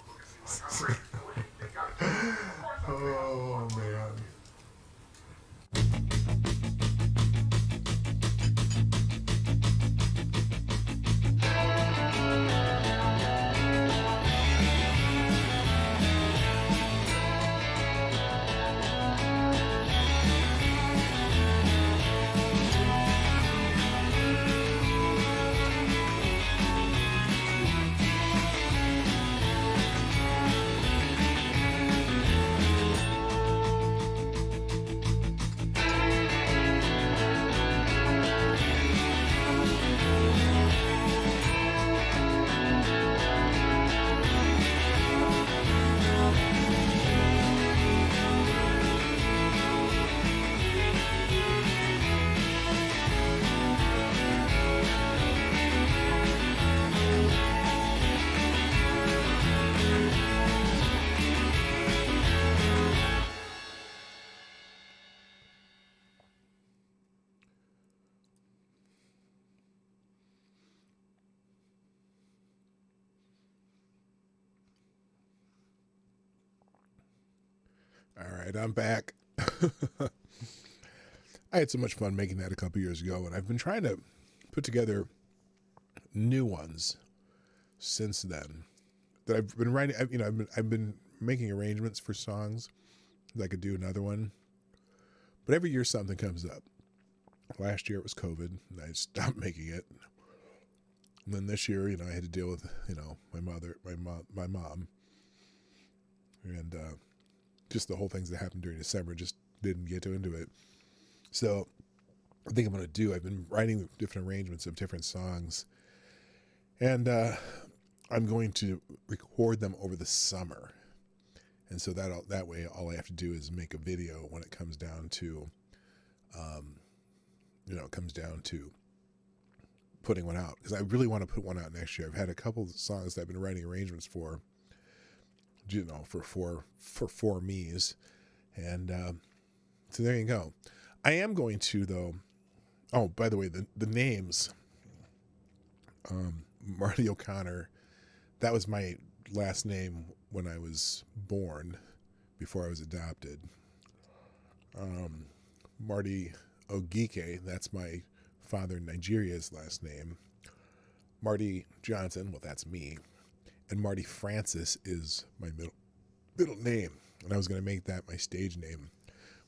Look at me like I'm ready to go. Oh, man. All right, I'm back. I had so much fun making that a couple years ago, and I've been trying to put together new ones since then that I've been writing. I've been making arrangements for songs that I could do another one, but every year something comes up. Last year it was COVID, and I stopped making it. And then this year, I had to deal with my mom, and just the whole things that happened during December, just didn't get into it. So I think I'm going to do, I've been writing different arrangements of different songs, and I'm going to record them over the summer. And so that way, all I have to do is make a video when it comes down to, putting one out. Because I really want to put one out next year. I've had a couple of songs that I've been writing arrangements for, for four me's. And so there you go. I am going to, though. Oh, by the way, the names, Marty O'Connor, that was my last name when I was born, before I was adopted. Marty Ogike, that's my father in Nigeria's last name. Marty Johnson, well, that's me. And Marty Francis is my middle name. And I was going to make that my stage name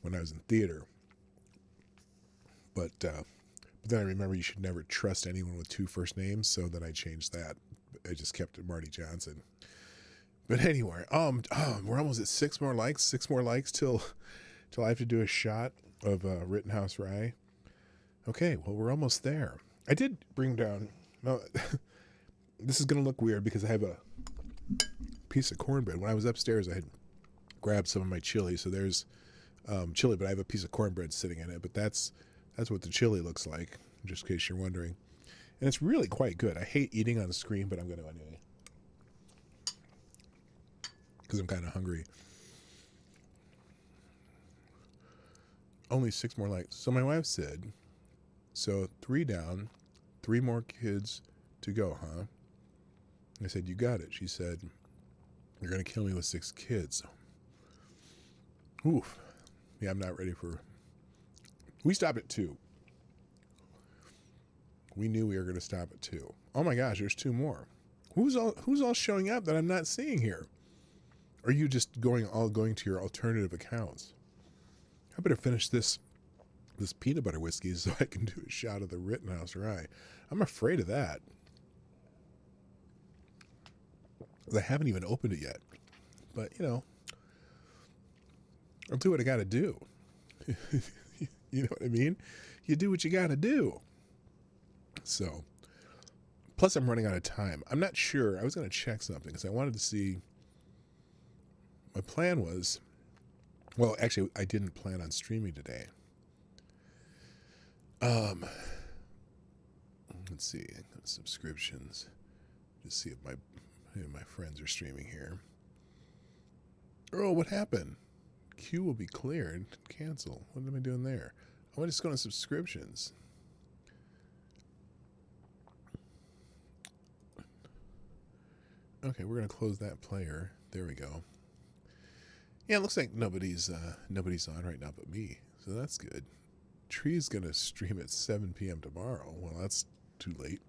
when I was in theater. But then I remember you should never trust anyone with 2 first names, so then I changed that. I just kept it Marty Johnson. But anyway, we're almost at 6 more likes. 6 more likes till I have to do a shot of Rittenhouse Rye. Okay, well, we're almost there. I did bring down. No, this is gonna look weird because I have a piece of cornbread. When I was upstairs, I had grabbed some of my chili. So there's chili, but I have a piece of cornbread sitting in it. But that's what the chili looks like, just in case you're wondering. And it's really quite good. I hate eating on the screen, but I'm going to anyway. Because I'm kind of hungry. Only 6 more likes. So my wife said, so 3 down, 3 more kids to go, huh? I said, you got it. She said, you're going to kill me with 6 kids. Oof. Yeah, I'm not ready for... We stopped at 2. We knew we were going to stop at 2. Oh my gosh, there's 2 more. Who's all showing up that I'm not seeing here? Or are you just going to your alternative accounts? I better finish this peanut butter whiskey so I can do a shot of the Rittenhouse Rye. I'm afraid of that. I haven't even opened it yet. But, you know, I'll do what I got to do. You know what I mean? You do what you got to do. So, plus I'm running out of time. I'm not sure. I was going to check something because I wanted to see. My plan was, well, actually, I didn't plan on streaming today. Let's see, subscriptions. Just see if my friends are streaming here. Oh, what happened? Queue will be cleared. Cancel. What am I doing there? I'm just going to subscriptions. Okay, we're going to close that player. There we go. Yeah, it looks like nobody's on right now but me, so that's good. Tree's going to stream at 7 p.m. tomorrow. Well, that's too late.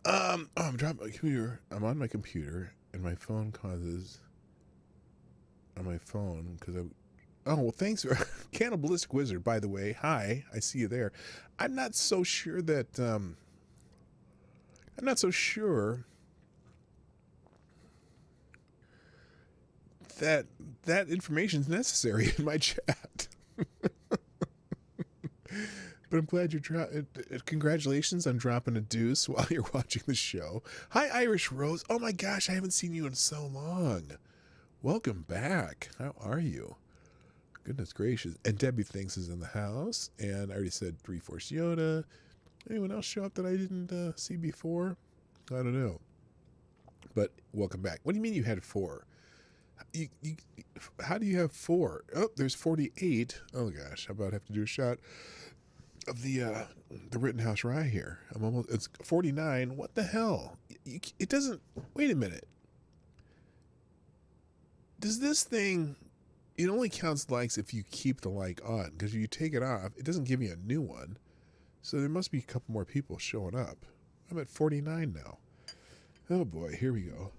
I'm dropping my computer. I'm on my computer, and my phone causes... On my phone, because I... Oh, well, thanks for... Cannibalistic Wizard, by the way. Hi, I see you there. I'm not so sure that... I'm not so sure... that information is necessary in my chat. But I'm glad you're congratulations on dropping a deuce while you're watching the show. Hi, Irish Rose. Oh my gosh, I haven't seen you in so long. Welcome back. How are you? Goodness gracious. And Debbie Thinks is in the house. And I already said 3-Force Yoda. Anyone else show up that I didn't see before? I don't know. But welcome back. What do you mean you had 4? How do you have 4? Oh, there's 48. Oh gosh, how about I have to do a shot of the Rittenhouse Rye here? It's 49. What the hell? It doesn't. Wait a minute. Does this thing? It only counts likes if you keep the like on, because if you take it off, it doesn't give you a new one. So there must be a couple more people showing up. I'm at 49 now. Oh boy, here we go.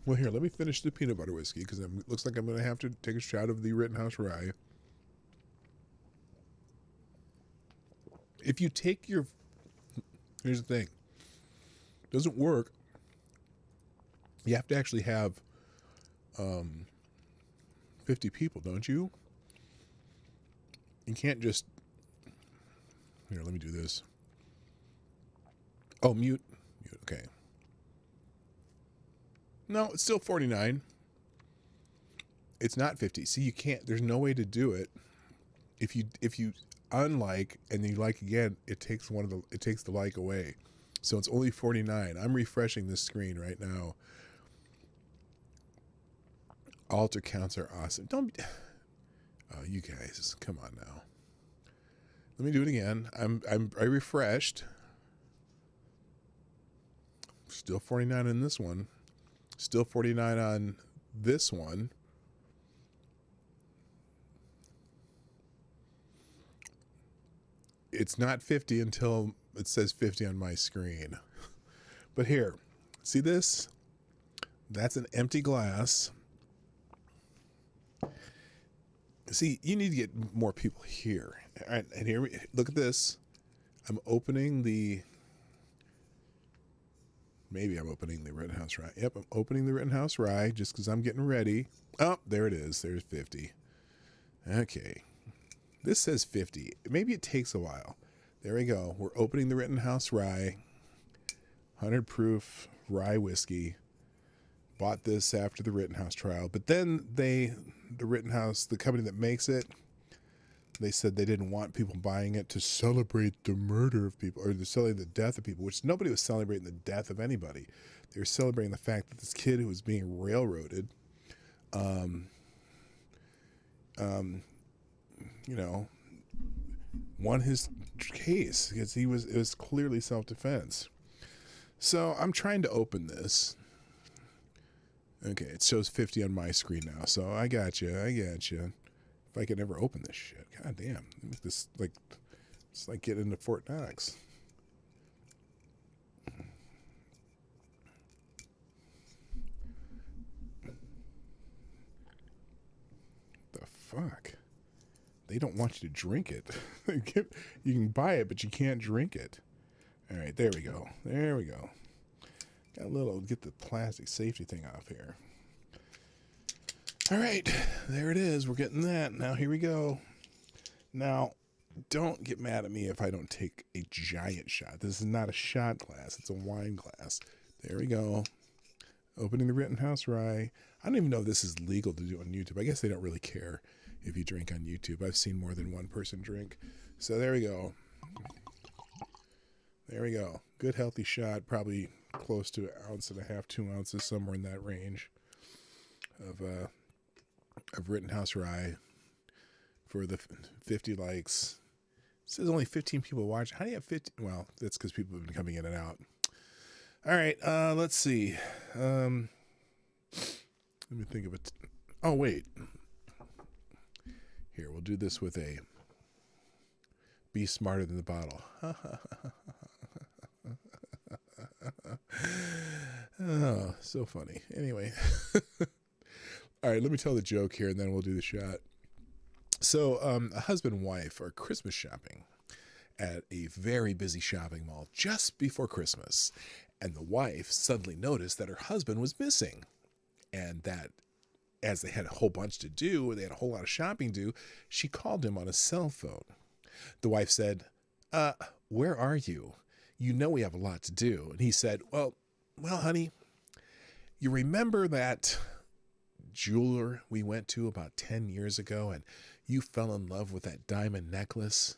Well, here, let me finish the peanut butter whiskey, because it looks like I'm going to have to take a shot of the Rittenhouse Rye. If you take your... Here's the thing. It doesn't work. You have to actually have 50 people, don't you? You can't just... Here, let me do this. Oh, mute. Okay. No, it's still 49. It's not 50. See, you can't. There's no way to do it. If you unlike and then you like again, it takes the like away. So it's only 49. I'm refreshing this screen right now. Alter counts are awesome. Don't be... Oh, you guys, come on now. Let me do it again. I refreshed. Still 49 in this one. Still 49 on this one. It's not 50 until it says 50 on my screen. But here, see this? That's an empty glass. See, you need to get more people here. All right, and here, look at this. I'm opening the, maybe I'm opening the Rittenhouse Rye. Yep, I'm opening the Rittenhouse Rye just because I'm getting ready. Oh, there it is. There's 50. Okay. This says 50. Maybe it takes a while. There we go. We're opening the Rittenhouse Rye. 100 proof rye whiskey. Bought this after the Rittenhouse trial. But then the Rittenhouse, the company that makes it, they said they didn't want people buying it to celebrate the murder of people or to celebrate the death of people, which nobody was celebrating the death of anybody. They were celebrating the fact that this kid who was being railroaded, you know, won his case because it was clearly self-defense. So I'm trying to open this. Okay, it shows 50 on my screen now, so I got you. If I could ever open this shit, god damn, this like it's like getting into Fort Knox. The fuck? They don't want you to drink it. You can buy it, but you can't drink it. All right, there we go. There we go. Got a little, get the plastic safety thing off here. All right, there it is. We're getting that. Now, here we go. Now, don't get mad at me if I don't take a giant shot. This is not a shot glass. It's a wine glass. There we go. Opening the Rittenhouse Rye. I don't even know if this is legal to do on YouTube. I guess they don't really care if you drink on YouTube. I've seen more than one person drink. So there we go. There we go. Good healthy shot. Probably close to 1.5 ounces, 2 ounces, somewhere in that range of Rittenhouse Rye for the 50 likes. It says only 15 people watch. How do you have 50? Well, that's because people have been coming in and out. All right, let's see. Let me think of it. Oh, wait. Here, we'll do this with a be smarter than the bottle. Oh, so funny. Anyway. All right, let me tell the joke here and then we'll do the shot. So a husband and wife are Christmas shopping at a very busy shopping mall just before Christmas. And the wife suddenly noticed that her husband was missing. And that as they had a whole bunch to do, they had a whole lot of shopping to do, she called him on his cell phone. The wife said, where are you? You know we have a lot to do. And he said, well, honey, you remember that jeweler we went to about 10 years ago and you fell in love with that diamond necklace?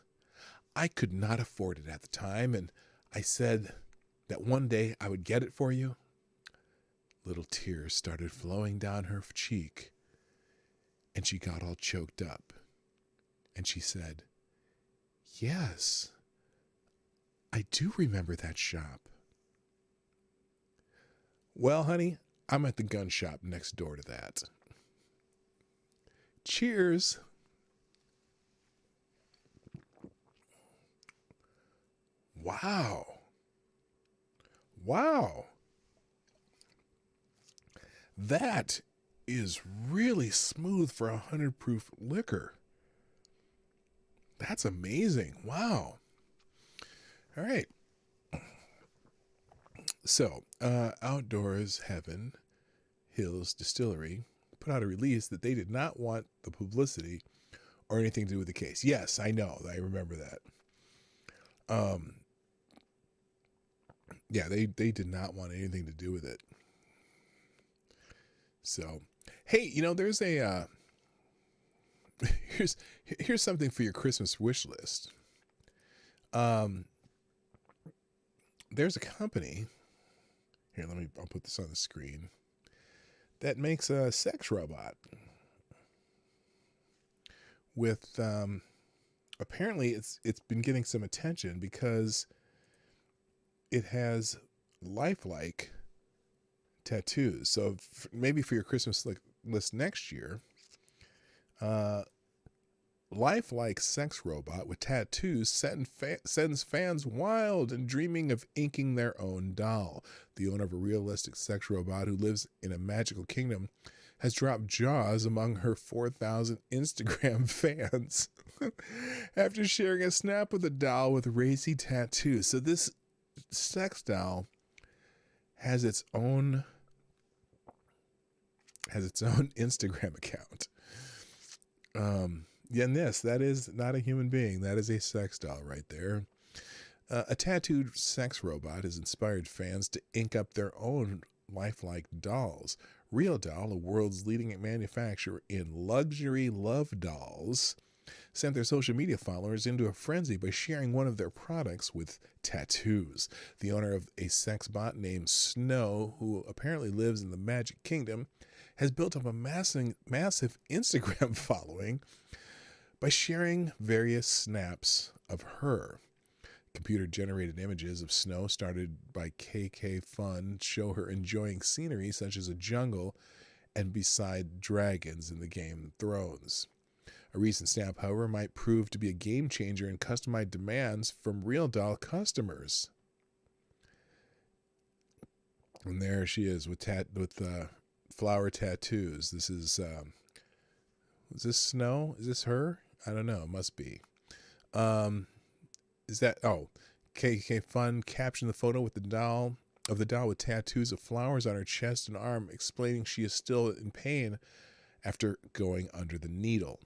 I could not afford it at the time, and I said that one day I would get it for you. Little tears started flowing down her cheek, and she got all choked up. And she said, yes, I do remember that shop. Well, honey, I'm at the gun shop next door to that. Cheers. Wow. Wow. That is really smooth for 100 proof liquor. That's amazing. Wow. All right. So, Outdoors Heaven Hills Distillery put out a release that they did not want the publicity or anything to do with the case. Yes, I know. I remember that. Yeah, they did not want anything to do with it. So, hey, you know, there's a here's something for your Christmas wish list. There's a company here. I'll put this on the screen that makes a sex robot with apparently it's been getting some attention because it has lifelike tattoos. So maybe for your Christmas list next year, lifelike sex robot with tattoos sends fans wild and dreaming of inking their own doll. The owner of a realistic sex robot who lives in a magical kingdom has dropped jaws among her 4,000 Instagram fans after sharing a snap with a doll with racy tattoos. So this sex doll has its own Instagram account. Yeah, and that is not a human being. That is a sex doll right there. A tattooed sex robot has inspired fans to ink up their own lifelike dolls. Real Doll, the world's leading manufacturer in luxury love dolls, sent their social media followers into a frenzy by sharing one of their products with tattoos. The owner of a sex bot named Snow, who apparently lives in the Magic Kingdom, has built up a massive Instagram following by sharing various snaps of her. Computer-generated images of Snow started by KK Fun show her enjoying scenery such as a jungle and beside dragons in the Game of Thrones. A recent snap, however, might prove to be a game changer in customized demands from Real Doll customers. And there she is with flower tattoos. This is this Snow? Is this her? I don't know. It must be. Is that, KK Fun captioned the photo with the doll with tattoos of flowers on her chest and arm, explaining she is still in pain after going under the needle.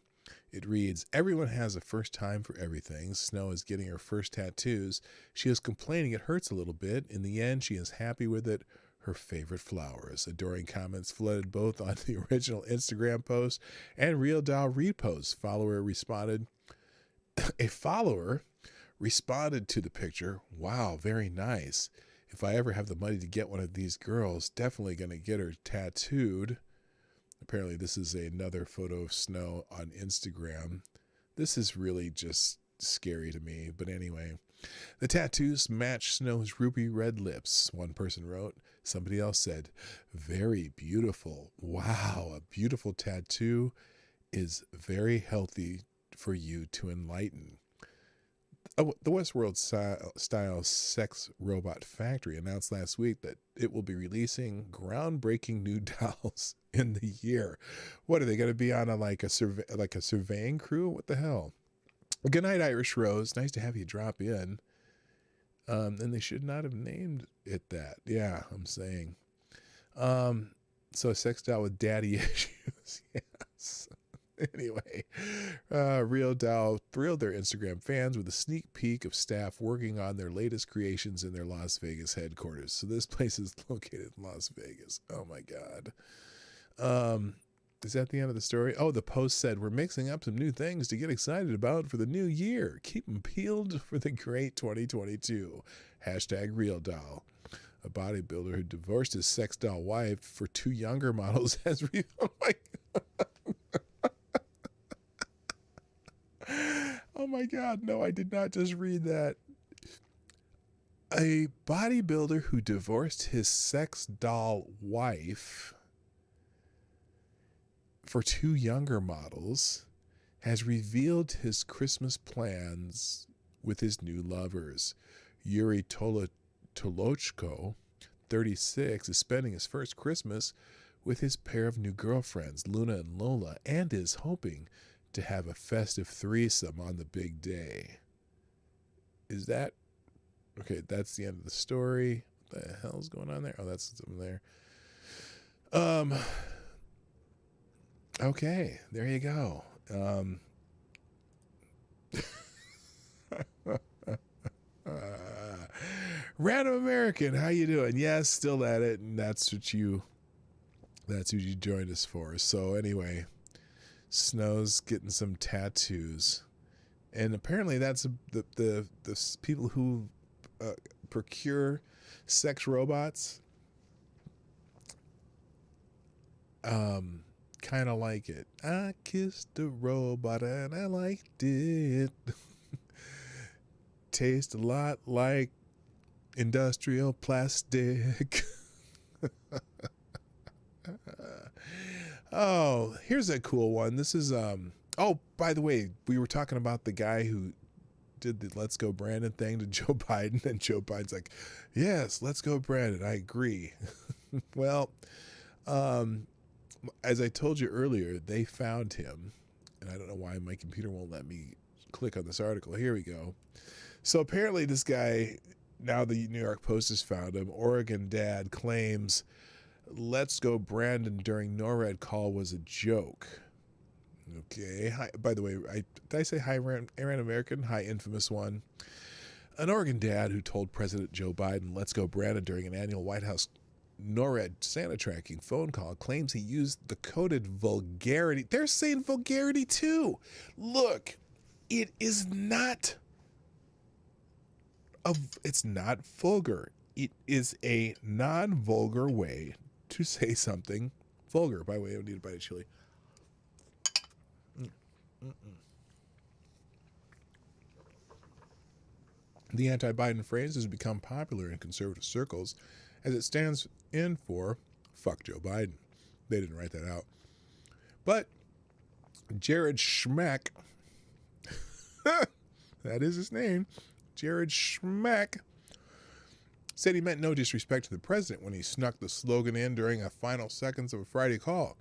It reads, "Everyone has a first time for everything. Snow is getting her first tattoos. She is complaining it hurts a little bit. In the end, she is happy with it. Her favorite flowers." Adoring comments flooded both on the original Instagram post and Real Doll reposts. A follower responded to the picture, "Wow, very nice. If I ever have the money to get one of these girls, definitely going to get her tattooed." Apparently this is another photo of Snow on Instagram. This is really just scary to me, but anyway. The tattoos match Snow's ruby red lips, one person wrote. Somebody else said, "Very beautiful. Wow, a beautiful tattoo is very healthy for you to enlighten." The Westworld style sex robot factory announced last week that it will be releasing groundbreaking new dolls in the year. What are they going to be on a surveying crew? What the hell? Good night, Irish Rose. Nice to have you drop in. And they should not have named it that. Yeah, I'm saying. So a sex doll with daddy issues. Yes. Anyway, Real Doll thrilled their Instagram fans with a sneak peek of staff working on their latest creations in their Las Vegas headquarters. So this place is located in Las Vegas. Oh my God. Is that the end of the story? Oh, the post said, "We're mixing up some new things to get excited about for the new year. Keep them peeled for the great 2022. #Real Doll." A bodybuilder who divorced his sex doll wife for 2 younger models has oh my God. Oh my God, no, I did not just read that. A bodybuilder who divorced his sex doll wife for 2 younger models has revealed his Christmas plans with his new lovers. Yuri Tolochko, 36, is spending his first Christmas with his pair of new girlfriends, Luna and Lola, and is hoping to have a festive threesome on the big day. Is that okay? That's the end of the story. What the hell's going on there? Oh, that's something there. Okay, there you go. Random American, how you doing? Yes, still at it, and that's what you joined us for. So anyway, Snow's getting some tattoos, and apparently that's the people who procure sex robots kind of like it. I kissed a robot and I liked it. Tastes a lot like industrial plastic. Oh, here's a cool one. This is Oh, by the way, we were talking about the guy who did the Let's Go Brandon thing to Joe Biden, and Joe Biden's like, yes, let's go Brandon. I agree. Well, as I told you earlier, they found him, and I don't know why my computer won't let me click on this article. Here we go. So apparently this guy, now the New York Post has found him. Oregon dad claims Let's Go Brandon during NORAD call was a joke. Okay. Hi, by the way, did I say hi, Iran American? Hi, infamous one. An Oregon dad who told President Joe Biden, let's go Brandon during an annual White House NORAD Santa tracking phone call claims he used the coded vulgarity. They're saying vulgarity too. Look, it is not, it's not vulgar. It is a non-vulgar way to say something vulgar. By the way, I need a bite of chili. The anti-Biden phrase has become popular in conservative circles as it stands in for fuck Joe Biden. They didn't write that out. But Jared Schmack, that is his name, Jared Schmack, said he meant no disrespect to the president when he snuck the slogan in during a final seconds of a Friday call.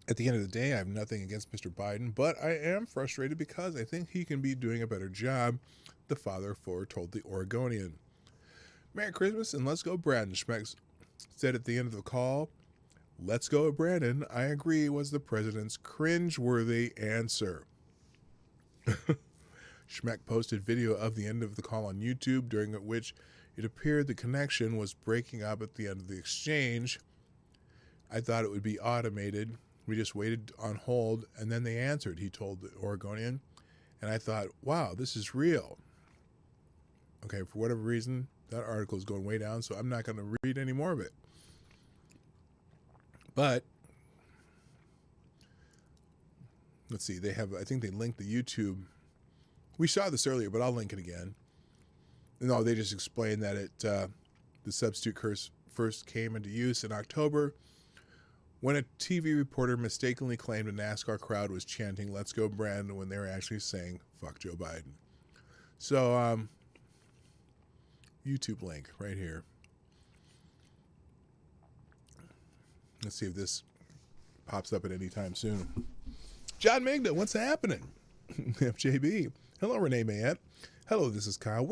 At the end of the day, I have nothing against Mr. Biden, but I am frustrated because I think he can be doing a better job, the father told the Oregonian. Merry Christmas and let's go Brandon, Schmeck said at the end of the call. Let's go Brandon, I agree, was the president's cringe-worthy answer. Schmeck posted video of the end of the call on YouTube, during which it appeared the connection was breaking up at the end of the exchange. I thought it would be automated. We just waited on hold, and then they answered, he told the Oregonian. And I thought, wow, this is real. Okay, for whatever reason, that article is going way down, so I'm not going to read any more of it. But, let's see, they have, I think they linked the YouTube. We saw this earlier, but I'll link it again. No, they just explained that the substitute curse first came into use in October when a TV reporter mistakenly claimed a NASCAR crowd was chanting, let's go Brandon, when they were actually saying, fuck Joe Biden. So, YouTube link right here. Let's see if this pops up at any time soon. John Magda, what's happening? FJB. Hello, Renee Mayette. Hello, this is Kyle.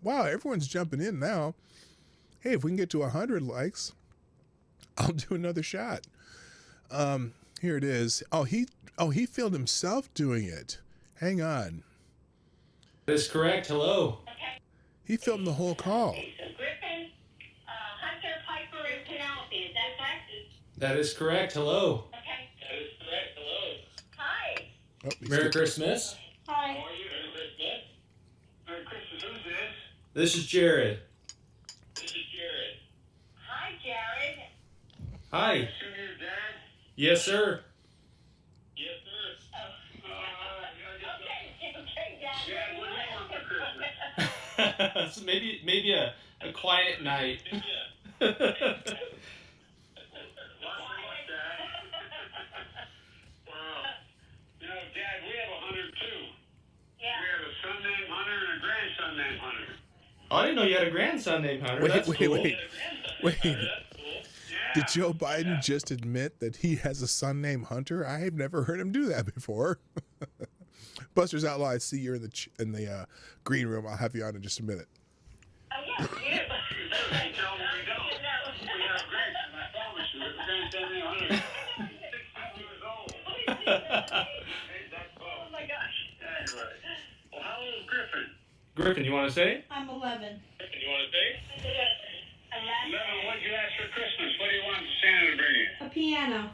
Wow, everyone's jumping in now. Hey, if we can get to 100 likes, I'll do another shot. Here it is. Oh, he filmed himself doing it. Hang on. That is correct. Hello. He filmed the whole call. Griffin, Hunter, Piper, and Penelope. Is that correct? That is correct. Hello. Okay. That is correct. Hello. Hi. Oh, Merry Christmas. Hi. How are you? Merry Christmas. Merry Christmas. Who's this? This is Jared. This is Jared. Hi, Jared. Hi. Assume you're dad? Yes, sir. Yes, sir. Okay, Dad. Dad, what do you want for Christmas? So maybe a quiet night. Lots of luck, Dad. Wow. You know, Dad, we have a Hunter too. Yeah. We have a son named Hunter and a grandson named Hunter. Oh, I didn't know you had a grandson named Hunter. Wait, That's wait, cool. wait. Did Joe Biden just admit that he has a son named Hunter? I have never heard him do that before. Buster's Outlaw, I see you're in the green room. I'll have you on in just a minute. Oh, yeah, we do. Hey, tell them we don't. We have a grandson, I promise you. We have a grandson named Hunter. 16 years old. Hey, that's Oh, my gosh. Yeah, you're right. Well, how old is Griffin? Griffin, you want to say? I'm 11. Griffin, you want to say? 11. What'd you ask for Christmas? What do you want Santa to bring you? A piano.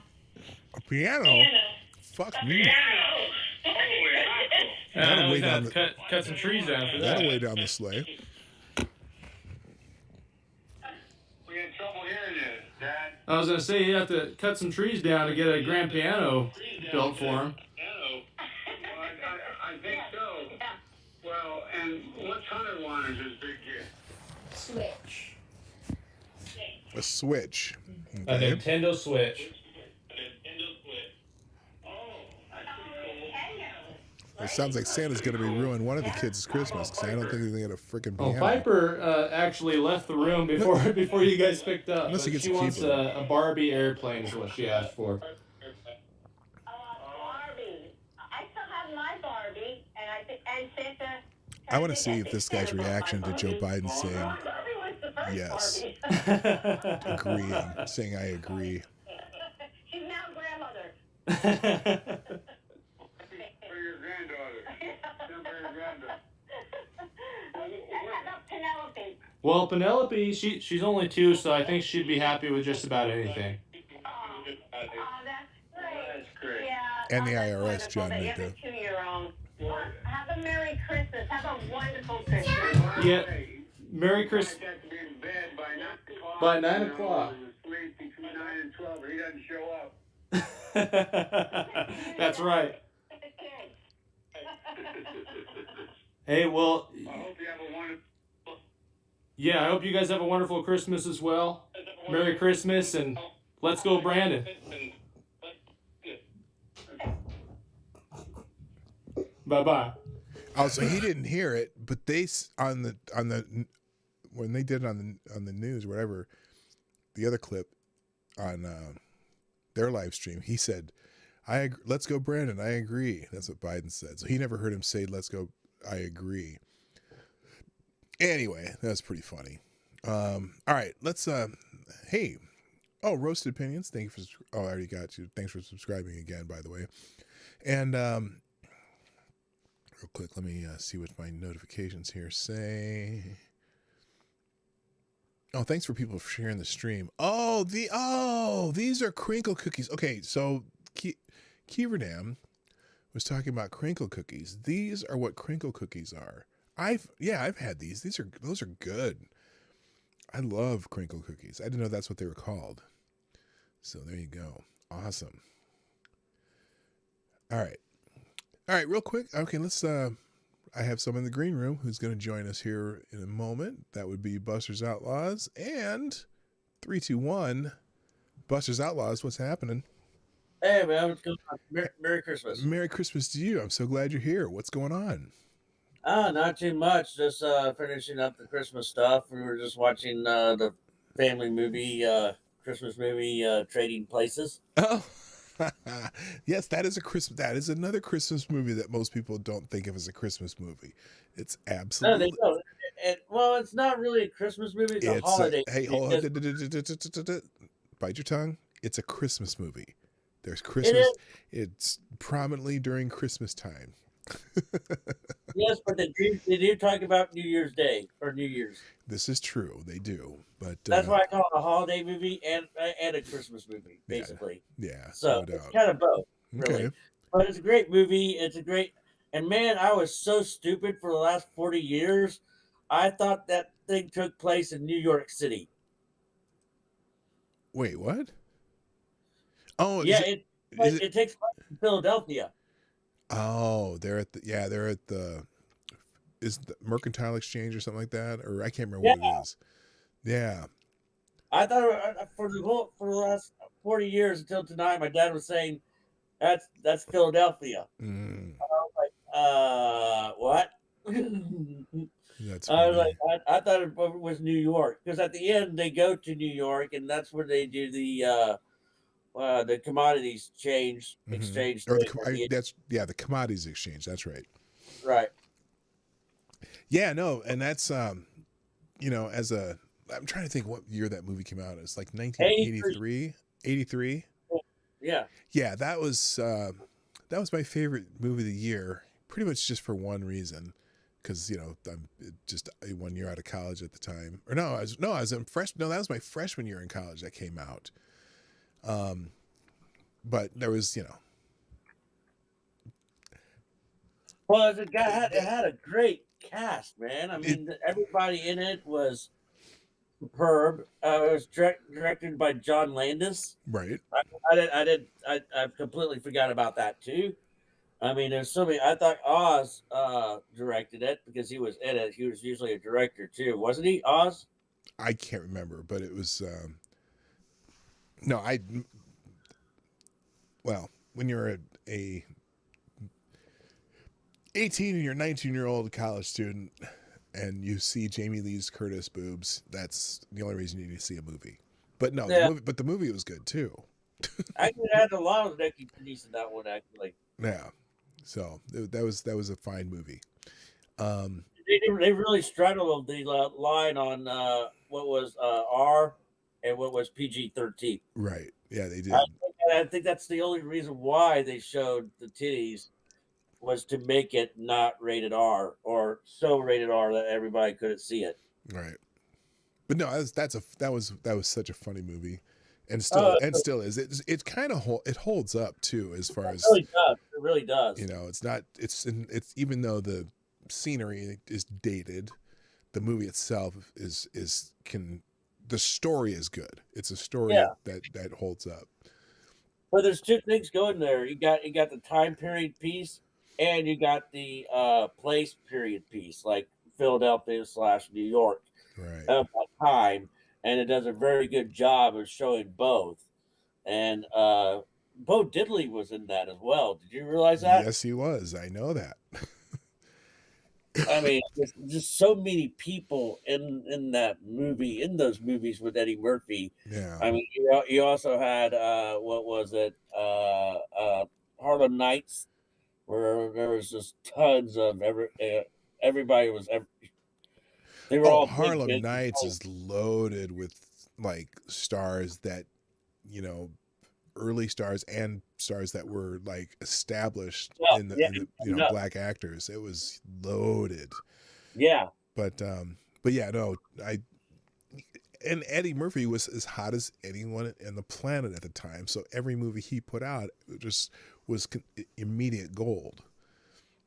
A piano? Piano. Fuck me. Piano! Holy mackerel. That'll we weigh have down to cut some trees down for that. That'll weigh down the sleigh. We had trouble hearing you, Dad. I was gonna say you have to cut some trees down to get a grand piano built for him. Piano? Well, I think so. Well, and what's Hunter want as his big gift? Switch. A Switch. A Okay. Nintendo Switch. A Nintendo Switch. Oh, I see. It sounds like Santa's going to be ruining one of the kids' Christmas because I don't think they're going to freaking be happy. Piper actually left the room before you guys picked up. Unless he gets she wants a Barbie airplane is what she asked for. Barbie. I still have my Barbie, and Santa. I want to see if this guy's reaction to Joe Biden saying yes, agreeing, saying I agree. She's now grandmother. For your granddaughter. For your granddaughter. How about Penelope? Well, Penelope, she's only 2, so I think she'd be happy with just about anything. Oh, that's great. That's great. Yeah. And the that's IRS, wonderful John that you have a Minto. 2-year-old. Well, have a Merry Christmas. Have a wonderful Christmas. Yeah. Merry Christmas. He has to be in bed by 9 o'clock. By 9 o'clock. Sleep between 9 and 12, or he doesn't show up. That's right. Hey, well, I hope you have a wonderful. yeah, I hope you guys have a wonderful Christmas as well. Merry Christmas, and let's go, Brandon. Bye-bye. Also, he didn't hear it, but they on the when they did it on the news, or whatever, the other clip on their live stream, he said, let's go, Brandon. I agree. That's what Biden said. So he never heard him say, let's go, I agree. Anyway, that's pretty funny. All right, let's, Roasted Opinions. Thank you for, I already got you. Thanks for subscribing again, by the way. And, real quick, let me see what my notifications here say. Oh, thanks for people for sharing the stream. These are crinkle cookies. Okay, so Kieverdam was talking about crinkle cookies. These are what crinkle cookies are. I've had these. Those are good. I love crinkle cookies. I didn't know that's what they were called. So there you go. Awesome. All right, real quick. Okay, let's I have someone in the green room who's going to join us here in a moment. That would be Buster's Outlaws. And 3, 2, 1. Buster's Outlaws, what's happening? Hey, man, what's going on? Merry Christmas. Merry Christmas to you. I'm so glad you're here. What's going on? Not too much. Just finishing up the Christmas stuff. We were just watching the family movie, Christmas movie, Trading Places. Oh, yes, that is another Christmas movie that most people don't think of as a Christmas movie. It's absolutely. No, they don't. Well, it's not really a Christmas movie. It's a holiday. Hey, hold on. Bite your tongue. It's a Christmas movie. There's Christmas. It's prominently during Christmas time. Yes, but they do talk about New Year's Day or New Year's. This is true. They do, but that's why I call it a holiday movie and a Christmas movie, basically. Yeah. So no it's doubt. kind of both, really. Okay. But it's a great movie. And man, I was so stupid for the last 40 years. I thought that thing took place in New York City. Wait, what? Oh, yeah, it takes place in Philadelphia. Oh, they're at the is the Mercantile Exchange or something like that, or I can't remember what it is. Yeah. I thought for the last 40 years until tonight, my dad was saying that's Philadelphia. Mm. I was like, what? That's I was like, I thought it was New York, because at the end they go to New York, and that's where they do the commodities exchange. Or the commodities exchange. That's right. Right. Yeah, no, and that's I'm trying to think what year that movie came out. It's like 1983. 83. Yeah. Yeah, that was my favorite movie of the year, pretty much just for one reason, because I'm just 1 year out of college at the time. Or I was in freshman. No, that was my freshman year in college that came out. But there was, Well, it had a great cast, man. I mean, everybody in it was superb. It was directed by John Landis. Right. I completely forgot about that too. I mean, there's so many. I thought Oz directed it because he was in it. He was usually a director too, wasn't he? Oz. I can't remember, but it was. Well, when you're 18 and you're a 19-year-old college student and you see Jamie Lee Curtis boobs, that's the only reason you need to see a movie. But no, the movie was good too. Actually, had a lot of Nicki titties in that one. Actually, yeah. So that was a fine movie. They really straddled the line on what was R and what was PG-13. Right. Yeah, they did. I think that's the only reason why they showed the titties was to make it not rated R or so rated R that everybody couldn't see it. Right. But no, that was such a funny movie, and still is. It kind of holds up too, as far as it really does. You know, it's even though the scenery is dated, the movie itself the story is good. It's a story that holds up. But there's two things going there. You got the time period piece, and you got the place period piece, like Philadelphia / New York. Right. Time, and it does a very good job of showing both. And Bo Diddley was in that as well. Did you realize that? Yes, he was. I know that. I mean, there's just so many people in that movie, in those movies with Eddie Murphy. Yeah. I mean, you also had what was it? Harlem Nights, where there was just tons of everybody was. They were all Harlem Nights is loaded with like stars that, you know, early stars and stars that were like established in the black actors. It was loaded. Yeah. But yeah, no, and Eddie Murphy was as hot as anyone on the planet at the time. So every movie he put out just was immediate gold.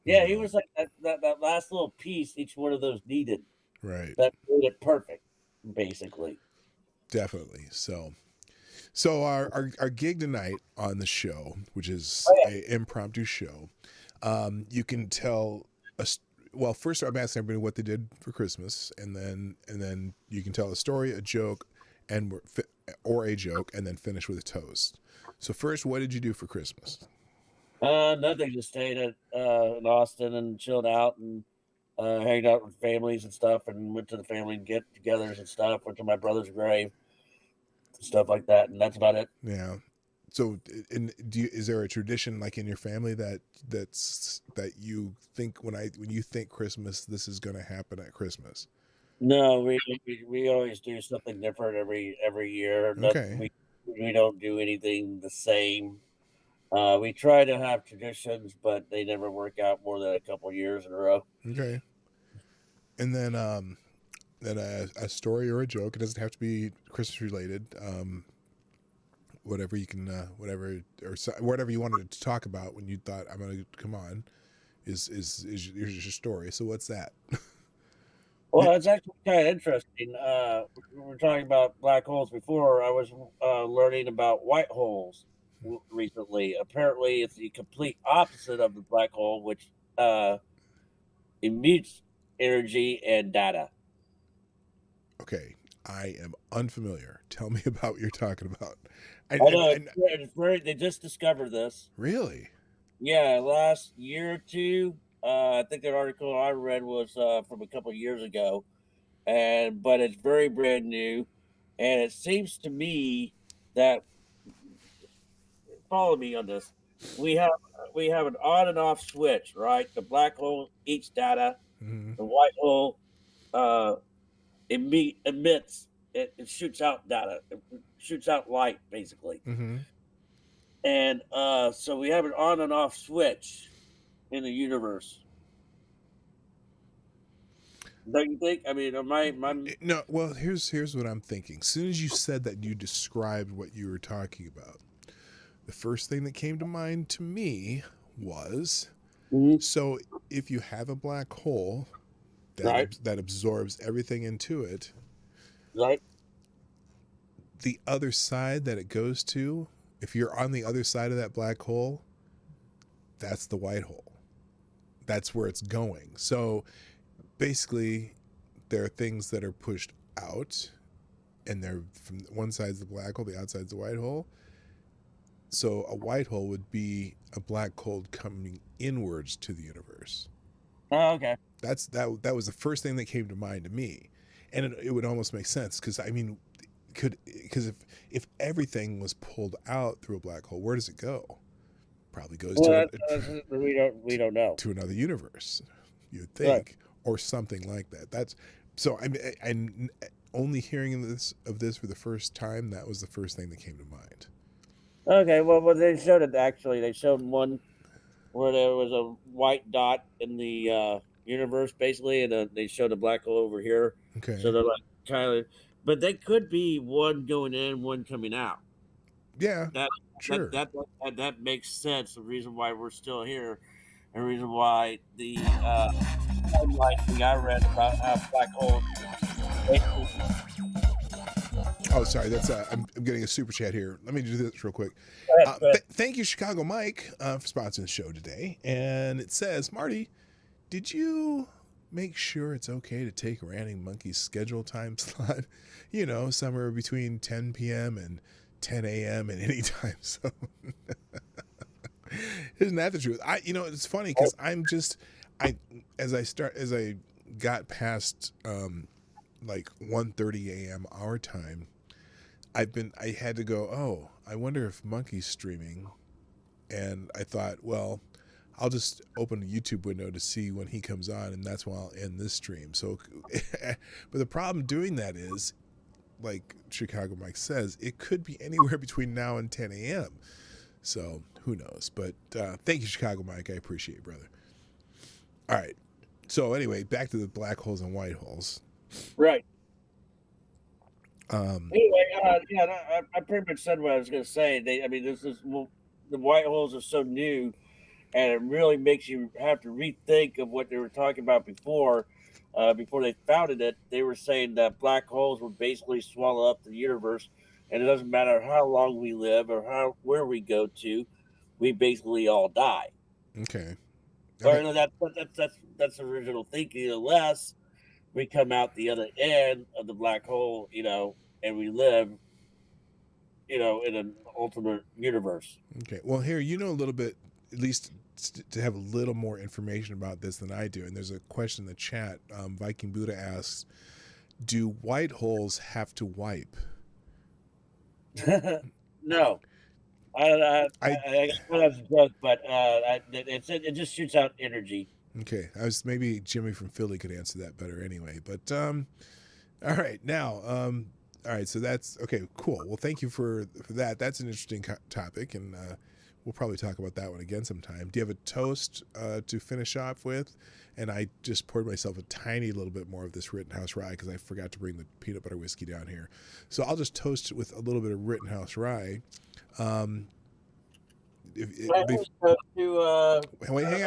Yeah, he was like that last little piece each one of those needed. Right. That made it perfect, basically. Definitely. So our gig tonight on the show, which is an impromptu show, you can tell us. Well, first I'm asking everybody what they did for Christmas, and then you can tell a story, a joke, or a joke, and then finish with a toast. So first, what did you do for Christmas? Nothing. Just stayed in Austin and chilled out and hanged out with families and stuff, and went to the family get-togethers and stuff. Went to my brother's grave, stuff like that, and that's about it. Yeah. So, is there a tradition like in your family that you think when you think Christmas, this is going to happen at Christmas? No, we always do something different every year. Okay. We don't do anything the same. We try to have traditions, but they never work out more than a couple of years in a row. Okay. And then a story or a joke. It doesn't have to be Christmas related. Whatever you can, whatever you wanted to talk about when you thought I'm going to come on, is your story. So what's that? Well, it's actually kind of interesting. We were talking about black holes before. I was learning about white holes recently. Apparently, it's the complete opposite of the black hole, which emits energy and data. Okay, I am unfamiliar. Tell me about what you're talking about. I know. They just discovered this. Really? Yeah, last year or two. I think that article I read was from a couple of years ago, but it's very brand new, and it seems to me that, follow me on this, we have an on and off switch, right? The black hole eats data, the white hole emits, it shoots out data, it shoots out light, basically. And so we have an on and off switch in the universe. Don't you think? I mean, no. Well, here's what I'm thinking. As soon as you said that, you described what you were talking about. The first thing that came to mind to me was, so if you have a black hole that absorbs everything into it, right? The other side that it goes to, if you're on the other side of that black hole, that's the white hole. That's where it's going. So basically, there are things that are pushed out, and they're from one side's the black hole, the outside's the white hole. So a white hole would be a black hole coming inwards to the universe. Oh, okay. That was the first thing that came to mind to me, and it would almost make sense because I mean, because if everything was pulled out through a black hole, where does it go? Probably goes we don't know, to another universe, you'd think, right, or something like that. That's so. I mean, I'm only hearing this for the first time. That was the first thing that came to mind. Okay, well, they showed it actually. They showed one where there was a white dot in the universe, basically, and they showed a black hole over here. Okay. So they're like kind of, but they could be one going in, one coming out. Yeah. Sure. That makes sense. The reason why we're still here, and the reason why the timeline thing I read about how black holes. Oh, sorry. That's I'm getting a super chat here. Let me do this real quick. Thank you, Chicago Mike, for sponsoring the show today. And it says, Marty, did you make sure it's okay to take Ranting Monkey's schedule time slot? You know, somewhere between 10 p.m. and 10 a.m. and any time zone. Isn't that the truth? It's funny because as I got past like 1:30 a.m. our time, I had to go, oh, I wonder if Monkey's streaming. And I thought, well, I'll just open a YouTube window to see when he comes on, and that's when I'll end this stream. So, but the problem doing that is, like Chicago Mike says, it could be anywhere between now and 10 a.m. So who knows? But thank you, Chicago Mike. I appreciate it, brother. All right. So anyway, back to the black holes and white holes. Right. Anyway, I pretty much said what I was going to say. The white holes are so new, and it really makes you have to rethink of what they were talking about before. Before they founded it, they were saying that black holes would basically swallow up the universe, and it doesn't matter how long we live or where we go to, we basically all die. Okay. Or that's the original thinking, unless we come out the other end of the black hole, and we live, in an ultimate universe. Okay. Well, here, a little bit, at least to have a little more information about this than I do. And there's a question in the chat. Viking Buddha asks, do white holes have to wipe? No. I that's a joke, but it just shoots out energy. Okay, maybe Jimmy from Philly could answer that better anyway. But all right, now, all right, so that's okay, cool. Well, thank you for that. That's an interesting topic, and we'll probably talk about that one again sometime. Do you have a toast to finish off with? And I just poured myself a tiny little bit more of this Rittenhouse Rye because I forgot to bring the peanut butter whiskey down here. So I'll just toast it with a little bit of Rittenhouse Rye. Wait, hang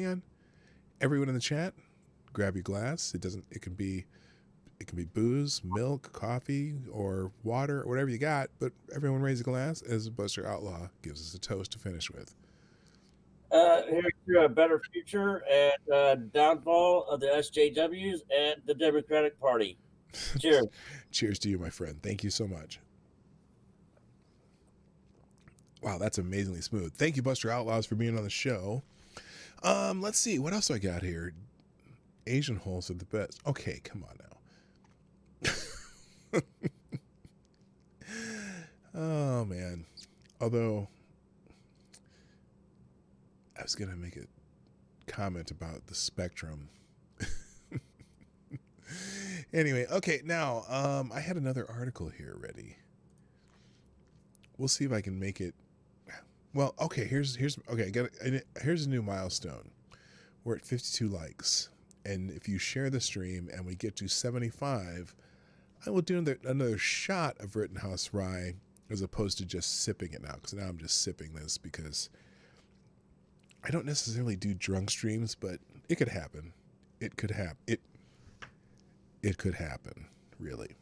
on. Everyone in the chat, grab your glass. It can be booze, milk, coffee, or water, or whatever you got. But everyone raise a glass as Buster Outlaw gives us a toast to finish with. Here's to a better future and downfall of the SJWs and the Democratic Party. Cheers. Cheers to you, my friend. Thank you so much. Wow, that's amazingly smooth. Thank you, Buster Outlaws, for being on the show. Let's see. What else do I got here? Asian holes are the best. Okay, come on now. Oh, man. Although, I was going to make a comment about the spectrum. Anyway, okay, now, I had another article here ready. We'll see if I can make it. Well, okay, here's a new milestone. We're at 52 likes. And if you share the stream and we get to 75, I will do another shot of Rittenhouse Rye as opposed to just sipping it now. Because now I'm just sipping this because I don't necessarily do drunk streams, but it could happen. It could happen. It could happen, really.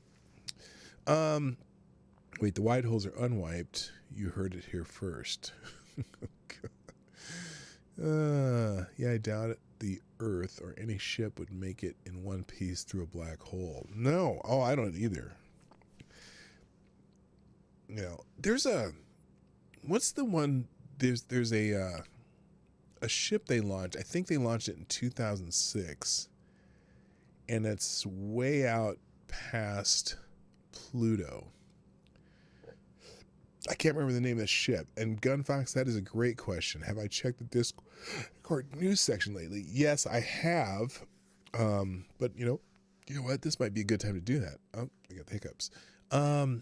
Wait, the white holes are unwiped. You heard it here first. Yeah, I doubt it. The Earth or any ship would make it in one piece through a black hole. No. Oh, I don't either. There's a... What's the one... There's a a ship they launched. I think they launched it in 2006, and it's way out past Pluto. I can't remember the name of the ship. And Gunfox, that is a great question. Have I checked the Discord news section lately? Yes, I have. But you know what? This might be a good time to do that. Oh, I got the hiccups. Let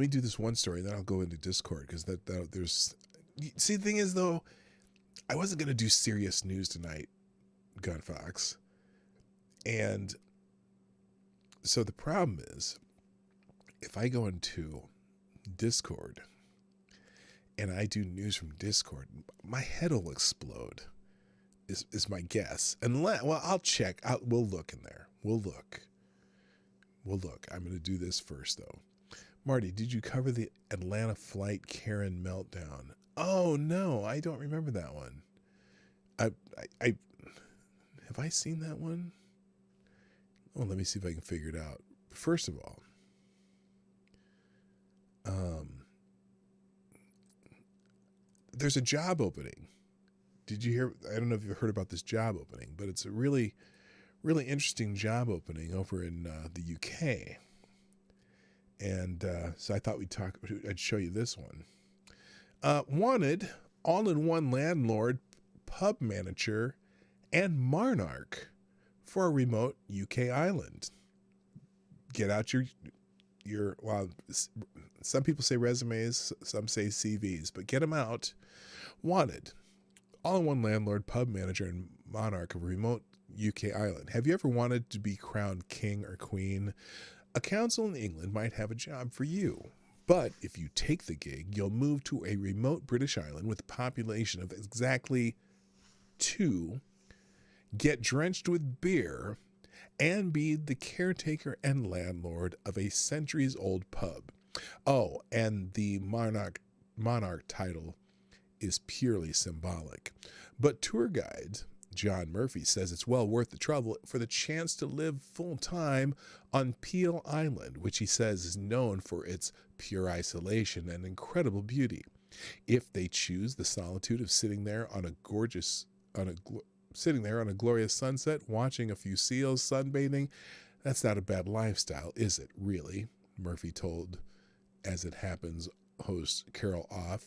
me do this one story, then I'll go into Discord, because that there's. See, the thing is though, I wasn't gonna do serious news tonight, Gunfox, and so the problem is, if I go into Discord and I do news from Discord, my head will explode. Is my guess. Well, I'll check. We'll look in there. We'll look. I'm going to do this first, though. Marty, did you cover the Atlanta flight Karen meltdown? Oh no, I don't remember that one. I have I seen that one? Oh, let me see if I can figure it out. First of all, there's a job opening. Did you hear? I don't know if you've heard about this job opening, but it's a really, really interesting job opening over in the UK. And so I thought I'd show you this one. Wanted all-in-one landlord, pub manager, and monarch for a remote UK island. Get out your well, some people say resumes, some say CVs, but get them out. Wanted all-in-one landlord, pub manager, and monarch of a remote UK island. Have you ever wanted to be crowned king or queen? A council in England might have a job for you. But if you take the gig, you'll move to a remote British island with a population of exactly 2, get drenched with beer, and be the caretaker and landlord of a centuries-old pub. Oh, and the monarch title is purely symbolic. But tour guide John Murphy says it's well worth the trouble for the chance to live full-time on Peel Island, which he says is known for its pure isolation and incredible beauty. If they choose the solitude of sitting there on a glorious sunset, watching a few seals, sunbathing, that's not a bad lifestyle, is it, really? Murphy told As It Happens host Carol Off.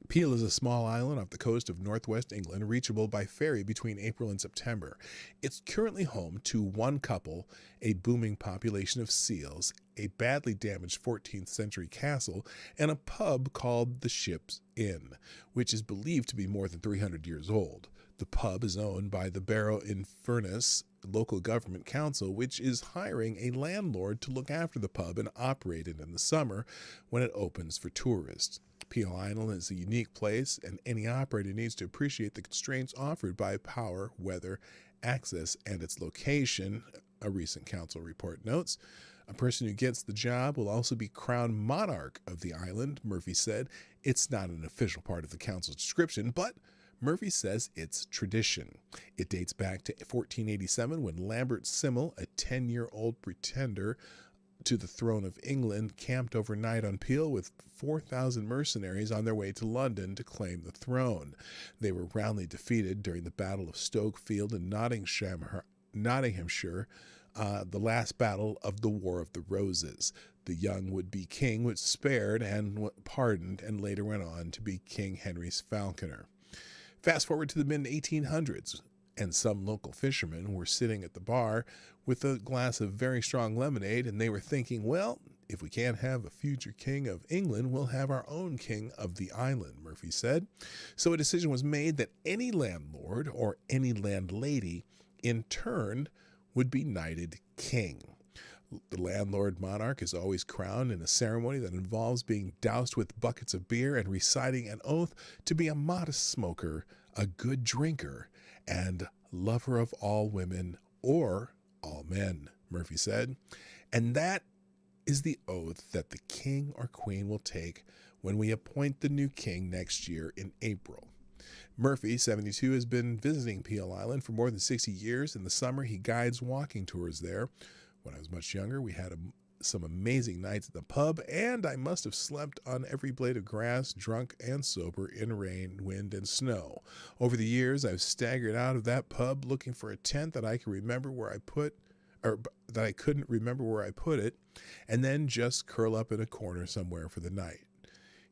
Peel is a small island off the coast of northwest England, reachable by ferry between April and September. It's currently home to one couple, a booming population of seals, a badly damaged 14th century castle, and a pub called the Ship's Inn, which is believed to be more than 300 years old. The pub is owned by the Barrow-in-Furness local government council, which is hiring a landlord to look after the pub and operate it in the summer when it opens for tourists. Peel Island is a unique place, and any operator needs to appreciate the constraints offered by power, weather, access, and its location, a recent council report notes. A person who gets the job will also be crowned monarch of the island, Murphy said. It's not an official part of the council's description, but Murphy says it's tradition. It dates back to 1487 when Lambert Simnel, a 10-year-old pretender to the throne of England, camped overnight on Peel with 4,000 mercenaries on their way to London to claim the throne. They were roundly defeated during the Battle of Stoke Field in Nottinghamshire, the last battle of the War of the Roses. The young would-be king was spared and pardoned, and later went on to be King Henry's falconer. Fast forward to the mid-1800s, and some local fishermen were sitting at the bar with a glass of very strong lemonade, and they were thinking, well, if we can't have a future king of England, we'll have our own king of the island, Murphy said. So a decision was made that any landlord or any landlady in turn would be knighted king. The landlord monarch is always crowned in a ceremony that involves being doused with buckets of beer and reciting an oath to be a modest smoker, a good drinker, and lover of all women or all men, Murphy said. And that is the oath that the king or queen will take when we appoint the new king next year in April. Murphy, 72, has been visiting Peel Island for more than 60 years. In the summer, he guides walking tours there. When I was much younger, we had some amazing nights at the pub, and I must have slept on every blade of grass, drunk and sober, in rain, wind, and snow. Over the years, I've staggered out of that pub looking for a tent that I can remember where I put, or that I couldn't remember where I put it, and then just curl up in a corner somewhere for the night.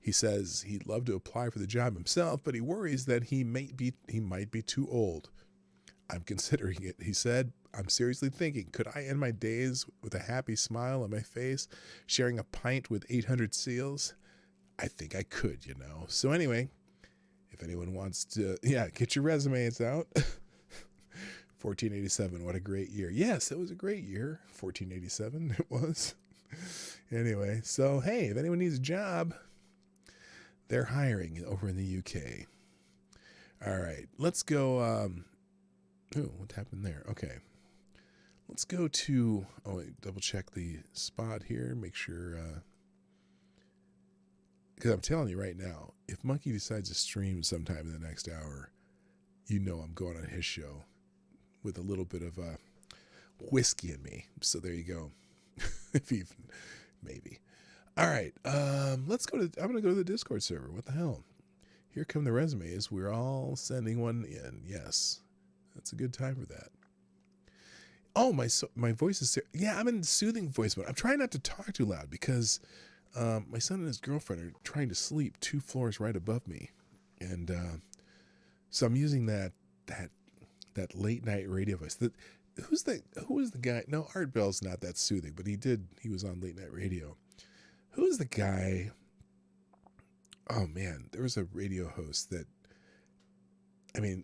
He says he'd love to apply for the job himself, but he worries that he might be too old. I'm considering it, he said. I'm seriously thinking, could I end my days with a happy smile on my face, sharing a pint with 800 seals? I think I could, you know. So anyway, if anyone wants to, get your resumes out. 1487, what a great year. Yes, it was a great year. 1487, it was. Anyway, so hey, if anyone needs a job, they're hiring over in the UK. All right, let's go. What happened there? Okay. Let's go to, double check the spot here, make sure, because I'm telling you right now, if Monkey decides to stream sometime in the next hour, you know I'm going on his show with a little bit of whiskey in me. So there you go. If even, maybe. All right, I'm going to go to the Discord server. What the hell? Here come the resumes. We're all sending one in. Yes, that's a good time for that. Oh, my voice is... Yeah, I'm in soothing voice mode. I'm trying not to talk too loud because my son and his girlfriend are trying to sleep 2 floors right above me. And so I'm using that late night radio voice. Who was the guy? No, Art Bell's not that soothing, but he was on late night radio. Who was the guy? Oh, man, there was a radio host that... I mean,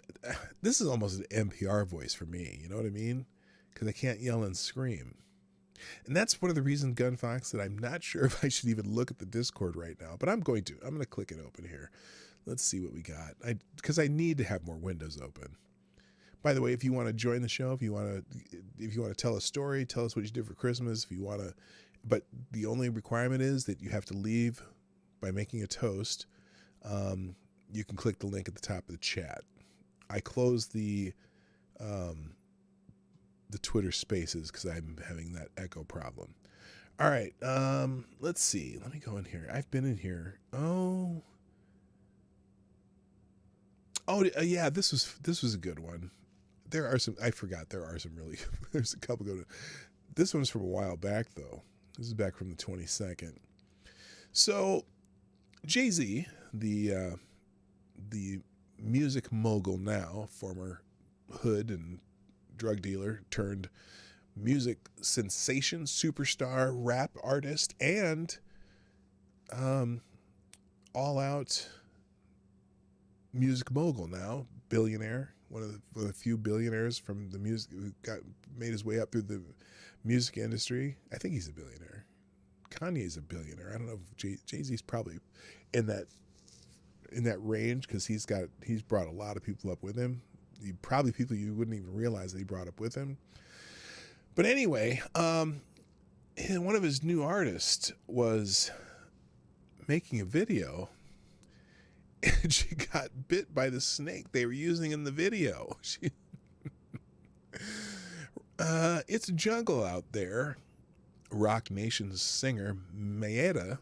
this is almost an NPR voice for me. You know what I mean? Because I can't yell and scream. And that's one of the reasons, Gunfox, that I'm not sure if I should even look at the Discord right now. But I'm going to. I'm going to click it open here. Let's see what we got. Because I need to have more windows open. By the way, if you want to join the show, if you want to tell a story, tell us what you did for Christmas. If you want to, but the only requirement is that you have to leave by making a toast. You can click the link at the top of the chat. I closed the Twitter Spaces because I'm having that echo problem. All right, let's see. Let me go in here. I've been in here. Yeah, this was a good one. There are some. I forgot there are some really. There's a couple good. This one's from a while back though. This is back from the 22nd. So, Jay-Z, the music mogul now, former hood and drug dealer turned music sensation, superstar, rap artist, and all-out music mogul now, billionaire, one of the few billionaires from the music who made his way up through the music industry. I think he's a billionaire. Kanye's a billionaire. I don't know if Jay-Z's probably in that range because he's brought a lot of people up with him. Probably people you wouldn't even realize that he brought up with him. But anyway, one of his new artists was making a video, and she got bit by the snake they were using in the video. It's a jungle out there. Rock Nation's singer, Maeda,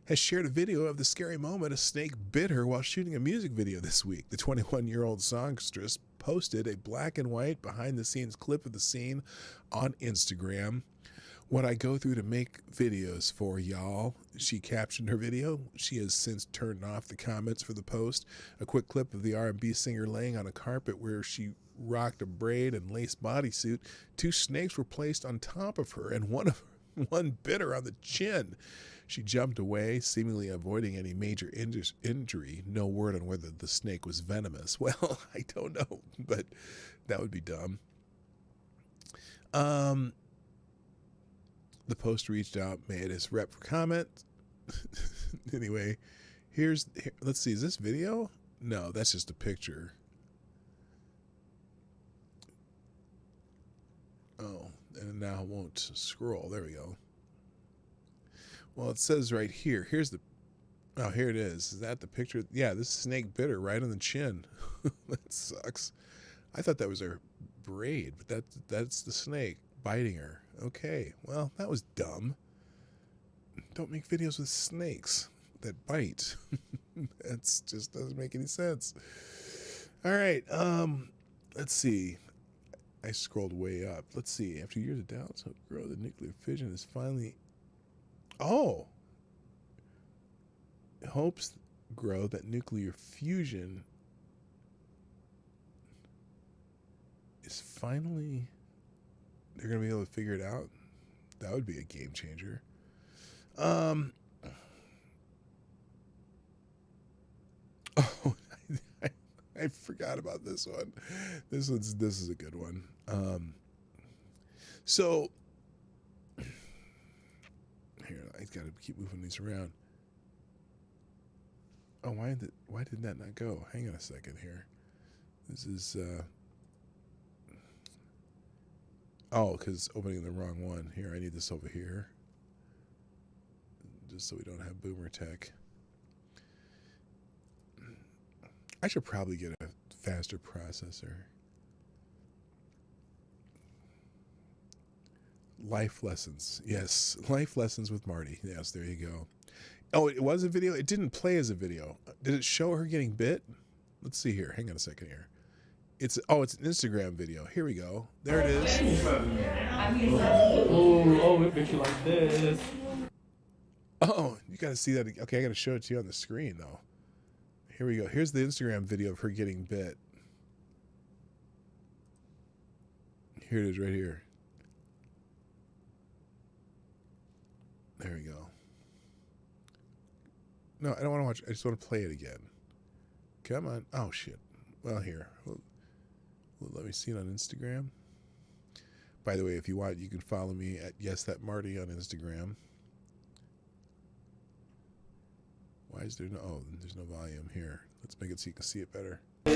has shared a video of the scary moment a snake bit her while shooting a music video this week. The 21-year-old songstress posted a black and white behind-the-scenes clip of the scene on Instagram. What I go through to make videos for y'all, she captioned her video. She has since turned off the comments for the post. A quick clip of the R&B singer laying on a carpet where she rocked a braid and lace bodysuit. 2 snakes were placed on top of her, and one bit her on the chin. She jumped away, seemingly avoiding any major injury. No word on whether the snake was venomous. Well, I don't know, but that would be dumb. The post reached out, made his rep for comment. Anyway, let's see, is this video? No, that's just a picture. Oh, and now it won't scroll. There we go. Well, it says right here. Here it is. Is that the picture? Yeah, this snake bit her right on the chin. That sucks. I thought that was her braid, but that's the snake. biting her. Okay, well, that was dumb. Don't make videos with snakes that bite. That's just doesn't make any sense. All right, let's see. I scrolled way up. Let's see. After years of doubts, hope grow, the nuclear fission is finally. Oh, hopes grow that nuclear fusion is finally. They're gonna be able to figure it out. That would be a game changer. Oh, I forgot about this one. This is a good one. So here, I gotta keep moving these around. Oh, why did that not go? Hang on a second here. This is oh, because opening the wrong one. Here, I need this over here. Just so we don't have boomer tech. I should probably get a faster processor. Life lessons. Yes, life lessons with Marty. Yes, there you go. Oh, it was a video? It didn't play as a video. Did it show her getting bit? Let's see here. Hang on a second here. It's an Instagram video. Here we go. There it is. Oh, it makes you like this. Oh, you got to see that. Okay, I got to show it to you on the screen, though. Here we go. Here's the Instagram video of her getting bit. Here it is right here. There we go. No, I don't want to watch. I just want to play it again. Come on. Oh, shit. Well, here. Well, let me see it on Instagram. By the way, if you want, you can follow me at YesThatMarty on Instagram. Why is there no... Oh, there's no volume here. Let's make it so you can see it better. Oh,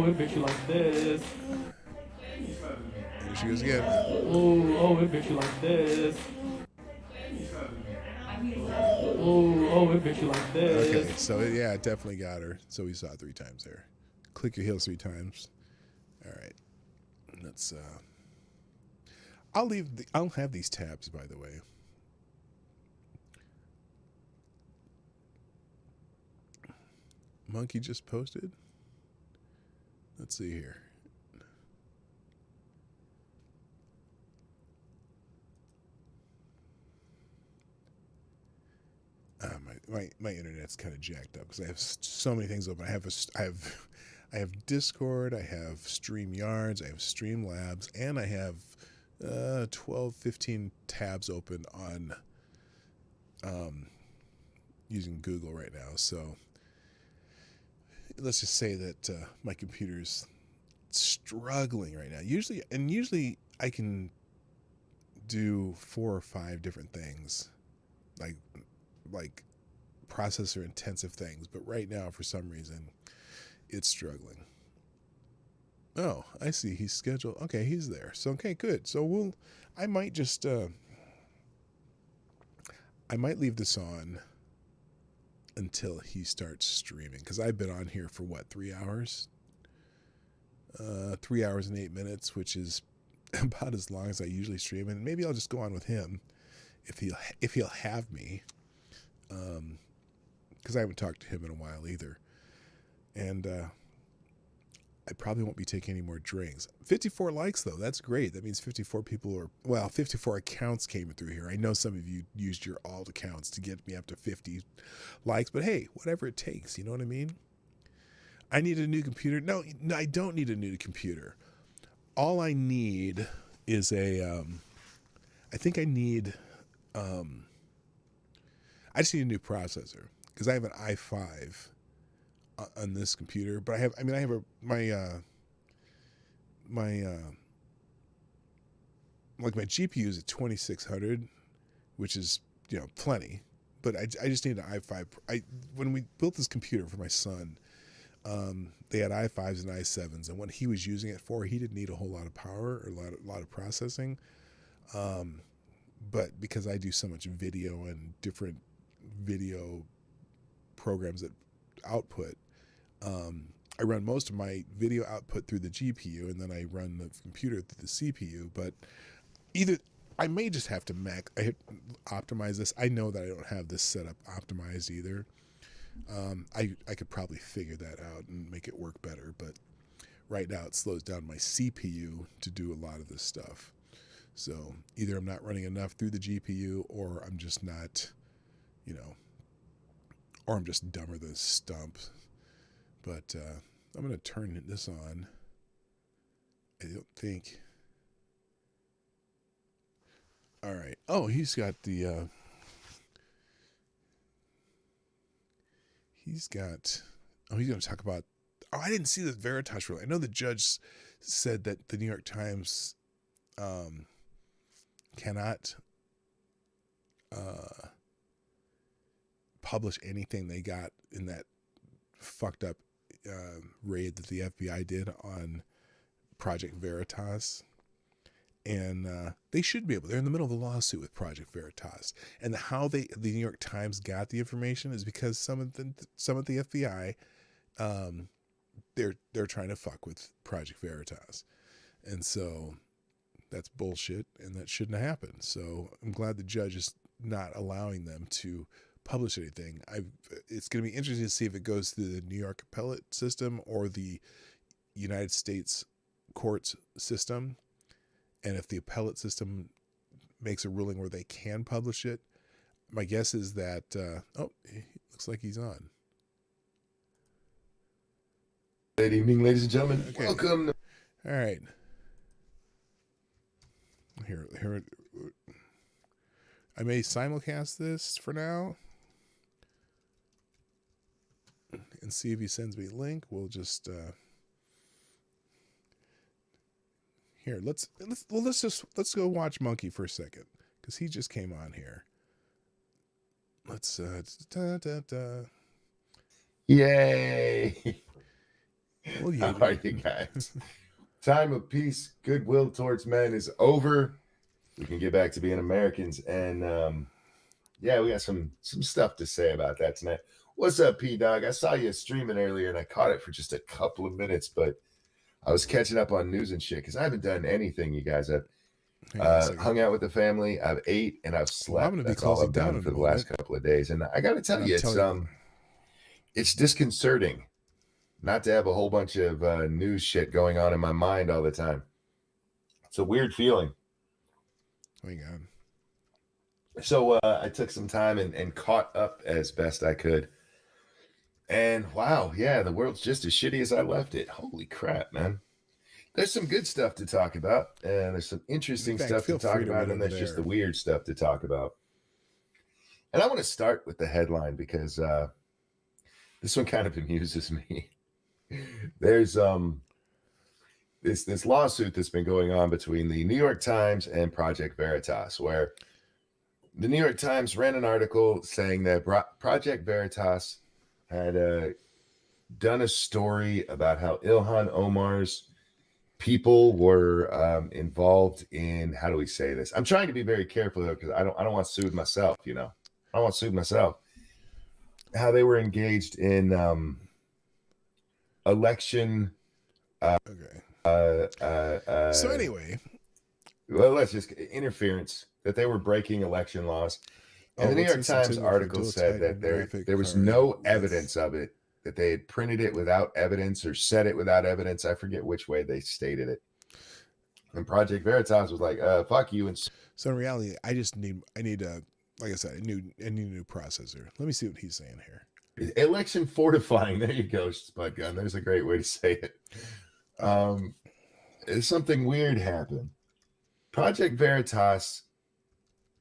it makes you like this. There she goes again. Oh, it makes you like this. Oh, it makes you like this. Okay, so yeah, it definitely got her. So we saw it 3 times there. Click your heels 3 times. All right. Let's I'll have these tabs, by the way. Monkey just posted. Let's see here. My internet's kind of jacked up because I have so many things open. I have Discord, I have StreamYards, I have Streamlabs, and I have 12, 15 tabs open on using Google right now. So let's just say that my computer's struggling right now. Usually I can do 4 or 5 different things, like processor intensive things, but right now for some reason it's struggling. Oh, I see. He's scheduled. Okay, he's there. So okay, good. So I might just I might leave this on until he starts streaming, because I've been on here for what, 3 hours? 3 hours and 8 minutes, which is about as long as I usually stream, and maybe I'll just go on with him if he'll have me, because I haven't talked to him in a while either. And I probably won't be taking any more drinks. 54 likes though, that's great. That means 54 people 54 accounts came through here. I know some of you used your alt accounts to get me up to 50 likes, but hey, whatever it takes, you know what I mean? I need a new computer. No, I don't need a new computer. All I need is I think I need, I just need a new processor, because I have an i5 on this computer, but my GPU is at 2600, which is, plenty, but I just need an i5. When we built this computer for my son, they had i5s and i7s, and what he was using it for, he didn't need a whole lot of power or a lot of processing, but because I do so much video and different video programs that output, I run most of my video output through the GPU, and then I run the computer through the CPU. But either I may just have to optimize this. I know that I don't have this setup optimized either. I could probably figure that out and make it work better, but right now it slows down my CPU to do a lot of this stuff. So either I'm not running enough through the GPU, or I'm just not, you know, or I'm just dumber than a stump. But I'm going to turn this on. I don't think. All right. Oh, he's got the. He's got. Oh, he's going to talk about. Oh, I didn't see the Veritas ruling. I know the judge said that the New York Times cannot publish anything they got in that fucked up raid that the FBI did on Project Veritas. And they should be able. They're in the middle of a lawsuit with Project Veritas, and how the New York Times got the information is because some of the FBI, they're trying to fuck with Project Veritas, and so that's bullshit, and that shouldn't have happened. So I'm glad the judge is not allowing them to publish anything. It's going to be interesting to see if it goes through the New York appellate system or the United States courts system. And if the appellate system makes a ruling where they can publish it, my guess is that, looks like he's on. Good evening, ladies and gentlemen. Okay. Welcome. All right. Here. I may simulcast this for now and see if he sends me a link. We'll just, here, let's go watch Monkey for a second, because he just came on here. Let's Yay! Well, how are you guys? Time of peace, goodwill towards men is over. We can get back to being Americans, and yeah, we got some stuff to say about that tonight. What's up, P-Dawg? I saw you streaming earlier, and I caught it for just a couple of minutes, but I was catching up on news and shit because I haven't done anything. You guys have hung out with the family. I've ate and I've slept. Well, That's all I've done for the last couple of days. And I got to tell you, it's disconcerting not to have a whole bunch of news shit going on in my mind all the time. It's a weird feeling. Oh my God. So I took some time and caught up as best I could. And wow, yeah, the world's just as shitty as I left it. Holy crap, man. There's some good stuff to talk about, and there's some interesting stuff to talk about, and there's just the weird stuff to talk about. And I want to start with the headline because this one kind of amuses me. There's this lawsuit that's been going on between the New York Times and Project Veritas, where the New York Times ran an article saying that Project Veritas had done a story about how Ilhan Omar's people were involved in, how do we say this? I'm trying to be very careful though, because I don't want to sue myself, you know. I don't want to sue myself. How they were engaged in election. So anyway, well, let's just interference, that they were breaking election laws. And the New York Times article said that there was no evidence of it, that they had printed it without evidence or said it without evidence. I forget which way they stated it. And Project Veritas was like, fuck you. And so in reality, I need a, like I said, I need a new processor. Let me see what he's saying here. Election fortifying. There you go, Spud Gun. There's a great way to say it. Something weird happened. Project Veritas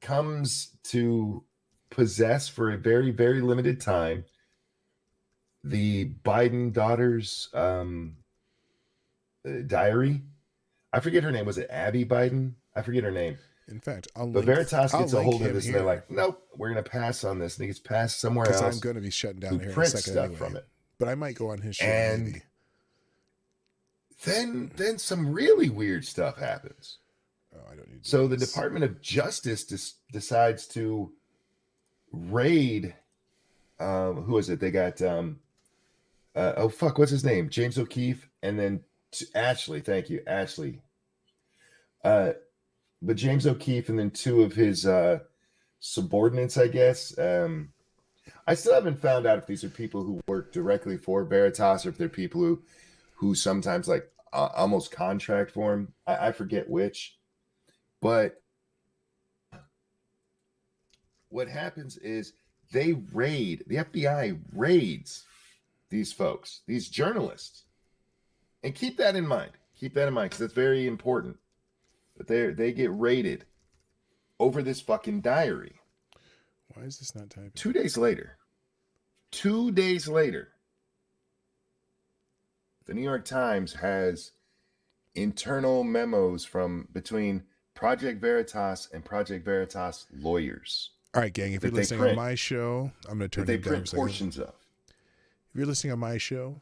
comes to possess for a very, very limited time the Biden daughter's diary. I forget her name. Was it Abby Biden? I forget her name. In fact, but Veritas gets a hold of this, and they're like, "Nope, we're going to pass on this." And it gets passed somewhere else. I'm going to be shutting down here in a second stuff anyway. From it. But I might go on his show. And then some really weird stuff happens. Oh, I don't need. So the Department of Justice decides to raid. Who is it? They got oh fuck, what's his name? James O'Keefe, and then Ashley. Thank you, Ashley. But James O'Keefe, and then two of his subordinates, I guess. I still haven't found out if these are people who work directly for Veritas or if they're people who sometimes like almost contract for him. I forget which. But what happens is the FBI raids these folks, these journalists. And keep that in mind. Keep that in mind, because that's very important. But they get raided over this fucking diary. Why is this not typing? 2 days later, the New York Times has internal memos from between Project Veritas and Project Veritas lawyers. All right, gang, if you're listening on my show, I'm going to turn it down. They print portions of. If you're listening on my show,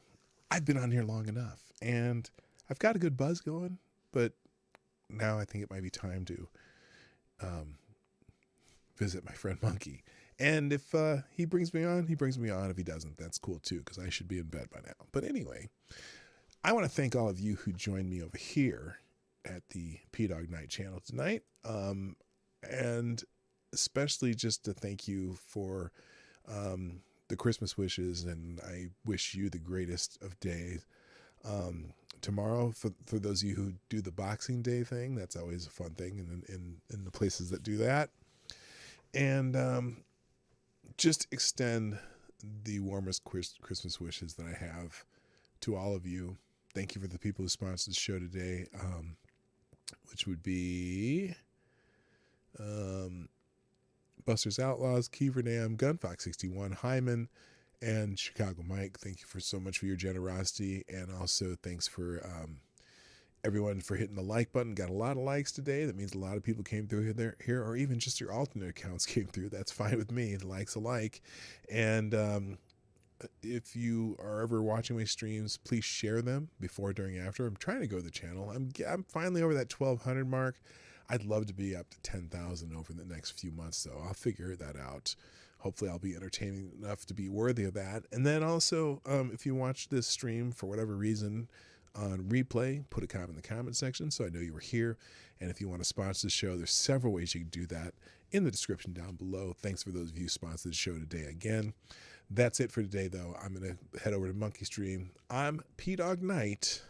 I've been on here long enough, and I've got a good buzz going, but now I think it might be time to visit my friend Monkey. And if he brings me on, he brings me on. If he doesn't, that's cool too, because I should be in bed by now. But anyway, I want to thank all of you who joined me over here at the PDawgKnight channel tonight. And especially just to thank you for the Christmas wishes, and I wish you the greatest of days. Tomorrow, for those of you who do the Boxing Day thing, that's always a fun thing in the places that do that. And just extend the warmest Christmas wishes that I have to all of you. Thank you for the people who sponsored the show today, which would be Buster's Outlaws, Keeverdam, Gunfox61, Hyman, and Chicago Mike. Thank you so much for your generosity, and also thanks for everyone for hitting the like button. Got a lot of likes today. That means a lot of people came through here, or even just your alternate accounts came through. That's fine with me. The likes alike. And if you are ever watching my streams, please share them before, during, after. I'm trying to grow the channel. I'm finally over that 1,200 mark. I'd love to be up to 10,000 over the next few months, so I'll figure that out. Hopefully I'll be entertaining enough to be worthy of that. And then also, if you watch this stream for whatever reason on replay, put a comment in the comment section so I know you were here. And if you want to sponsor the show, there's several ways you can do that in the description down below. Thanks for those of you who sponsored the show today again. That's it for today, though. I'm going to head over to Monkey Stream. I'm PDawgKnight,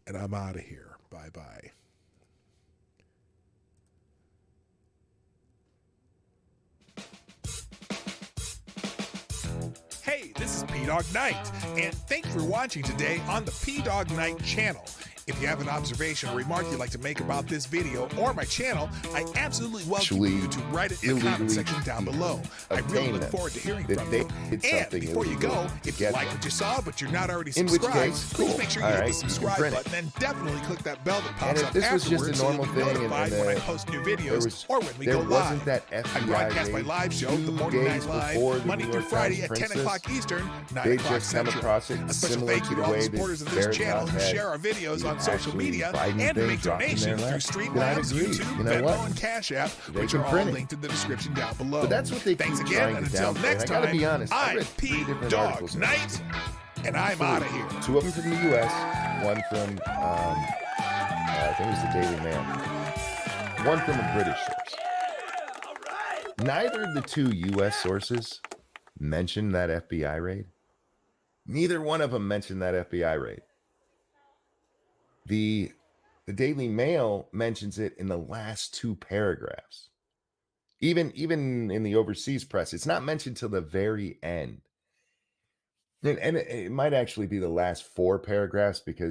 and I'm out of here. Bye-bye. Hey, this is PDawgKnight, and thank you for watching today on the PDawgKnight channel. If you have an observation or remark you'd like to make about this video or my channel, I absolutely welcome you to write it in the comment section down below. I really look forward to hearing from you. And before you go, if you like what you saw but you're not already subscribed, please make sure you hit the subscribe button and definitely click that bell that pops up afterwards so you'll be notified when I post new videos or when we go live. I broadcast my live show, The Morning Night Live, Monday through Friday at 10 o'clock Eastern, 9 o'clock Central. A special thank you to all the supporters of this channel who share our videos on social media and to make donations through Streamlabs, YouTube, Venmo, and Cashapp, which are all linked in the description down below. But that's what they Thanks again, and until next time, I'm PDawgKnight, and I'm out of here. 2 of them from the U.S., one from, I think it was the Daily Mail, one from a British source. Neither of the 2 U.S. sources mentioned that FBI raid. Neither one of them mentioned that FBI raid. The Daily Mail mentions it in the last 2 paragraphs. Even in the overseas press, it's not mentioned till the very end. And it might actually be the last 4 paragraphs, because